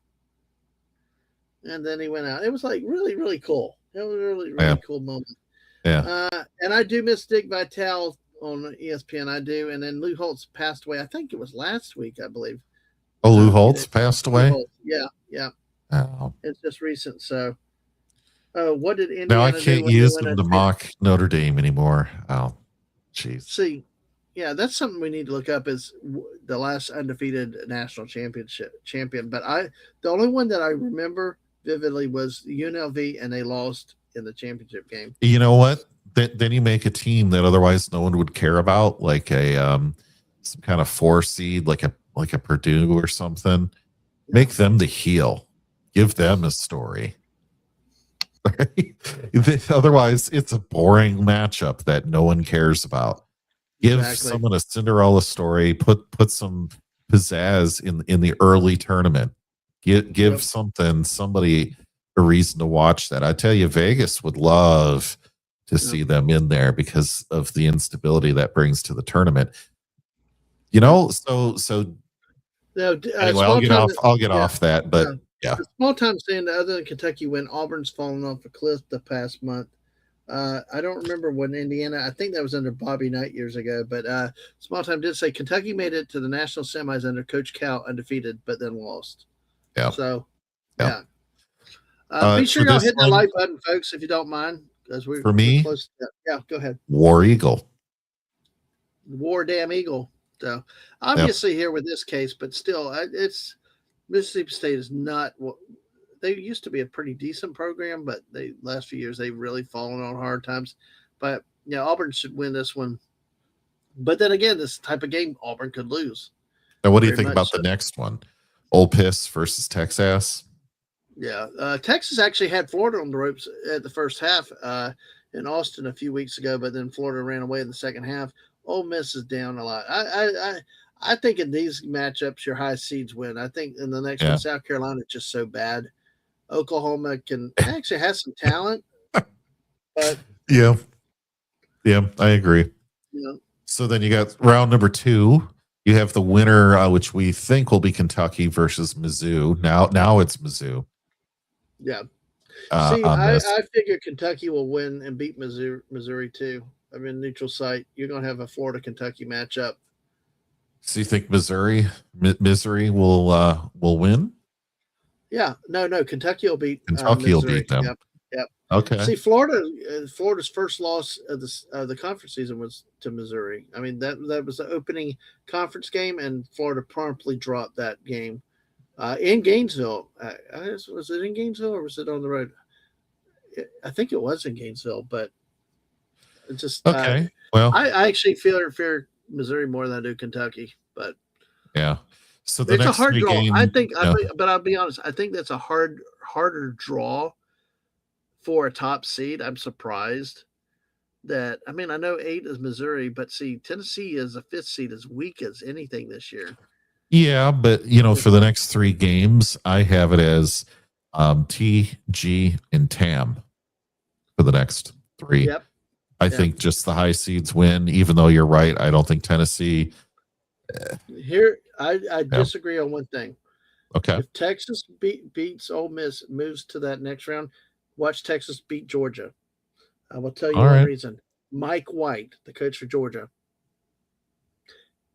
A: And then he went out. It was like really, really cool. It was a really,
B: Yeah.
A: really cool moment.
B: Yeah.
A: And I do miss Dick Vitale on ESPN. I do. And then Lou Holtz passed away. I think it was last week, I believe.
B: Oh, Lou Holtz passed away?
A: Holtz. Yeah, yeah.
B: Oh.
A: It's just recent. So, what did Indiana
B: Now I
A: do
B: can't
A: when
B: use
A: they
B: them
A: went
B: to mock Notre Dame anymore. Oh, jeez.
A: See, yeah, that's something we need to look up is the last undefeated national champion. But the only one that I remember vividly was UNLV, and they lost in the championship game.
B: You know what? Then you make a team that otherwise no one would care about, like a some kind of 4 seed, like a Purdue or something. Make them the heel. Give them a story. Otherwise, it's a boring matchup that no one cares about. Give someone a Cinderella story. Put some pizzazz in the early tournament. Give somebody a reason to watch that. I tell you, Vegas would love to see them in there because of the instability that brings to the tournament. You know, so
A: no,
B: anyway, I'll get off that, but yeah.
A: Small time saying other than Kentucky, when Auburn's fallen off a cliff the past month. I don't remember when Indiana, I think that was under Bobby Knight years ago, but small time did say Kentucky made it to the national semis under Coach Cal undefeated, but then lost.
B: Yeah.
A: So,
B: yeah.
A: Be sure y'all hit the like button, folks, if you don't mind, because we're close to that. Yeah, go ahead.
B: War Eagle.
A: War damn Eagle. So, obviously here with this case, but still, it's Mississippi State is not what they used to be a pretty decent program, but they last few years they've really fallen on hard times. But Auburn should win this one. But then again, this type of game Auburn could lose.
B: Now, what do you think about the next one? Ole Miss versus Texas.
A: Yeah, Texas actually had Florida on the ropes at the first half in Austin a few weeks ago, but then Florida ran away in the second half. Ole Miss is down a lot. I think in these matchups, your high seeds win. I think in the next one, South Carolina is just so bad. Oklahoma can actually have some talent, but
B: yeah, I agree. So then you got round number 2. You have the winner, which we think will be Kentucky versus Mizzou. Now it's Mizzou.
A: Yeah. See, I figure Kentucky will win and beat Missouri too. I mean, neutral site. You're going to have a Florida Kentucky matchup.
B: So you think Missouri will win?
A: Yeah, no. Kentucky will beat.
B: Kentucky will beat them.
A: Yep.
B: Okay.
A: See, Florida's first loss of the conference season was to Missouri. I mean, that was the opening conference game, and Florida promptly dropped that game in Gainesville. Was it in Gainesville or was it on the road? I think it was in Gainesville, but it's just
B: okay. Well,
A: I actually fear Missouri more than I do Kentucky, but
B: yeah. So
A: it's a hard draw. I think, but I'll be honest. I think that's a harder draw for a top seed. I'm surprised that. I mean, I know 8 is Missouri, but see, Tennessee is a 5th seed, as weak as anything this year.
B: Yeah, but for the next 3 games, I have it as T, G, and TAM for the next 3.
A: Yep.
B: I think just the high seeds win, even though you're right. I don't think Tennessee.
A: Here, I disagree on one thing.
B: Okay.
A: If Texas beats Ole Miss, moves to that next round, watch Texas beat Georgia. I will tell you one reason. Mike White, the coach for Georgia,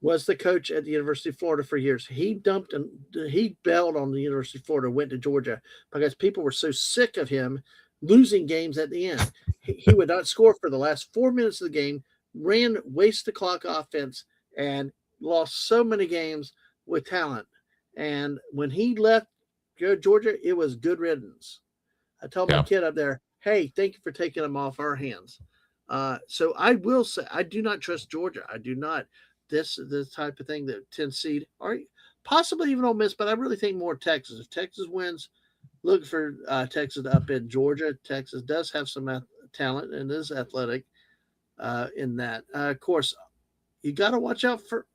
A: was the coach at the University of Florida for years. He bailed on the University of Florida, went to Georgia because people were so sick of him losing games at the end. He would not score for the last 4 minutes of the game, waste the clock offense, and lost so many games with talent. And when he left Georgia, it was good riddance. I told my kid up there, hey, thank you for taking him off our hands. So I will say, I do not trust Georgia. I do not. This type of thing, that 10 seed, or possibly even Ole Miss, but I really think more Texas. If Texas wins, look for Texas to upend Georgia. Texas does have some talent and is athletic in that. Of course, you got to watch out for.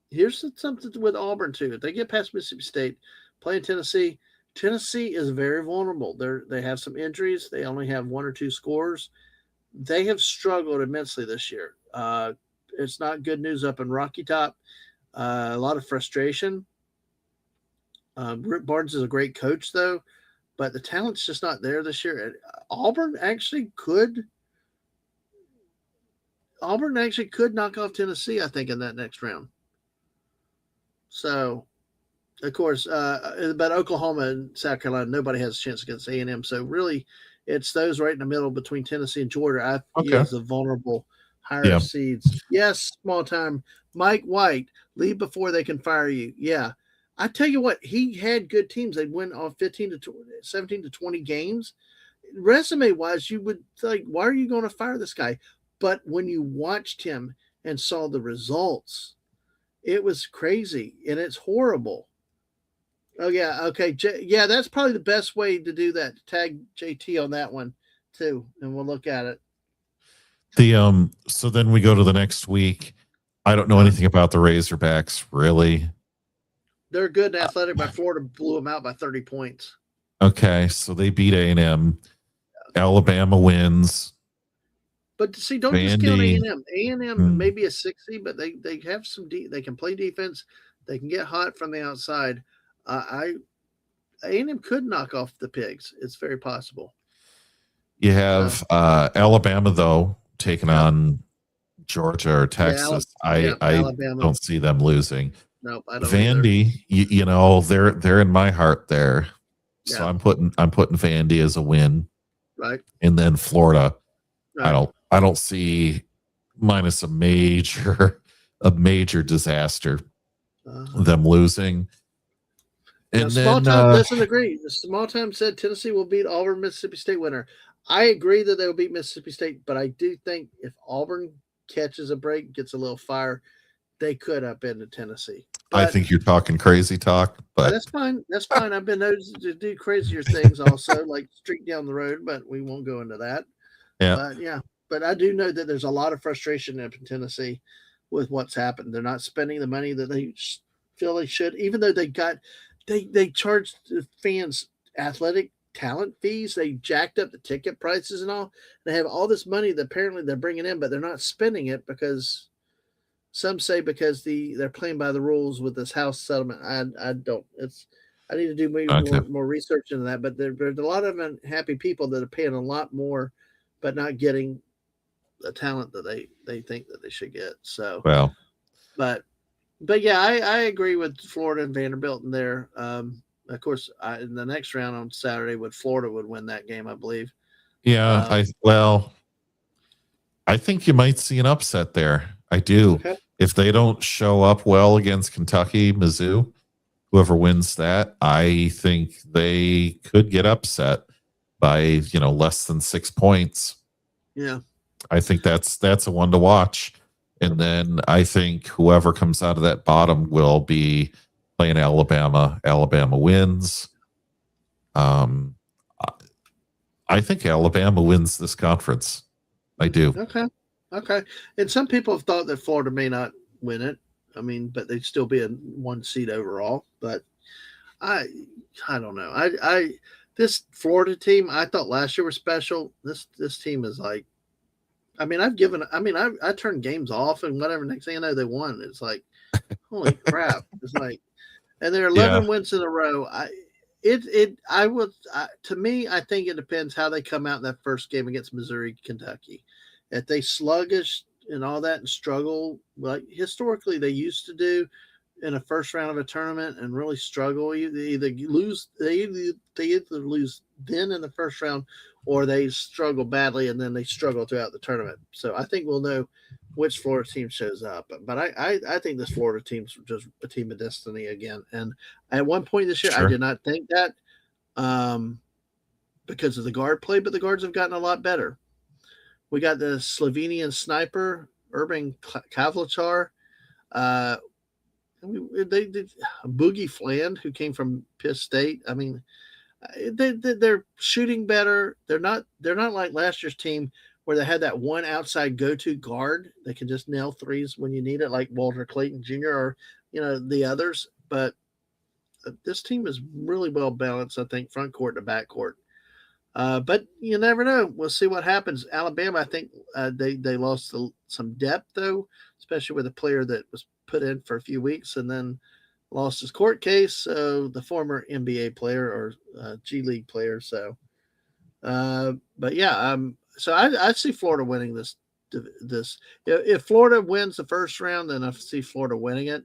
A: Here's something with Auburn too. If they get past Mississippi State, playing Tennessee is very vulnerable. They have some injuries. They only have 1 or 2 scores. they have struggled immensely this year. It's not good news up in Rocky Top. A lot of frustration. Rick Barnes is a great coach, though, but the talent's just not there this year. And Auburn actually could. Auburn actually could knock off Tennessee, I think, in that next round. So, of course, but Oklahoma and South Carolina, nobody has a chance against A&M. So really, it's those right in the middle between Tennessee and Georgia. I view
B: Okay.
A: as the vulnerable higher
B: Yeah.
A: seeds. Yes, small time. Mike White, leave before they can fire you. Yeah. I tell you what, he had good teams. They'd win on 15 to 20, 17 to 20 games. Resume wise, you would think, why are you going to fire this guy? But when you watched him and saw the results, it was crazy and it's horrible. Oh yeah, okay. Yeah, that's probably the best way to do that. Tag JT on that one too, and we'll look at it.
B: So then we go to the next week. I don't know anything about the Razorbacks really.
A: They're good and athletic, but Florida blew them out by 30 points.
B: Okay, so they beat A&M. Alabama wins.
A: But see, don't discount A&M. A&M may be a 60, but they have some they can play defense. They can get hot from the outside. A&M could knock off the Pigs. It's very possible.
B: You have Alabama though taking on Georgia or Texas. I don't see them losing.
A: Nope, I don't.
B: Vandy, you know, they're in my heart there. So I'm putting Vandy as a win.
A: Right.
B: And then Florida. Right. I don't see minus a major disaster them losing.
A: And small time doesn't agree. The small time said Tennessee will beat Auburn, Mississippi State winner. I agree that they will beat Mississippi State, but I do think if Auburn catches a break, gets a little fire, they could upend to Tennessee. But
B: I think you're talking crazy talk, but
A: that's fine. That's fine. I've been known to do crazier things also, like streak down the road, but we won't go into that.
B: Yeah.
A: But I do know that there's a lot of frustration up in Tennessee with what's happened. They're not spending the money that they feel they should, even though they charged the fans athletic talent fees. They jacked up the ticket prices and all. They have all this money that apparently they're bringing in, but they're not spending it because some say because they're playing by the rules with this house settlement. I don't. I need to do more research into that. But there's a lot of unhappy people that are paying a lot more, but not getting the talent that they think that they should get. So
B: well,
A: but yeah, I agree with Florida and Vanderbilt in there. Of course, in the next round on Saturday, Florida would win that game, I believe.
B: Yeah, I think you might see an upset there. I do. Okay. If they don't show up well against Kentucky, Mizzou, whoever wins that, I think they could get upset by less than 6 points.
A: Yeah,
B: I think that's a one to watch. And then I think whoever comes out of that bottom will be playing Alabama. Alabama wins. I think Alabama wins this conference. I do.
A: Okay. And some people have thought that Florida may not win it. I mean, but they'd still be a 1 seed overall. But I don't know. This Florida team, I thought last year was special. This team is like, I mean, I turned games off and whatever. Next thing I know, they won. It's like, holy crap! It's like, and they're 11 wins in a row. To me, I think it depends how they come out in that first game against Missouri, Kentucky. If they sluggish and all that and struggle, like historically they used to do in a first round of a tournament and really struggle, they either lose then in the first round, or they struggle badly and then they struggle throughout the tournament. So I think we'll know which Florida team shows up. But I think this Florida team's just a team of destiny again. And at one point this year, I did not think that because of the guard play, but the guards have gotten a lot better. We got the Slovenian sniper, Urban Kavličar. They did Boogie Fland, who came from Pitt State. I mean, they're shooting better. They're not like last year's team where they had that one outside go-to guard that can just nail threes when you need it, like Walter Clayton Jr. or the others. But this team is really well balanced, I think, front court to back court. But you never know. We'll see what happens. Alabama, I think they lost some depth though, especially with a player that was put in for a few weeks and then lost his court case. So the former NBA player or G League player. So, but yeah, so I see Florida winning this. This if Florida wins the first round, then I see Florida winning it.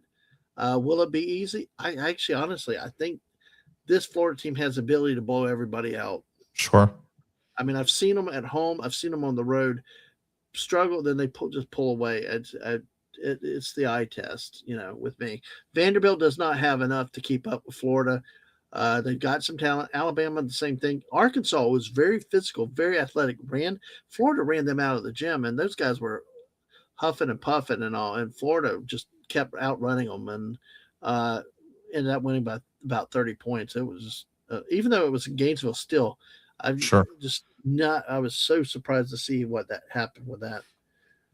A: Will it be easy? I actually, honestly, I think this Florida team has the ability to blow everybody out.
B: Sure.
A: I mean, I've seen them at home. I've seen them on the road struggle. Then they just pull away. It's the eye test, with me. Vanderbilt does not have enough to keep up with Florida. They've got some talent. Alabama, the same thing. Arkansas was very physical, very athletic. Florida ran them out of the gym, and those guys were huffing and puffing and all. And Florida just kept outrunning them and ended up winning by about 30 points. It was even though it was in Gainesville, still I
B: Sure.
A: just not. I was so surprised to see what that happened with that.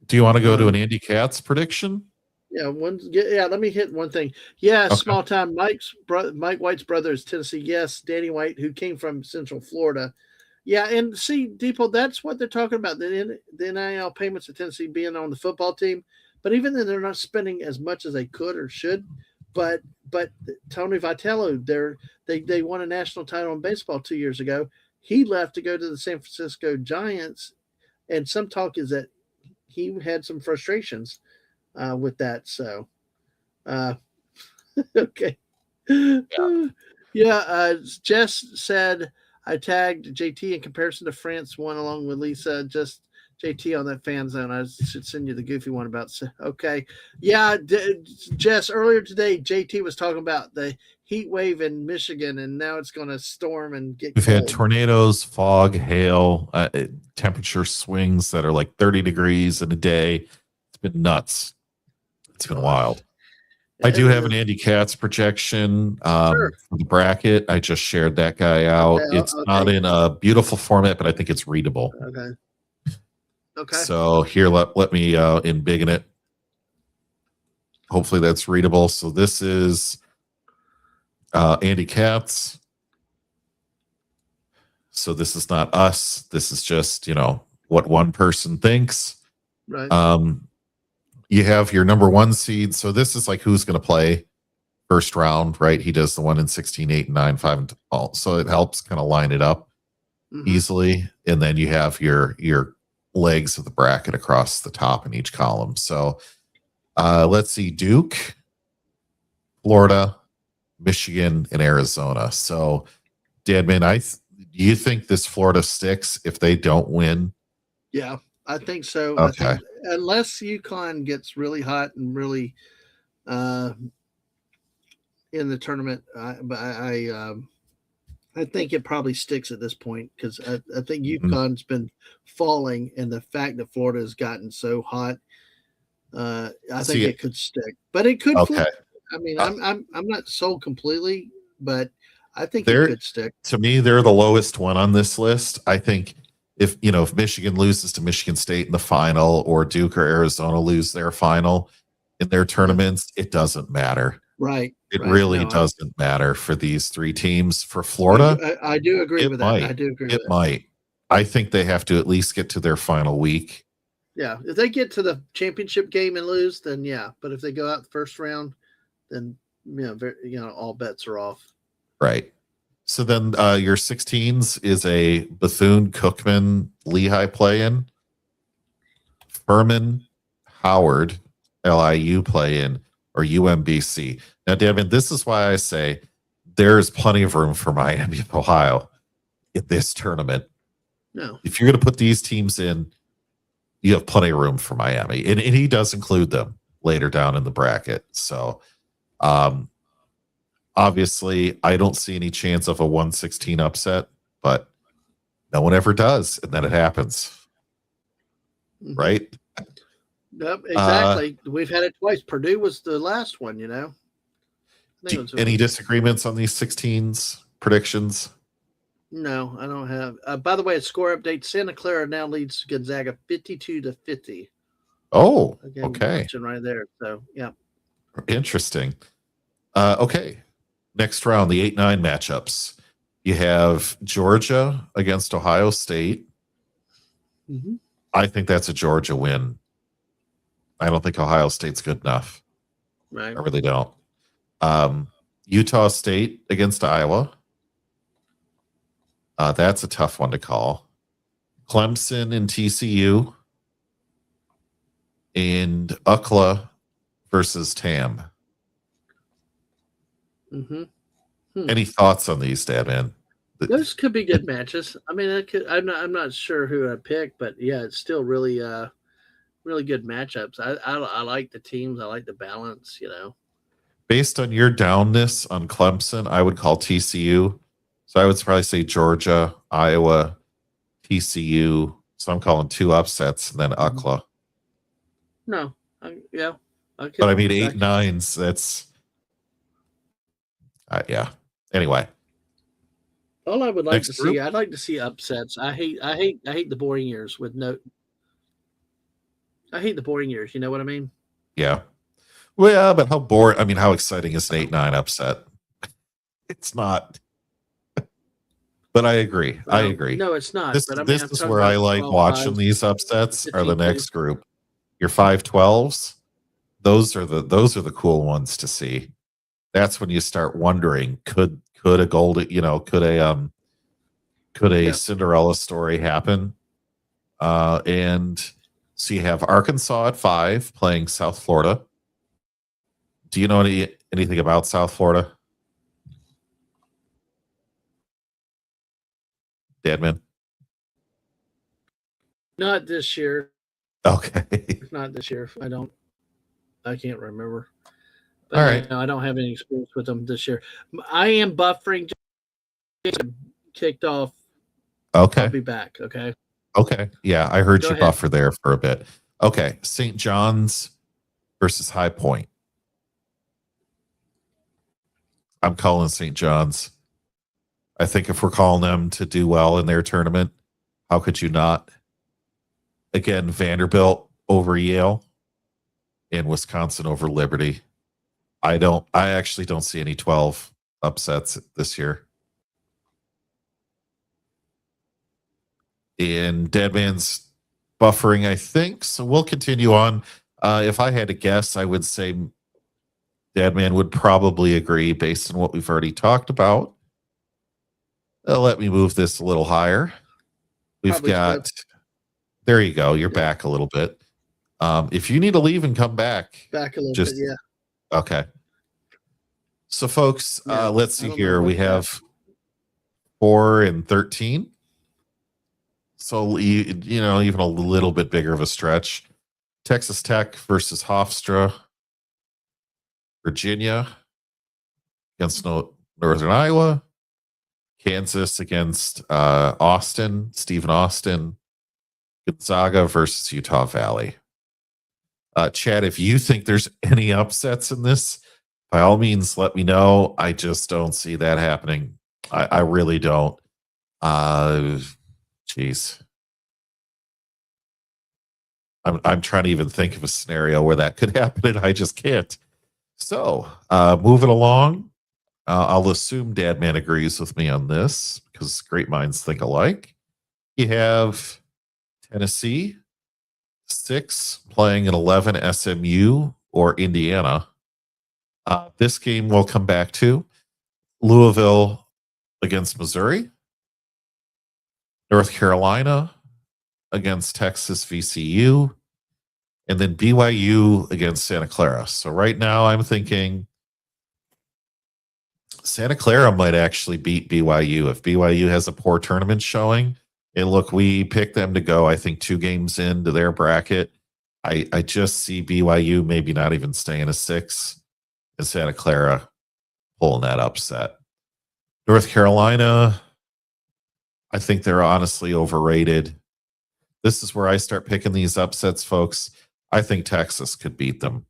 B: Do you want to go to an Andy Katz prediction?
A: Yeah, let me hit one thing. Yeah,
B: Okay.
A: small time. Mike White's brother is Tennessee. Yes, Danny White, who came from Central Florida. Yeah, and see, Depot, that's what they're talking about. The NIL payments of Tennessee being on the football team. But even then, they're not spending as much as they could or should. But Tony Vitello, they won a national title in baseball 2 years ago. He left to go to the San Francisco Giants, and some talk is that he had some frustrations with that. So, okay. Yeah. Jess said I tagged JT in comparison to France one along with Lisa. Just JT on that fan zone. I should send you the goofy one about. Okay. Yeah. Jess, earlier today, JT was talking about the heat wave in Michigan, and now it's going to storm and get
B: We've
A: cold.
B: had tornadoes, fog, hail, temperature swings that are like 30 degrees in a day. It's been nuts. It's been wild. I do have an Andy Katz projection
A: Sure.
B: for the bracket. I just shared that guy out. It's not in a beautiful format, but I think it's readable.
A: Okay.
B: So here, let me embiggen it. Hopefully that's readable. So this is Andy Katz. So this is not us. This is just, what one person thinks.
A: Right.
B: You have your number one seed. So this is like who's going to play first round, right? He does the 1 in 16, 8 and 9, 5 and all. So it helps kind of line it up easily. And then you have your legs of the bracket across the top in each column. So let's see, Duke, Florida, Michigan, and Arizona. So Dadman, do you think this Florida sticks if they don't win?
A: Yeah, I think so.
B: Okay.
A: I think, unless UConn gets really hot and really in the tournament, I think it probably sticks at this point because I think UConn's been falling, and the fact that Florida has gotten so hot, I think it could stick. But it could flip. I mean, I'm not sold completely, but I think it could stick.
B: To me, they're the lowest one on this list. I think if Michigan loses to Michigan State in the final, or Duke or Arizona lose their final in their tournaments, it doesn't matter.
A: Right.
B: It really doesn't matter for these three teams. For Florida,
A: I do agree with that. I do agree with that.
B: It might. I think they have to at least get to their final week.
A: Yeah. If they get to the championship game and lose, then yeah. But if they go out the first round, then all bets are off.
B: Right. So then your 16s is a Bethune-Cookman Lehigh play-in, Furman Howard LIU play-in, or UMBC. Now, Devin, this is why I say there's plenty of room for Miami of Ohio in this tournament.
A: No.
B: If you're going to put these teams in, you have plenty of room for Miami. And he does include them later down in the bracket. So, obviously, I don't see any chance of a 116 upset, but no one ever does, and then it happens. Right?
A: Yep, exactly. We've had it twice. Purdue was the last one,
B: Any disagreements on these 16s predictions?
A: No, I don't have. By the way, a score update: Santa Clara now leads Gonzaga 52-50.
B: Oh,
A: again,
B: okay.
A: Watching right there. So, yeah.
B: Interesting. Okay. Next round, the 8-9 matchups. You have Georgia against Ohio State.
A: Mm-hmm.
B: I think that's a Georgia win. I don't think Ohio State's good enough.
A: Right.
B: I really don't. Utah State against Iowa. That's a tough one to call. Clemson and TCU. And UCLA versus TAM.
A: Mm-hmm.
B: Any thoughts on these, Dadman?
A: Those could be good matches. I mean, I'm not sure who I pick, but yeah, it's still really really good matchups. I like the teams. I like the balance.
B: Based on your downness on Clemson, I would call TCU. So I would probably say Georgia, Iowa, TCU. So I'm calling 2 upsets and then UCLA.
A: No, yeah.
B: But I mean, 8 9s. That's yeah. Anyway,
A: all I would like to see. I'd like to see upsets. I hate the boring years with no. I hate the boring years. You know what I mean?
B: Yeah. Well, but how boring? I mean, how exciting is an 8-9 upset? It's not. But I agree. I agree.
A: No, it's not.
B: This,
A: but I mean,
B: this is where I like watching these upsets. Are the next group your 5-12s? Those are the cool ones to see. That's when you start wondering, could a golden, could a Cinderella story happen? And so you have Arkansas at 5 playing South Florida. Do you know anything about South Florida? Dadman?
A: Not this year.
B: Okay.
A: Not this year. I can't remember. But
B: all right.
A: No, I don't have any experience with them this year. I am buffering. Kicked off.
B: Okay.
A: I'll be back. Okay.
B: Okay. Yeah, I heard you buffer there for a bit. Okay. St. John's versus High Point. I'm calling St. John's. I think if we're calling them to do well in their tournament, how could you not? Again, Vanderbilt over Yale and Wisconsin over Liberty. I actually don't see any 12 upsets this year. And Deadman's buffering, I think. So we'll continue on. If I had to guess, I would say Dadman would probably agree based on what we've already talked about. Let me move this a little higher. We've got, there you go. You're back a little bit. If you need to leave and come back.
A: Back a little bit, yeah.
B: Okay. So folks, let's see here. We have 4 and 13. So, even a little bit bigger of a stretch. Texas Tech versus Hofstra. Virginia against Northern Iowa. Kansas against Austin, Stephen Austin. Gonzaga versus Utah Valley. Chad, if you think there's any upsets in this, by all means, let me know. I just don't see that happening. I really don't. Jeez. I'm trying to even think of a scenario where that could happen, and I just can't. So, moving along, I'll assume Dadman agrees with me on this because great minds think alike. You have Tennessee 6 playing an 11 SMU or Indiana. This game we'll come back to. Louisville against Missouri. North Carolina against Texas VCU. And then BYU against Santa Clara. So right now I'm thinking Santa Clara might actually beat BYU. If BYU has a poor tournament showing, and look, we picked them to go, I think, 2 games into their bracket. I just see BYU maybe not even staying a 6 and Santa Clara pulling that upset. North Carolina, I think they're honestly overrated. This is where I start picking these upsets, folks. I think Texas could beat them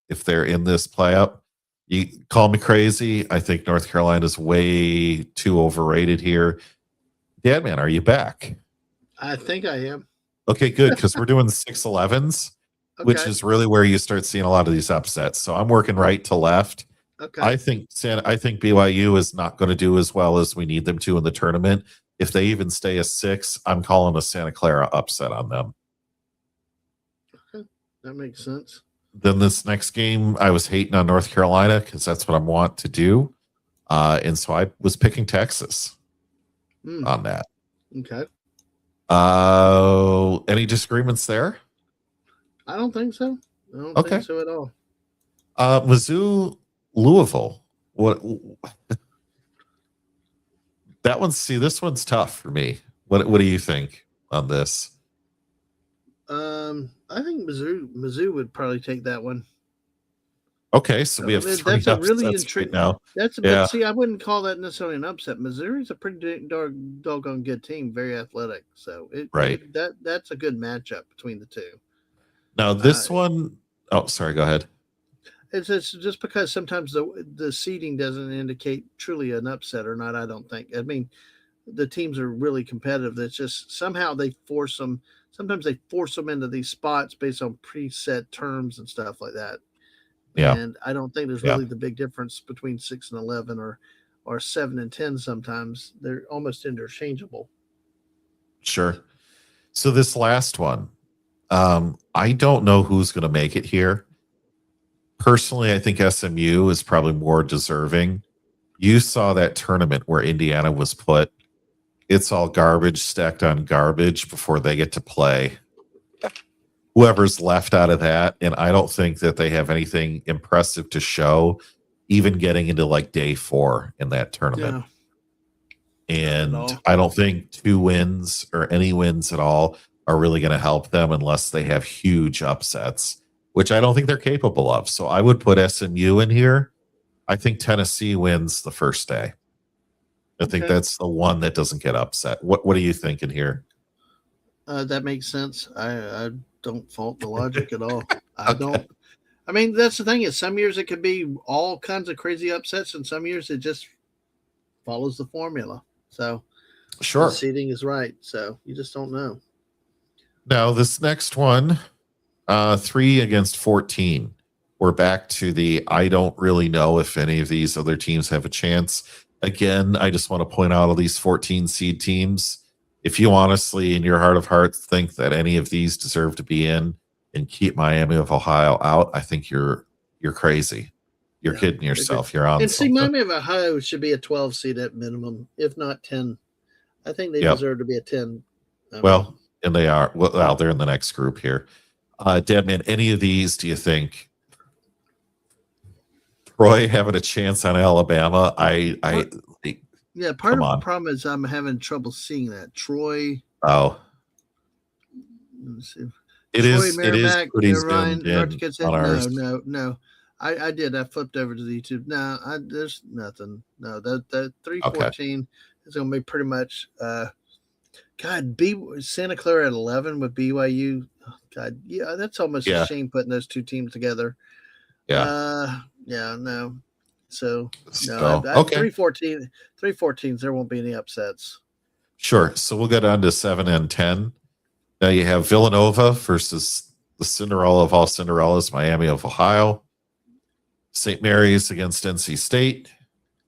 B: if they're in this play-up. You call me crazy. I think North Carolina's way too overrated here. Dadman, are you back?
A: I think I am.
B: Okay, good, because we're doing the 6-11s, which is really where you start seeing a lot of these upsets. So I'm working right to left.
A: Okay.
B: I think BYU is not going to do as well as we need them to in the tournament. If they even stay a 6, I'm calling a Santa Clara upset on them.
A: Okay. That makes sense.
B: Then this next game, I was hating on North Carolina because that's what I want to do. And so I was picking Texas on that.
A: Okay.
B: Any disagreements there?
A: I don't think so. I don't think so at all.
B: Mizzou, Louisville. What? That one's this one's tough for me. What do you think on this?
A: I think Mizzou would probably take that one.
B: Okay, so we have three
A: that's a really
B: upsets right now.
A: But see, I wouldn't call that necessarily an upset. Missouri's a pretty doggone good team, very athletic. So that's a good matchup between the two.
B: Now this one, oh, sorry, go ahead.
A: It's just because sometimes the seeding doesn't indicate truly an upset or not. I don't think. I mean, the teams are really competitive. It's just somehow they force them. Sometimes they force them into these spots based on preset terms and stuff like that.
B: Yeah.
A: And I don't think there's really the big difference between 6 and 11 or 7 and 10. Sometimes they're almost interchangeable.
B: Sure. So this last one, I don't know who's going to make it here. Personally, I think SMU is probably more deserving. You saw that tournament where Indiana was put. It's all garbage stacked on garbage before they get to play. Whoever's left out of that, and I don't think that they have anything impressive to show, even getting into like day 4 in that tournament. Yeah. And I don't think 2 wins or any wins at all are really going to help them unless they have huge upsets, which I don't think they're capable of. So I would put SMU in here. I think Tennessee wins the first day. I think that's the one that doesn't get upset. What are you thinking here?
A: That makes sense. I don't fault the logic at all. I don't. I mean, that's the thing is some years it could be all kinds of crazy upsets, and some years it just follows the formula. So
B: sure,
A: the seeding is right. So you just don't know.
B: Now this next one, 3 against 14. We're back to the I don't really know if any of these other teams have a chance. Again, I just want to point out all these 14 seed teams. If you honestly, in your heart of hearts, think that any of these deserve to be in and keep Miami of Ohio out, I think you're crazy. You're kidding yourself. You're on.
A: And see, Miami of Ohio should be a 12 seed at minimum, if not 10. I think they deserve to be a 10.
B: And they are. Well, they're in the next group here. Dadman, any of these do you think Troy having a chance on Alabama?
A: Part of the problem is I'm having trouble seeing that. Troy.
B: Oh.
A: Let me see.
B: It is pretty zoomed in on ours.
A: No. I did. I flipped over to the YouTube. No, there's nothing. No, that 314 is going to be pretty much. Santa Clara at 11 with BYU. Oh, God, yeah, that's almost a shame putting those two teams together.
B: Yeah.
A: No. So 314s, there won't be any upsets.
B: Sure. So we'll go down to 7 and 10. Now you have Villanova versus the Cinderella of all Cinderellas, Miami of Ohio. St. Mary's against NC State.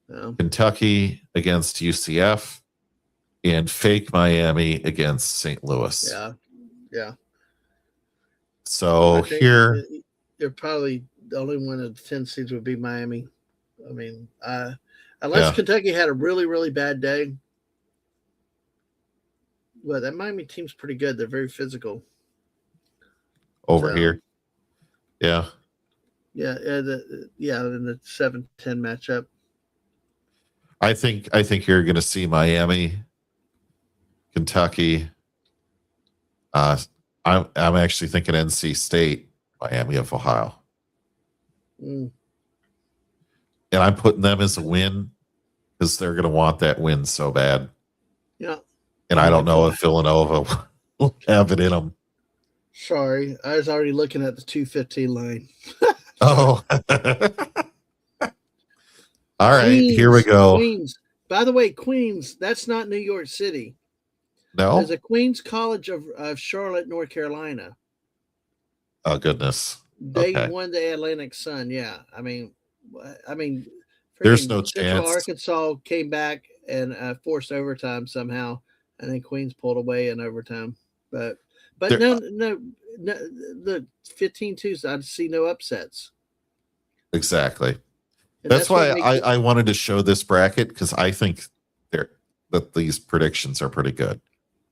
B: Kentucky against UCF. And fake Miami against St. Louis.
A: Yeah.
B: So here,
A: you're probably the only one of the 10 seeds would be Miami. I mean, unless Kentucky had a really, really bad day. Well, that Miami team's pretty good. They're very physical.
B: Over here. Yeah.
A: Yeah, in the 7-10 matchup.
B: I think you're going to see Miami, Kentucky. I'm actually thinking NC State, Miami of Ohio. And I'm putting them as a win because they're going to want that win so bad.
A: Yeah.
B: And I don't know if Villanova will have it in them.
A: Sorry, I was already looking at the 215 line.
B: Oh. All right, here we go.
A: Queens. By the way, Queens, that's not New York City.
B: No?
A: There's a Queens College of Charlotte, North Carolina.
B: Oh, goodness.
A: They won the Atlantic Sun, yeah. I mean, I mean,
B: There's
A: freaking
B: no
A: Central
B: chance.
A: Arkansas came back and forced overtime somehow, and then Queens pulled away in overtime. But
B: There,
A: no, the 15-2s, I see no upsets,
B: exactly.
A: and
B: That's
A: that's what
B: why
A: makes it.
B: I wanted to show this bracket because I think they're that these predictions are pretty good.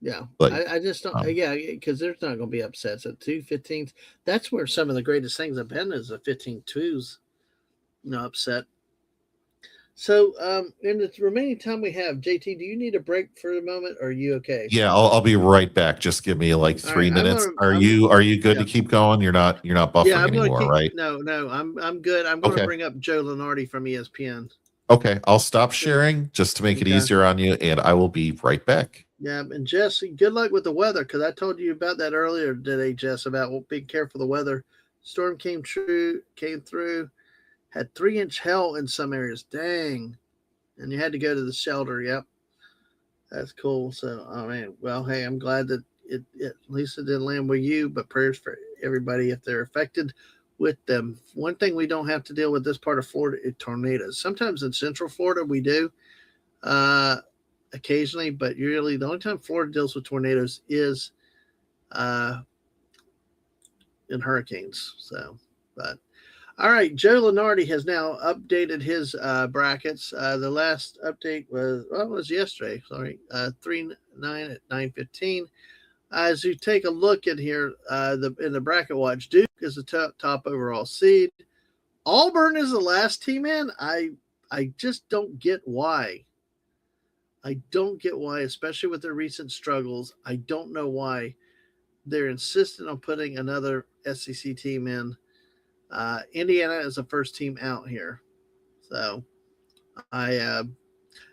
A: Yeah,
B: Like,
A: I just don't.
B: um,
A: Yeah, because there's not going to be upsets at 2-15s. That's where some of the greatest things have been is the 15-2s, upset. So, in the remaining time we have, JT, do you need a break for a moment, or are you okay?
B: yeah, I'll be right back. Just give me like
A: All right,
B: 3 minutes.
A: I'm
B: Are you good
A: yeah,
B: to keep going? You're not
A: yeah.
B: buffering
A: I'm going to
B: anymore,
A: keep.
B: right?
A: No, I'm good. I'm going to
B: Okay.
A: bring up Joe Lenardi from ESPN.
B: Okay. I'll stop
A: So,
B: sharing just to make it
A: okay.
B: easier on you, and I will be right back.
A: Yeah, and Jesse, good luck with the weather because I told you about that earlier today, Jess, about being careful of the weather. Storm came through, had 3-inch hail in some areas. Dang, and you had to go to the shelter. Yep, that's cool. So, oh man, well, hey, I'm glad that at least it didn't land with you, but prayers for everybody if they're affected with them. One thing we don't have to deal with this part of Florida is tornadoes. Sometimes in Central Florida we do. Uh, Occasionally, but really the only time Florida deals with tornadoes is uh, in hurricanes. So, but all right, Joe Lenardi has now updated his brackets. The last update was yesterday. Sorry, 3-9 at 9:15. As you take a look at here, in the bracket watch, Duke is the top overall seed. Auburn is the last team in. I just don't get why. I don't get why, especially with their recent struggles. I don't know why they're insistent on putting another SEC team in. Indiana is the first team out here, so I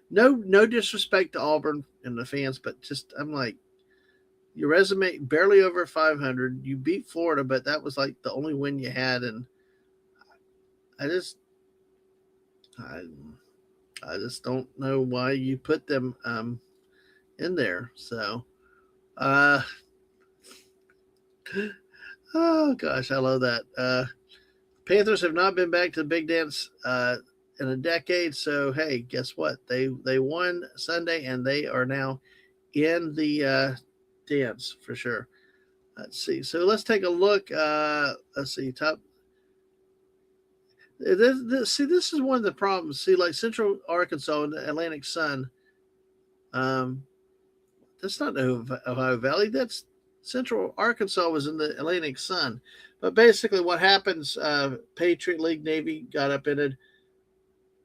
A: no disrespect to Auburn and the fans, but just I'm like your resume barely over 500. You beat Florida, but that was like the only win you had, and I just I, I just don't know why you put them in there. So. Uh, oh gosh, I love that. Panthers have not been back to the big dance in a decade. So hey, guess what? They won Sunday and they are now in the dance for sure. Let's see. So let's take a look. Let's see. Top. This is one of the problems. See, like Central Arkansas and the Atlantic Sun. Um, that's not the Ohio Valley. That's Central Arkansas was in the Atlantic Sun. But basically, what happens? Patriot League, Navy got up in it.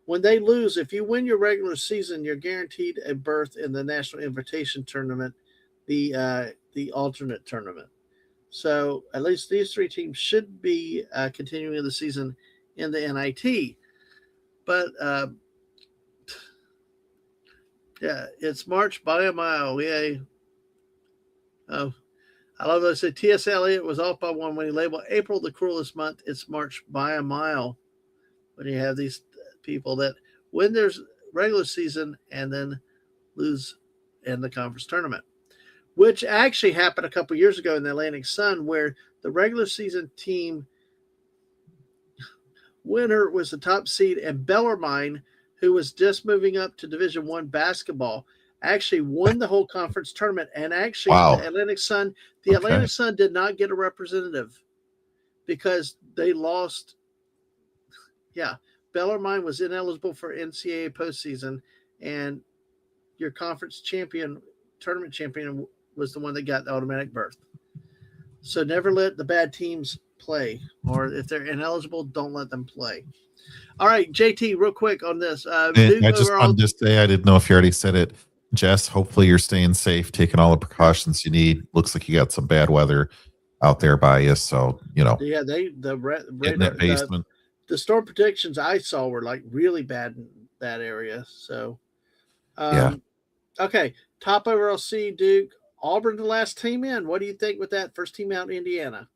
A: When they lose, if you win your regular season, you're guaranteed a berth in the National Invitation Tournament, the alternate tournament. So at least these three teams should be continuing the season in the NIT. But yeah, it's March by a mile. Yay. Oh, I love that they say T.S. Eliot was off by one when he labeled April the cruelest month. It's March by a mile. When you have these people that win their regular season and then lose in the conference tournament, which actually happened a couple years ago in the Atlantic Sun, where the regular season team winner was the top seed, and Bellarmine, who was just moving up to Division I basketball, actually won the whole conference tournament. And actually,
B: Wow.
A: the Atlantic Sun did not get a representative because they lost. Yeah, Bellarmine was ineligible for NCAA postseason, and your conference tournament champion, was the one that got the automatic berth. So never let the bad teams play, or if they're ineligible, don't let them play. All right, JT, real quick on this. Duke
B: I just
A: overall.
B: wanted to say, I didn't know if you already said it. Jess, hopefully you're staying safe, taking all the precautions you need. Looks like you got some bad weather out there by you. So,
A: Yeah,
B: get in that basement.
A: The storm predictions I saw were like really bad in that area. So,
B: Yeah.
A: Okay, top overall seed Duke. Auburn, the last team in. What do you think with that first team out in Indiana?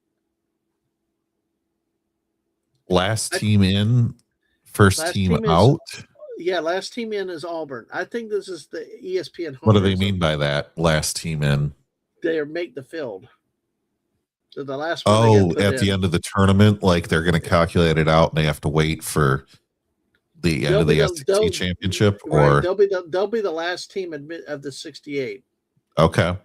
B: Last team in, first team out.
A: Yeah, last team in is Auburn. I think this is the ESPN home.
B: What do they mean by that? Last team in?
A: They make the field. So the last
B: one. Oh, at the end of the tournament, like they're going to calculate it out, and they have to wait for the end
A: They'll
B: of
A: be
B: the
A: the
B: SEC
A: they'll
B: championship,
A: right.
B: or
A: They'll be the last team of the 68.
B: okay,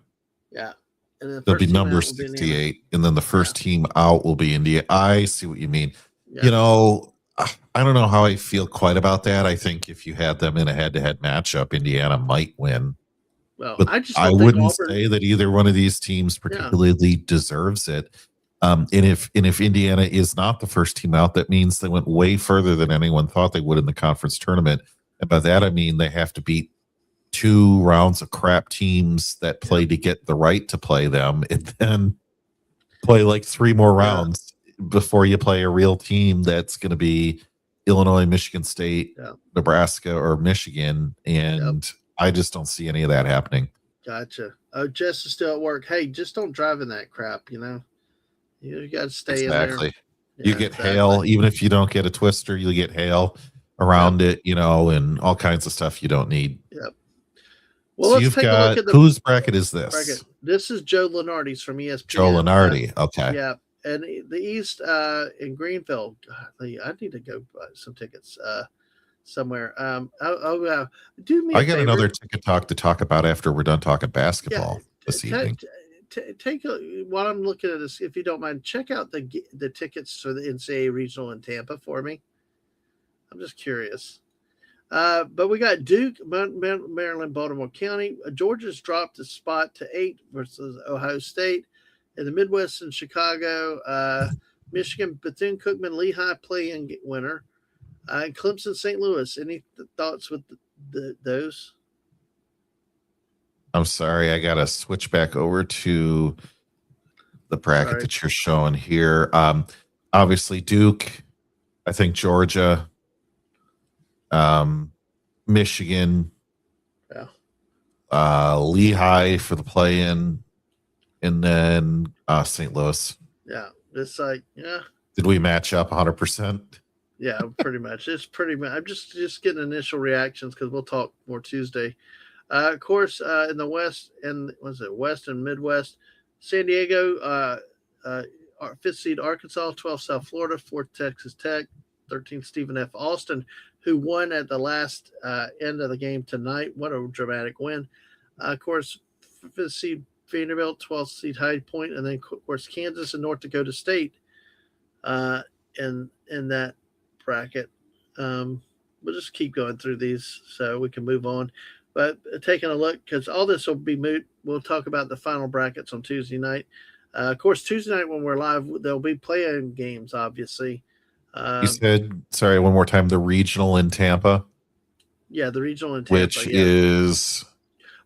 A: Yeah, and then the
B: they'll be
A: first team
B: number
A: out will be Indiana.
B: 68, and then the
A: Yeah,
B: first team out will be India. I see what you mean.
A: yeah.
B: You know, I don't know how I feel quite about that. I think if you had them in a head-to-head matchup, Indiana might win,
A: Well,
B: but
A: I just
B: I
A: don't think
B: wouldn't
A: Auburn.
B: say that either one of these teams
A: Yeah,
B: particularly deserves it. And if Indiana is not the first team out, that means they went way further than anyone thought they would in the conference tournament. And by that I mean they have to beat 2 rounds of crap teams that play
A: yep,
B: to get the right to play them, and then play like 3 more
A: yeah,
B: rounds before you play a real team that's going to be Illinois, Michigan State,
A: yeah,
B: Nebraska, or Michigan.
A: yep.
B: And I just don't see any of that happening.
A: Gotcha. Oh, Jess is still at work. Hey, just don't drive in that crap. You got to stay in there.
B: Exactly. You
A: Yeah,
B: get
A: exactly.
B: hail, even if you don't get a twister, you get hail
A: Yep,
B: around it, and all kinds of stuff you don't need.
A: yep. Well,
B: So
A: let's
B: you've
A: take a look
B: got,
A: at the
B: whose bracket is
A: bracket.
B: this?
A: This is Joe Lenardi's from
B: Joe
A: ESPN.
B: Lenardi. Okay.
A: Yeah, and the East in Greenville. I need to go buy some tickets somewhere. Do me a
B: I got
A: favor.
B: another ticket talk to talk about after we're done talking
A: Yeah,
B: basketball this evening.
A: take while I'm looking at this, if you don't mind, check out the tickets for the NCAA regional in Tampa for me. I'm just curious. But we got Duke, Maryland, Baltimore County. Georgia's dropped a spot to 8 versus Ohio State. In the Midwest and Chicago, Michigan, Bethune Cookman, Lehigh play-in winner. And Clemson, St. Louis. Any thoughts with those?
B: I'm sorry, I got to switch back over to the bracket
A: Sorry.
B: that you're showing here. Obviously, Duke, I think Georgia, Michigan,
A: Yeah.
B: Lehigh for the play-in, and then St. Louis.
A: Yeah. It's like, yeah.
B: Did we match up 100%?
A: Yeah, pretty much. It's pretty much. I'm just getting initial reactions because we'll talk more Tuesday. Of course, in the West and was it West and Midwest, San Diego, 5th seed Arkansas, 12th South Florida, 4th Texas Tech, 13th Stephen F. Austin, who won at the last end of the game tonight. What a dramatic win! Of course, 5th seed Vanderbilt, 12th seed High Point, and then of course Kansas and North Dakota State in that bracket. We'll just keep going through these so we can move on. But taking a look, because all this will be moot, we'll talk about the final brackets on Tuesday night. Of course, Tuesday night when we're live, there'll be play-in games, obviously.
B: You said, sorry, one more time, the regional in Tampa.
A: Yeah, the regional in Tampa.
B: Which is...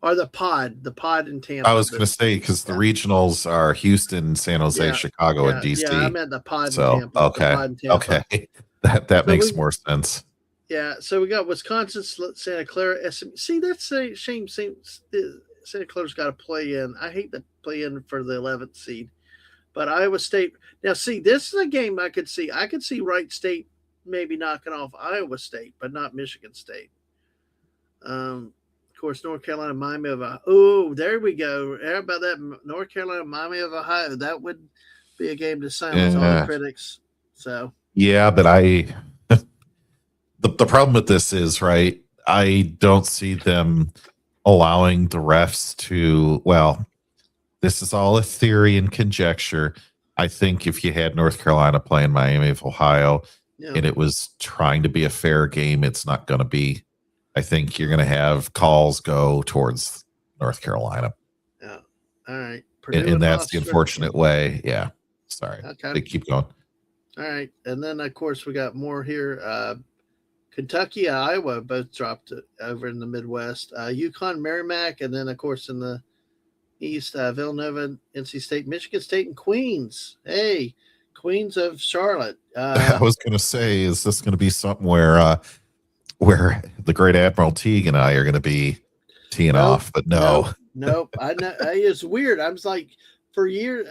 A: Or the pod in Tampa.
B: I was going to say, because the regionals are Houston, San Jose, Chicago, and DC.
A: Yeah, I meant the pod in Tampa.
B: Okay.
A: Pod in Tampa.
B: Okay. That makes more sense.
A: Yeah, so we got Wisconsin, Santa Clara, SM. See, that's a shame. Santa Clara's got to play in. I hate to play in for the 11th seed, but Iowa State. Now, see, this is a game I could see. I could see Wright State maybe knocking off Iowa State, but not Michigan State. Of course, North Carolina, Miami of Ohio. Oh, there we go. How about that? North Carolina, Miami of Ohio. That would be a game to silence all the critics. So
B: yeah, but the problem with this is, right, I don't see them allowing the refs to, well, this is all a theory and conjecture. I think if you had North Carolina playing Miami of Ohio and it was trying to be a fair game, it's not going to be. I think you're going to have calls go towards North Carolina.
A: Yeah. All right.
B: And that's the unfortunate way. Yeah. Sorry.
A: Okay.
B: They keep going.
A: All right. And then, of course, we got more here. Kentucky and Iowa both dropped over in the Midwest. UConn, Merrimack, and then, of course, in the East, Villanova, NC State, Michigan State, and Queens. Hey, Queens of Charlotte.
B: I was going to say, is this going to be something where the great Admiral Teague and I are going to be teeing off? But no.
A: Nope. I know it's weird. I was like, for years,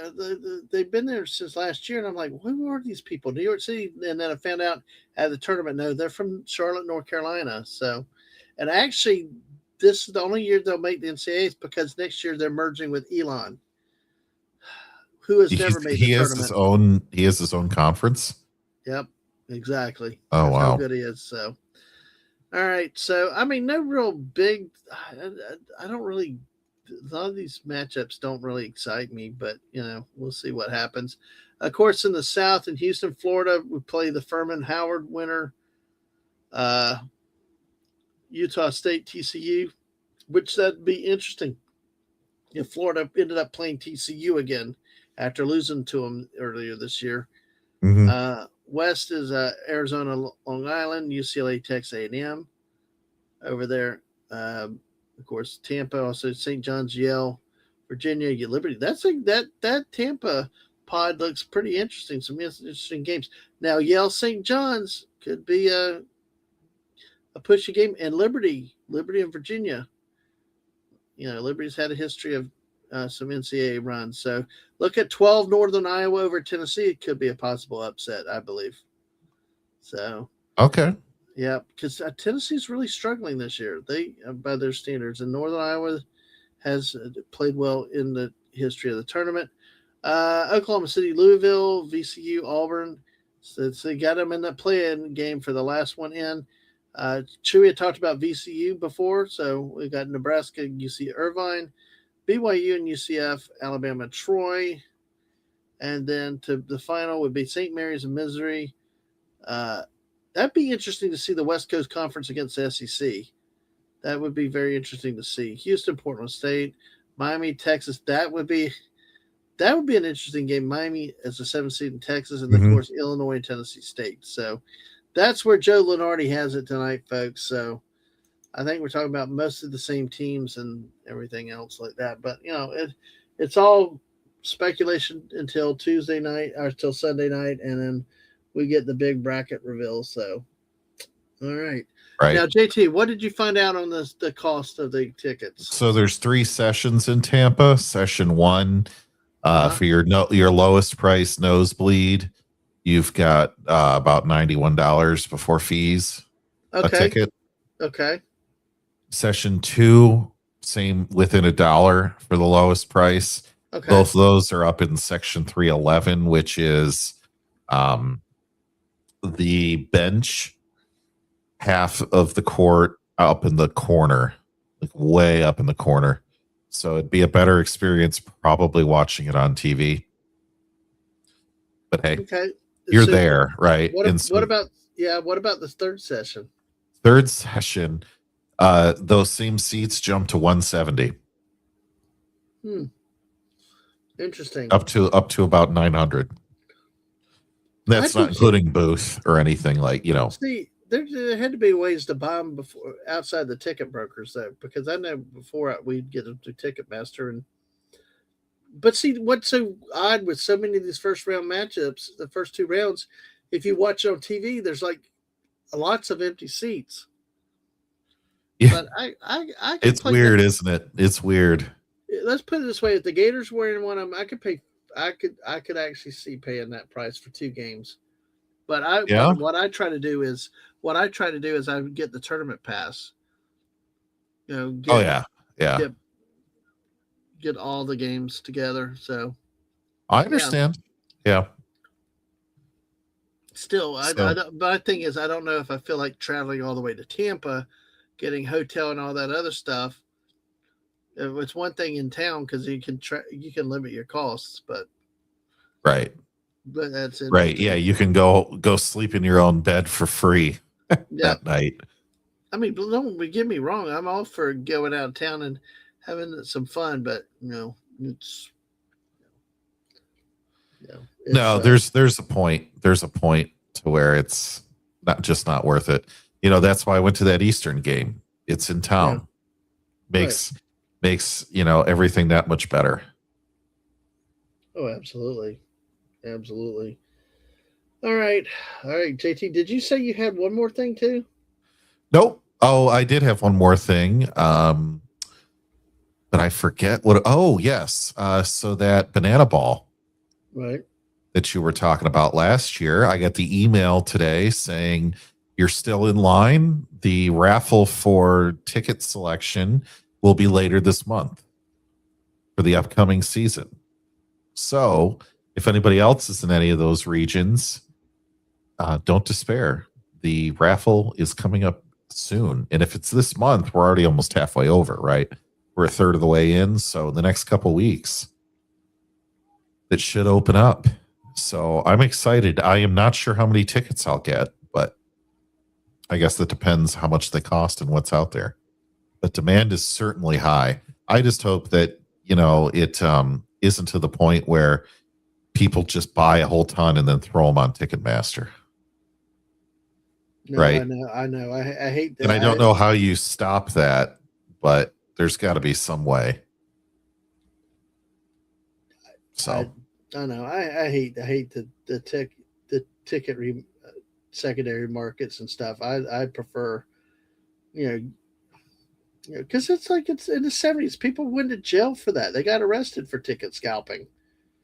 A: they've been there since last year, and I'm like, who are these people? New York City, and then I found out at the tournament, no, they're from Charlotte, North Carolina. So, and actually, this is the only year they'll make the NCAAs because next year they're merging with Elon, who has never made the tournament.
B: He has his own conference.
A: Yep, exactly.
B: Oh,
A: That's
B: wow.
A: how good he is. So, All right. So, I mean, no real big. I don't really. A lot of these matchups don't really excite me, but we'll see what happens. Of course, in the South, in Houston, Florida, we play the Furman Howard winner, uh, Utah State TCU, which that'd be interesting if Florida ended up playing TCU again after losing to them earlier this year.
B: Hmm.
A: West is Arizona, Long Island, UCLA, Texas A&M over there. Of course, Tampa, also St. John's, Yale, Virginia, Liberty. That Tampa pod looks pretty interesting. Some interesting games. Now, Yale, St. John's could be a pushy game, and Liberty and Virginia. Liberty's had a history of some NCAA runs. So look at 12 Northern Iowa over Tennessee. It could be a possible upset, I believe. So
B: Okay.
A: yeah, because Tennessee's really struggling this year. They by their standards, and Northern Iowa has played well in the history of the tournament. Oklahoma City, Louisville, VCU, Auburn. So they got them in that play-in game for the last one in. Chewy had talked about VCU before, so we got Nebraska, UC Irvine, BYU and UCF, Alabama, Troy, and then to the final would be St. Mary's and Missouri. That'd be interesting to see the West Coast Conference against the SEC. That would be very interesting to see. Houston, Portland State, Miami, Texas. That would be an interesting game. Miami as the 7th seed in Texas, and of
B: Hmm.
A: course Illinois and Tennessee State. So that's where Joe Lenardi has it tonight, folks. So I think we're talking about most of the same teams and everything else like that. But it's all speculation until Tuesday night or till Sunday night, and then we get the big bracket reveal. So, all right.
B: Right.
A: Now, JT, what did you find out on the cost of the tickets?
B: So there's 3 sessions in Tampa. Session 1, for your lowest price nosebleed, you've got about $91 before fees a
A: Okay.
B: ticket.
A: Okay.
B: Session 2, same, within $1 for the lowest price.
A: Okay.
B: Both of those are up in section 311, which is the bench half of the court up in the corner, like way up in the corner. So it'd be a better experience probably watching it on TV. But hey,
A: Okay.
B: you're
A: So
B: there, right?
A: What,
B: And so
A: what about what about the third session?
B: third session, those same seats jump to 170.
A: Interesting.
B: Up to about 900. That's not including booth or anything like,
A: See, there had to be ways to buy them before outside the ticket brokers though, because I know before we'd get them through Ticketmaster but see what's so odd with so many of these first round matchups, the first 2 rounds, if you watch on TV, there's like lots of empty seats.
B: Yeah.
A: But I
B: it's weird, isn't it? It's weird.
A: Let's put it this way: if the Gators were in one of them, I could actually see paying that price for 2 games. But what I try to do is I would get the tournament pass.
B: Yeah.
A: Get all the games together. So
B: I understand. Yeah.
A: Still, my thing is, I don't know if I feel like traveling all the way to Tampa, getting hotel and all that other stuff. It's one thing in town because you can limit your costs, but
B: right.
A: But that's it.
B: Right. Yeah, you can go sleep in your own bed for free that night.
A: I mean, don't get me wrong. I'm all for going out of town and having some fun, but it's
B: no. There's a point. There's a point to where it's not worth it. That's why I went to that Eastern game. It's in town. Yeah. Makes everything that much better.
A: Oh, absolutely. Absolutely. All right. JT, did you say you had one more thing too?
B: Nope. Oh, I did have one more thing. But I forget what. Oh, yes. So that banana ball,
A: right,
B: that you were talking about last year, I got the email today saying you're still in line. The raffle for ticket selection will be later this month for the upcoming season. So if anybody else is in any of those regions, don't despair. The raffle is coming up soon. And if it's this month, we're already almost halfway over, right? We're a third of the way in. So the next couple weeks, it should open up. So I'm excited. I am not sure how many tickets I'll get, but I guess that depends how much they cost and what's out there. But demand is certainly high. I just hope that, it isn't to the point where people just buy a whole ton and then throw them on Ticketmaster.
A: No,
B: Right.
A: I know. I hate
B: And
A: that.
B: I don't know how you stop that, but there's got to be some way. So
A: I know. I hate the ticket secondary markets and stuff. I prefer, you know, because it's like it's in the 70s. People went to jail for that. They got arrested for ticket scalping.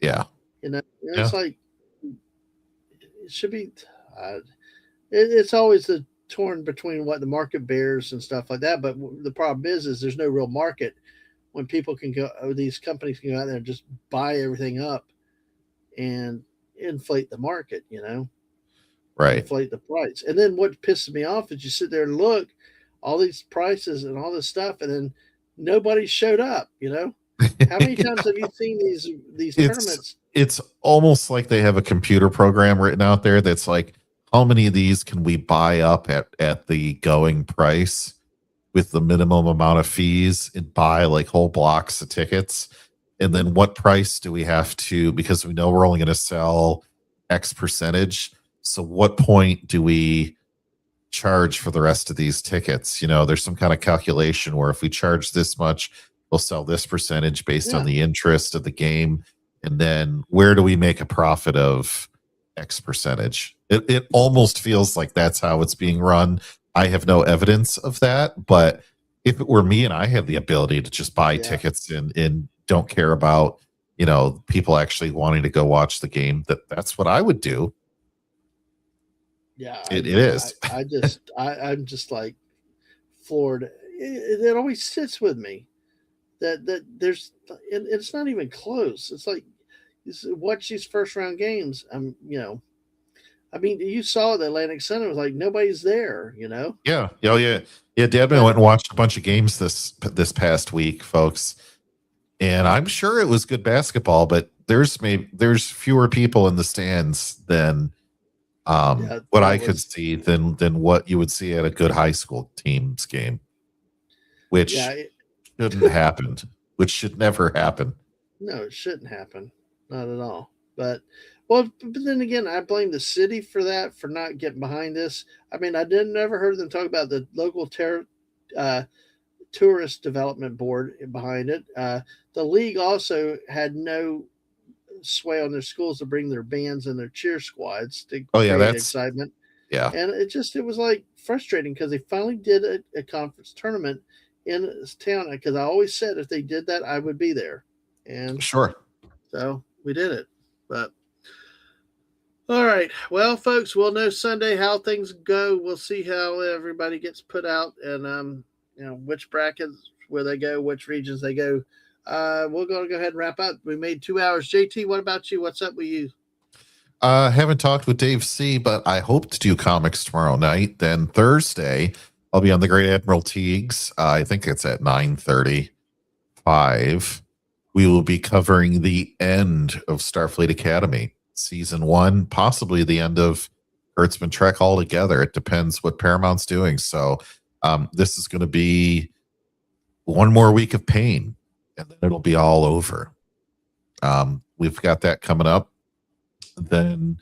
B: yeah. Yeah.
A: It's like it should be. Uh, it's always the torn between what the market bears and stuff like that. But the problem is there's no real market when people can go. These companies can go out there and just buy everything up and inflate the market.
B: Right.
A: Inflate the price. And then what pisses me off is you sit there and look all these prices and all this stuff, and then nobody showed up. How many times have you seen these tournaments?
B: It's almost like they have a computer program written out there that's like, how many of these can we buy up at the going price with the minimum amount of fees and buy like whole blocks of tickets? And then what price do we have to, because we know we're only going to sell X percentage. So what point do we charge for the rest of these tickets? There's some kind of calculation where if we charge this much, we'll sell this percentage based on
A: Yeah,
B: the interest of the game. And then where do we make a profit of X percentage? It almost feels like that's how it's being run. I have no evidence of that, but if it were me and I had the ability to just buy
A: yeah,
B: tickets and don't care about, people actually wanting to go watch the game, that's what I would do.
A: yeah.
B: It is.
A: I'm just like floored. It always sits with me that there's it's not even close. It's like watch these first round games. I mean, you saw the Atlantic Center was like nobody's there.
B: Yeah. Oh, yeah. Yeah. Dadman
A: But
B: went and watched a bunch of games this past week, folks. And I'm sure it was good basketball, but there's fewer people in the stands than
A: yeah,
B: what
A: that
B: I could
A: was
B: see than what you would see at a good high school team's game,
A: yeah.
B: which shouldn't happen, which should never happen.
A: No, it shouldn't happen. Not at all. But but then again, I blame the city for that, for not getting behind this. I mean, I didn't never heard them talk about the local uh, tourist development board behind it. The league also had no sway on their schools to bring their bands and their cheer squads to
B: Oh yeah,
A: create
B: that's
A: excitement.
B: yeah,
A: And it was like frustrating because they finally did a conference tournament in this town. Because I always said if they did that, I would be there. And
B: sure.
A: so we did it. But all right. Well, folks, we'll know Sunday how things go. We'll see how everybody gets put out and which brackets where they go, which regions they go. We're gonna go ahead and wrap up. We made 2 hours. JT, what about you? What's up with you?
B: Haven't talked with Dave C, but I hope to do comics tomorrow night. Then Thursday, I'll be on the Great Admiral Teagues. I think it's at 9:35. We will be covering the end of Starfleet Academy, season 1, possibly the end of Kurtzman Trek altogether. It depends what Paramount's doing. So this is going to be one more week of pain, and then it'll be all over. We've got that coming up. Then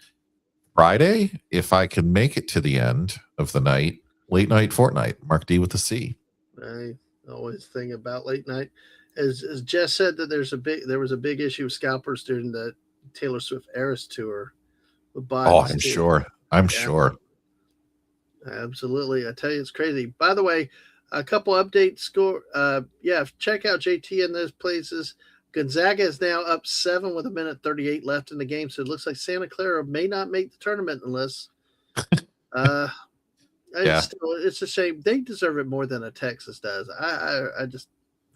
B: Friday, if I can make it to the end of the night, late night fortnight, Mark D with the C.
A: I always think about late night. As Jess said that there was a big issue of scalpers during the Taylor Swift Eras tour with
B: Oh,
A: bots
B: I'm
A: too.
B: sure. I'm
A: Yeah,
B: sure.
A: absolutely. I tell you, it's crazy. By the way, a couple updates. Yeah, check out JT in those places. Gonzaga is now up 7 with 1:38 left in the game, so it looks like Santa Clara may not make the tournament unless. Uh,
B: Yeah.
A: it's a shame. They deserve it more than a Texas does. I just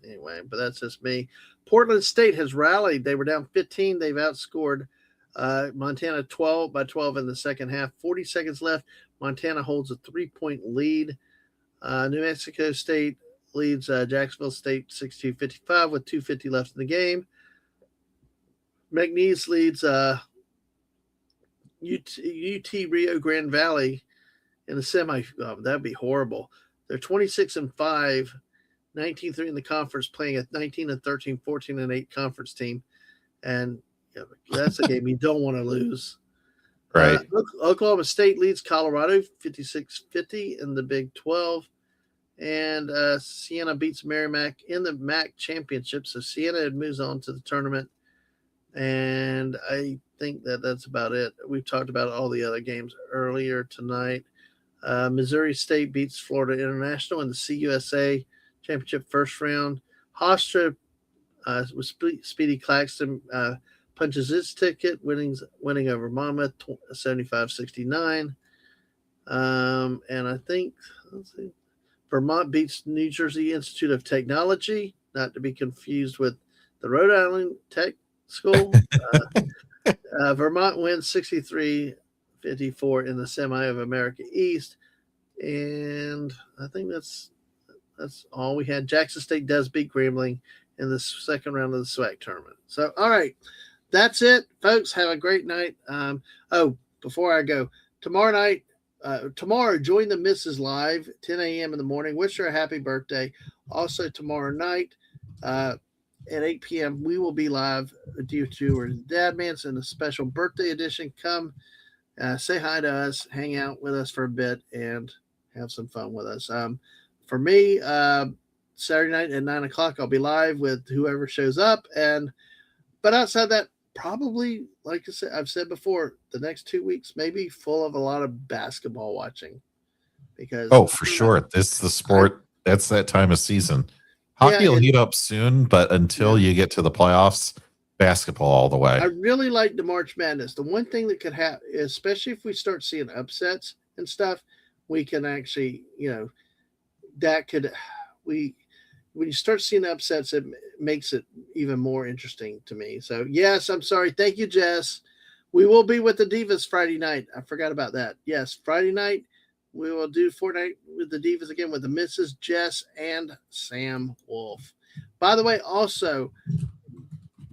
A: anyway, but that's just me. Portland State has rallied. They were down 15. They've outscored Montana 12 by 12 in the second half. 40 seconds left. Montana holds a 3-point lead. New Mexico State leads Jacksonville State 62-55 with 2:50 left in the game. McNeese leads UT Rio Grande Valley in the semi. That'd be horrible. They're 26-5, 19-3 in the conference, playing a 19-13, 14-8 conference team, and that's a game you don't want to lose.
B: Right.
A: Oklahoma State leads Colorado 56-50 in the Big 12. And Siena beats Merrimack in the MAC championship. So Siena moves on to the tournament. And I think that's about it. We've talked about all the other games earlier tonight. Missouri State beats Florida International in the CUSA championship first round. Hofstra with Speedy Claxton punches its ticket, winning over Monmouth 75-69. And I think, let's see, Vermont beats New Jersey Institute of Technology, not to be confused with the Rhode Island Tech School. Vermont wins 63-54 in the semi of America East. And I think that's all we had. Jackson State does beat Grambling in the second round of the SWAC tournament. So, all right. That's it, folks. Have a great night. Before I go, tomorrow night, join the Misses Live, 10 a.m. in the morning. Wish her a happy birthday. Also, tomorrow night at 8 p.m., we will be live due to our Dadman's in a special birthday edition. Come say hi to us, hang out with us for a bit, and have some fun with us. For me, Saturday night at 9 o'clock, I'll be live with whoever shows up. But outside that, probably, like I said, I've said before, the next 2 weeks may be full of a lot of basketball watching. Because
B: for sure. This is the sport. That's that time of season. Hockey will heat up soon, but until you get to the playoffs, basketball all the way.
A: I really like the March Madness. The one thing that could happen, especially if we start seeing upsets and stuff, we can actually, when you start seeing upsets, it makes it even more interesting to me. So, yes, I'm sorry. Thank you, Jess. We will be with the Divas Friday night. I forgot about that. Yes, Friday night, we will do Fortnite with the Divas again with the Mrs. Jess and Sam Wolf. By the way, also,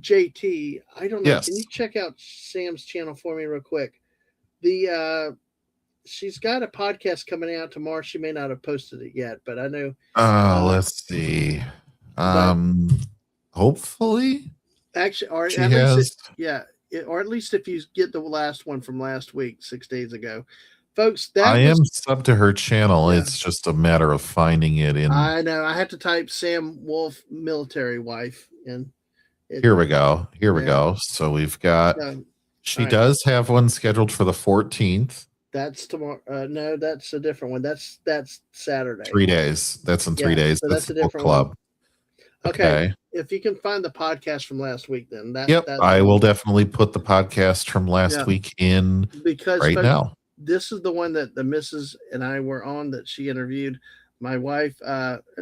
A: JT, I don't know.
B: Yes.
A: Can you check out Sam's channel for me real quick? She's got a podcast coming out tomorrow. She may not have posted it yet, but I know.
B: Let's see. Hopefully,
A: actually, or
B: she
A: at
B: has.
A: Least or at least if you get the last one from last week, 6 days ago, folks.
B: I am sub to her channel. Yeah. It's just a matter of finding it in.
A: I know. I have to type Sam Wolf military wife in.
B: Here we go. So we've got. She does have one scheduled for the 14th.
A: That's tomorrow. No, that's a different one. That's Saturday.
B: 3 days. That's in 3 days.
A: So that's a different
B: club.
A: One. Okay. If you can find the podcast from last week, then
B: I will definitely put the podcast from last week in
A: because
B: right now.
A: This is the one that the missus and I were on that she interviewed. My wife,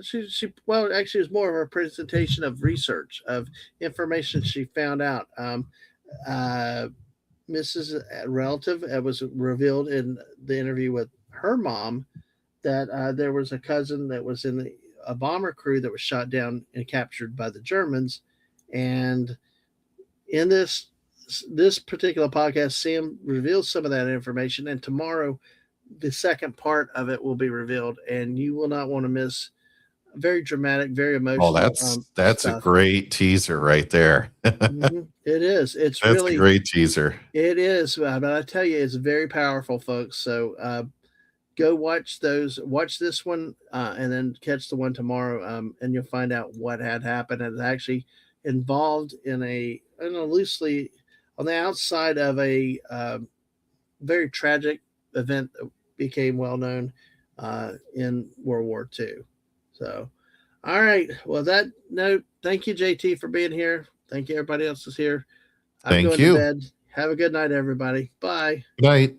A: she actually it was more of a presentation of research of information she found out. Mrs. Relative, it was revealed in the interview with her mom that there was a cousin that was in a bomber crew that was shot down and captured by the Germans. And in this particular podcast, Sam reveals some of that information. And tomorrow, the second part of it will be revealed. And you will not want to miss. Very dramatic, very emotional.
B: Oh, that's a great teaser right there.
A: Mm-hmm. It is. That's really
B: a great teaser.
A: It is, but I tell you, it's very powerful, folks. So go watch those. Watch this one, and then catch the one tomorrow, and you'll find out what had happened. It's actually involved in loosely on the outside of a very tragic event that became well known in World War II. So, all right. Well, thank you, JT, for being here. Thank you, everybody else is here. I'm going to bed. Have a good night, everybody. Bye.
B: Good night.